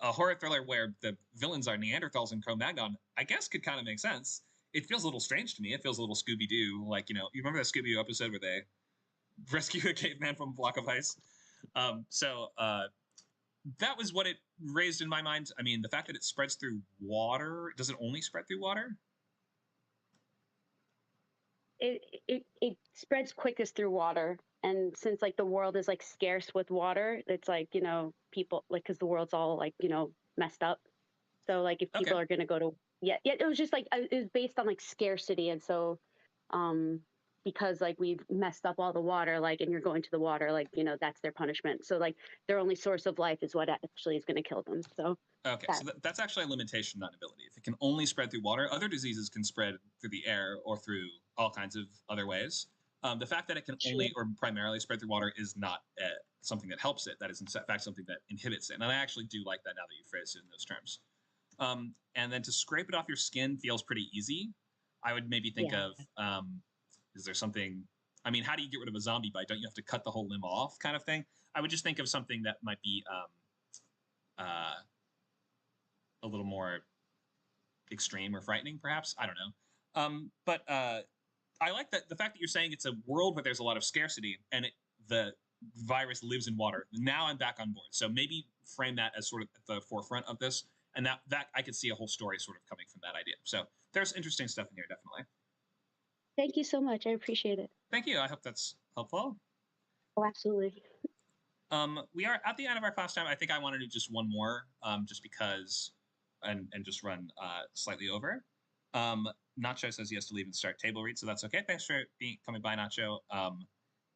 Speaker 1: a horror thriller where the villains are Neanderthals and Cro-Magnon, I guess could kind of make sense. It feels a little strange to me. It feels a little Scooby-Doo. Like, you remember that Scooby-Doo episode where they rescue a caveman from a block of ice? That was what it raised in my mind. I mean, the fact that it spreads through water, does it only spread through water?
Speaker 7: It spreads quickest through water, and since like the world is like scarce with water, it's like people like, because the world's all like messed up, so like if people are gonna go to it was just like it was based on like scarcity, and so because like we've messed up all the water, like, and you're going to the water, like that's their punishment. So like their only source of life is what actually is going to kill them. So
Speaker 1: so that's actually a limitation, not an ability. If it can only spread through water, other diseases can spread through the air or through all kinds of other ways. The fact that it can only or primarily spread through water is not something that helps it. That is in fact something that inhibits it. And I actually do like that now that you phrased it in those terms. And then to scrape it off your skin feels pretty easy. I would maybe think of, is there something, I mean, how do you get rid of a zombie bite? Don't you have to cut the whole limb off, kind of thing? I would just think of something that might be a little more extreme or frightening, perhaps. I don't know. But I like that the fact that you're saying it's a world where there's a lot of scarcity and the virus lives in water. Now I'm back on board. So maybe frame that as sort of at the forefront of this, and that I could see a whole story sort of coming from that idea. So there's interesting stuff in here, definitely.
Speaker 7: Thank you so much. I appreciate it.
Speaker 1: Thank you. I hope that's helpful.
Speaker 7: Oh, absolutely.
Speaker 1: We are at the end of our class time. I think I want to do just one more, just because, and just run slightly over. Nacho says he has to leave and start table read, so that's okay. Thanks for coming by, Nacho.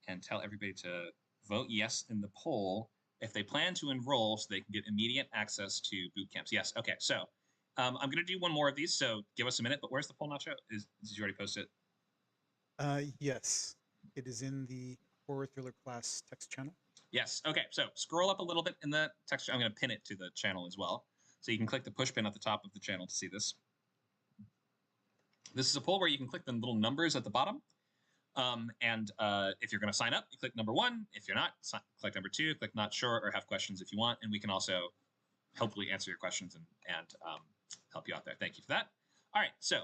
Speaker 1: And tell everybody to vote yes in the poll if they plan to enroll so they can get immediate access to boot camps. Yes. Okay. So I'm going to do one more of these, so give us a minute. But where's the poll, Nacho? Did you already post it?
Speaker 2: Yes, it is in the horror thriller class text channel.
Speaker 1: Yes. Okay. So scroll up a little bit in the text. I'm going to pin it to the channel as well. So you can click the push pin at the top of the channel to see this. This is a poll where you can click the little numbers at the bottom. And if you're going to sign up, you click number 1. If you're not, click number 2. Click not sure or have questions if you want. And we can also hopefully answer your questions and help you out there. Thank you for that. All right. So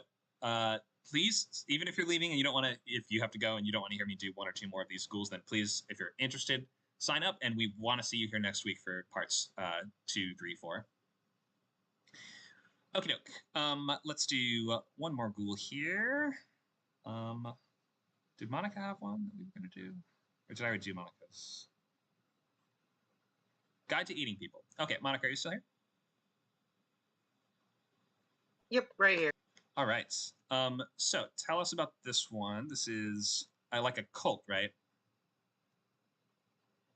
Speaker 1: please, even if you're leaving and you don't want to, if you have to go and you don't want to hear me do 1 or 2 more of these schools, then please, if you're interested, sign up. And we want to see you here next week for parts 2, 3, 4. Okie doke. Let's do one more ghoul here. Did Monica have one that we were going to do? Or did I already do Monica's? Guide to Eating People. Okay, Monica, are you still here?
Speaker 9: Yep, right here.
Speaker 1: All right. So tell us about this one. This is like a cult, right?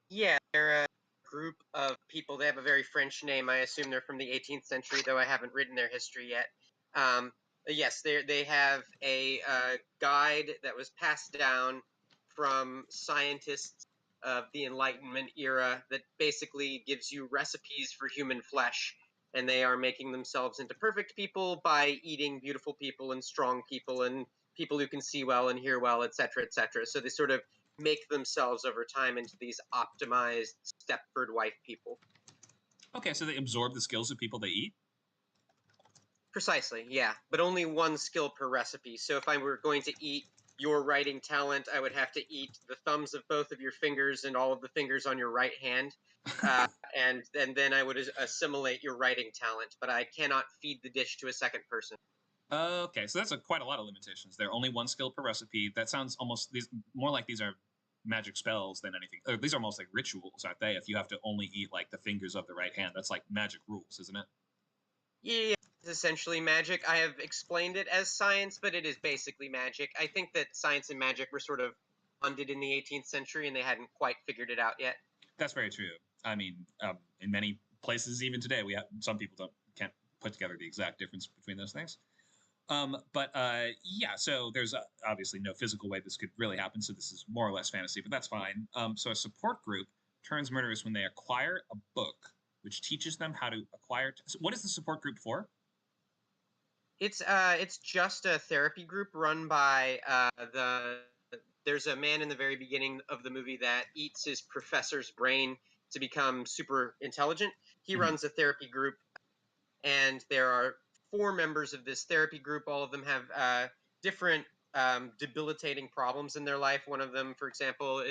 Speaker 9: Yeah, they're a group of people. They have a very French name. I assume they're from the 18th century, though I haven't written their history yet. Yes, they have a guide that was passed down from scientists of the Enlightenment era that basically gives you recipes for human flesh, and they are making themselves into perfect people by eating beautiful people and strong people and people who can see well and hear well, etc., etc. So they sort of make themselves over time into these optimized Stepford wife people.
Speaker 1: Okay, so they absorb the skills of people they eat?
Speaker 9: Precisely, yeah, but only one skill per recipe. So if I were going to eat your writing talent, I would have to eat the thumbs of both of your fingers and all of the fingers on your right hand, and then I would assimilate your writing talent. But I cannot feed the dish to a second person.
Speaker 1: Okay, so that's quite a lot of limitations. There only one skill per recipe. That sounds almost more like these are magic spells than anything. These are almost like rituals, aren't they? If you have to only eat like the fingers of the right hand, that's like magic rules, isn't it?
Speaker 9: Yeah, it's essentially magic. I have explained it as science, but it is basically magic. I think that science and magic were sort of funded in the 18th century, and they hadn't quite figured it out yet.
Speaker 1: That's very true. I mean, in many places, even today, we have some people can't put together the exact difference between those things. Yeah, so there's obviously no physical way this could really happen, so this is more or less fantasy, but that's fine. So a support group turns murderous when they acquire a book which teaches them how to acquire. So what is the support group for?
Speaker 9: It's just a therapy group run by There's a man in the very beginning of the movie that eats his professor's brain to become super intelligent. He runs a therapy group, and there are 4 members of this therapy group. All of them have different debilitating problems in their life. One of them, for example,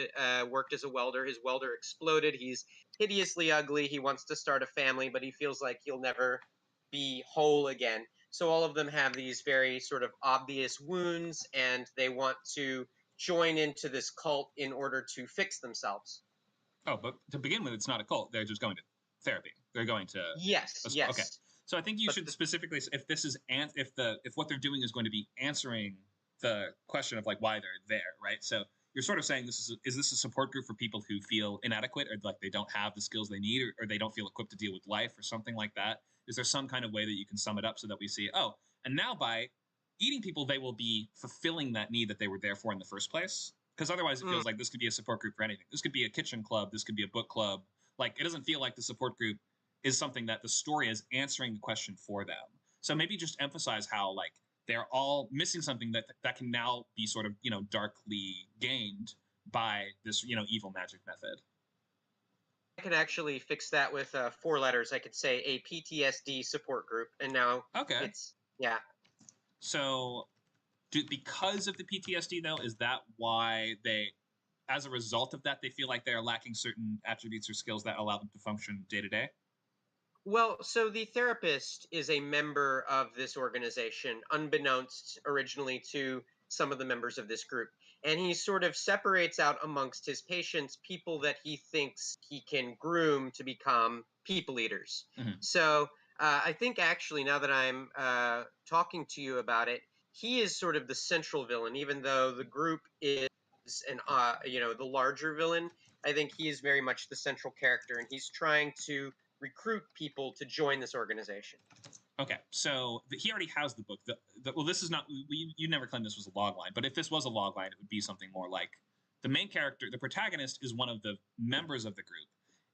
Speaker 9: worked as a welder. His welder exploded. He's hideously ugly. He wants to start a family, but he feels like he'll never be whole again. So all of them have these very sort of obvious wounds, and they want to join into this cult in order to fix themselves.
Speaker 1: Oh, but to begin with, it's not a cult. They're just going to therapy. They're going to
Speaker 9: yes.
Speaker 1: Okay. So I think you should specifically, if this is if what they're doing is going to be answering the question of like why they're there, right? So you're sort of saying is this a support group for people who feel inadequate or like they don't have the skills they need or they don't feel equipped to deal with life or something like that? Is there some kind of way that you can sum it up so that we see, oh, and now by eating people, they will be fulfilling that need that they were there for in the first place? Because otherwise it feels like this could be a support group for anything. This could be a kitchen club. This could be a book club. Like it doesn't feel like the support group is something that the story is answering the question for them. So maybe just emphasize how like they're all missing something that can now be sort of, darkly gained by this, evil magic method.
Speaker 9: I could actually fix that with 4 letters. I could say a PTSD support group, and now it's yeah.
Speaker 1: So because of the PTSD though, is that why they, as a result of that, they feel like they're lacking certain attributes or skills that allow them to function day to day?
Speaker 9: Well, so the therapist is a member of this organization, unbeknownst originally to some of the members of this group. And he sort of separates out amongst his patients people that he thinks he can groom to become people eaters. So I think actually, now that I'm talking to you about it, he is sort of the central villain, even though the group is the larger villain. I think he is very much the central character, and he's trying to recruit people to join this organization.
Speaker 1: Okay, so he already has the book. Well, this is not. You never claimed this was a logline, but if this was a logline, it would be something more like the main character, the protagonist, is one of the members of the group,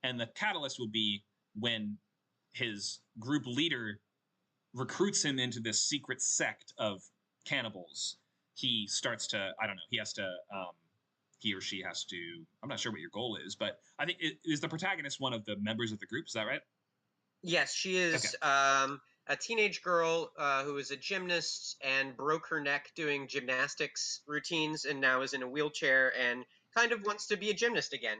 Speaker 1: and the catalyst will be when his group leader recruits him into this secret sect of cannibals. He starts to, I don't know, he or she has to, I'm not sure what your goal is, but I think, is the protagonist one of the members of the group? Is that right?
Speaker 9: Yes, she is a teenage girl who is a gymnast and broke her neck doing gymnastics routines and now is in a wheelchair and kind of wants to be a gymnast again.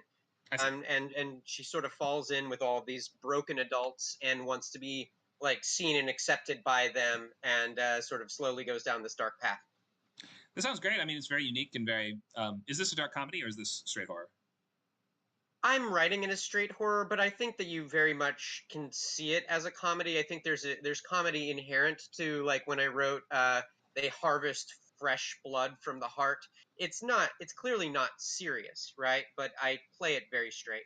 Speaker 9: And she sort of falls in with all these broken adults and wants to be like seen and accepted by them, and sort of slowly goes down this dark path.
Speaker 1: This sounds great. I mean, it's very unique and very. Is this a dark comedy or is this straight horror?
Speaker 9: I'm writing in a straight horror, but I think that you very much can see it as a comedy. I think there's comedy inherent to, like, when I wrote they harvest fresh blood from the heart. It's clearly not serious, right? But I play it very straight.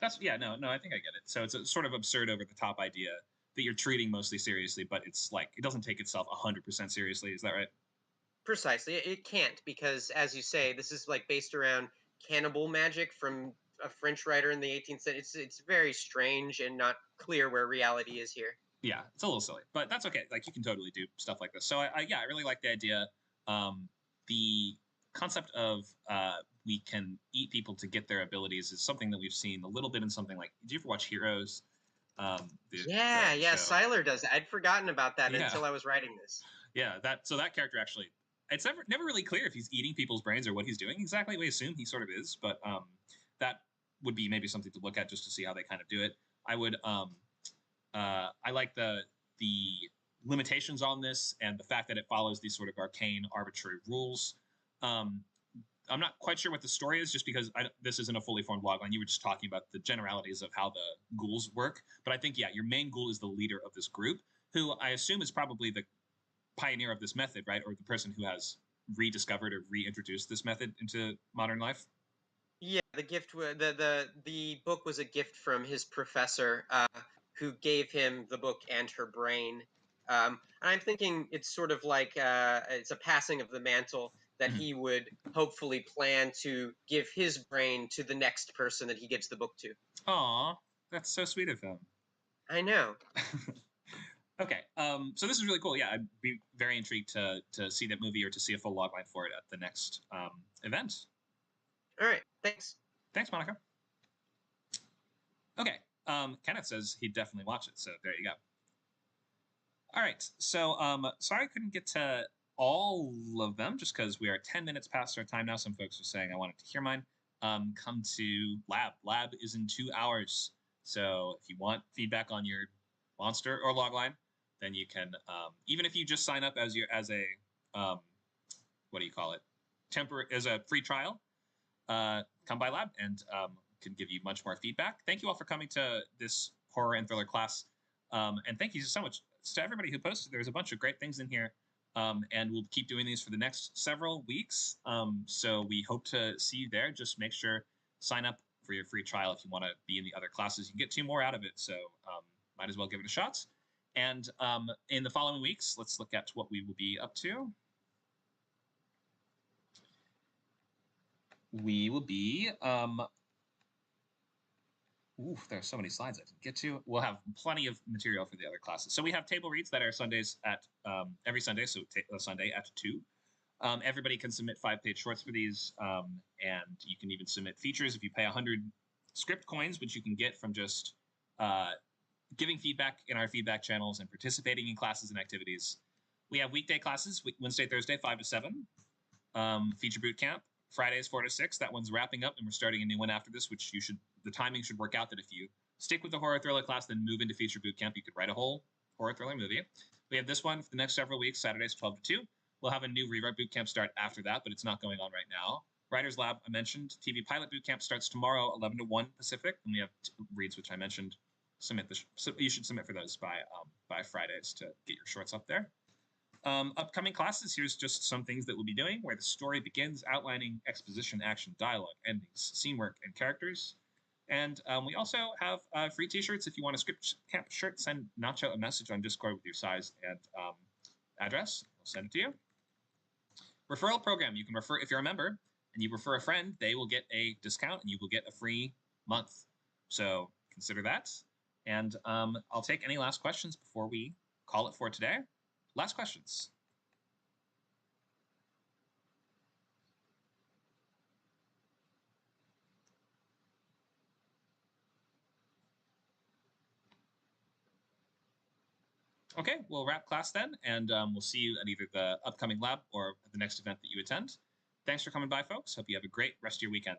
Speaker 1: No, I think I get it. So it's a sort of absurd, over the top idea that you're treating mostly seriously, but it's like it doesn't take itself 100% seriously. Is that right?
Speaker 9: Precisely. It can't, because, as you say, this is like based around cannibal magic from a French writer in the 18th century. It's very strange and not clear where reality is here.
Speaker 1: Yeah, it's a little silly, but that's okay. Like, you can totally do stuff like this. So I really like the idea. The concept of we can eat people to get their abilities is something that we've seen a little bit in something like, did you ever watch Heroes?
Speaker 9: Yeah,
Speaker 1: the
Speaker 9: yeah,
Speaker 1: show.
Speaker 9: Siler does. I'd forgotten about that
Speaker 1: Yeah.
Speaker 9: until I was writing this.
Speaker 1: Yeah, that character actually, it's never really clear if he's eating people's brains or what he's doing exactly. We assume he sort of is, but that would be maybe something to look at just to see how they kind of do it. I would I like the limitations on this and the fact that it follows these sort of arcane, arbitrary rules. I'm not quite sure what the story is, just because this isn't a fully formed logline. You were just talking about the generalities of how the ghouls work. But I think, yeah, your main ghoul is the leader of this group, who I assume is probably the pioneer of this method, right? Or the person who has rediscovered or reintroduced this method into modern life.
Speaker 9: Yeah, the book was a gift from his professor, who gave him the book and her brain. And I'm thinking it's sort of like it's a passing of the mantle that he would hopefully plan to give his brain to the next person that he gives the book to.
Speaker 1: Aw, that's so sweet of him.
Speaker 9: I know.
Speaker 1: Okay, so this is really cool. Yeah, I'd be very intrigued to see that movie or to see a full logline for it at the next event.
Speaker 9: All right, thanks.
Speaker 1: Thanks, Monica. Okay, Kenneth says he'd definitely watch it, so there you go. All right, so sorry I couldn't get to all of them just because we are 10 minutes past our time now. Some folks are saying I wanted to hear mine. Come to Lab. Lab is in 2 hours. So if you want feedback on your monster or logline, then you can, even if you just sign up as a what do you call it? As a free trial, come by Lab and can give you much more feedback. Thank you all for coming to this horror and thriller class. And thank you so much to everybody who posted. There's a bunch of great things in here. And we'll keep doing these for the next several weeks. So we hope to see you there. Just make sure, sign up for your free trial if you want to be in the other classes. You can get 2 more out of it. So might as well give it a shot. And in the following weeks, let's look at what we will be up to. We will be there's so many slides I didn't get to. We'll have plenty of material for the other classes. So we have table reads that are Sundays at every Sunday, so Sunday at 2. Everybody can submit 5-page shorts for these, and you can even submit features if you pay 100 script coins, which you can get from just giving feedback in our feedback channels and participating in classes and activities. We have weekday classes, Wednesday, Thursday, 5 to 7. Feature Bootcamp, Fridays, 4 to 6. That one's wrapping up, and we're starting a new one after this, which the timing should work out that if you stick with the horror thriller class, then move into Feature Bootcamp, you could write a whole horror thriller movie. We have this one for the next several weeks, Saturdays, 12 to 2. We'll have a new Rewrite Bootcamp start after that, but it's not going on right now. Writer's Lab, I mentioned. TV Pilot Bootcamp starts tomorrow, 11 to 1 Pacific, and we have reads, which I mentioned. You should submit for those by Fridays to get your shorts up there. Upcoming classes, here's just some things that we'll be doing, where the story begins, outlining exposition, action, dialogue, endings, scene work, and characters. And we also have free t-shirts. If you want a script camp shirt, send Nacho a message on Discord with your size and address. We'll send it to you. Referral program. You can refer, if you're a member and you refer a friend, they will get a discount and you will get a free month. So consider that. And I'll take any last questions before we call it for today. Last questions. Okay, we'll wrap class then, and we'll see you at either the upcoming lab or the next event that you attend. Thanks for coming by, folks. Hope you have a great rest of your weekend.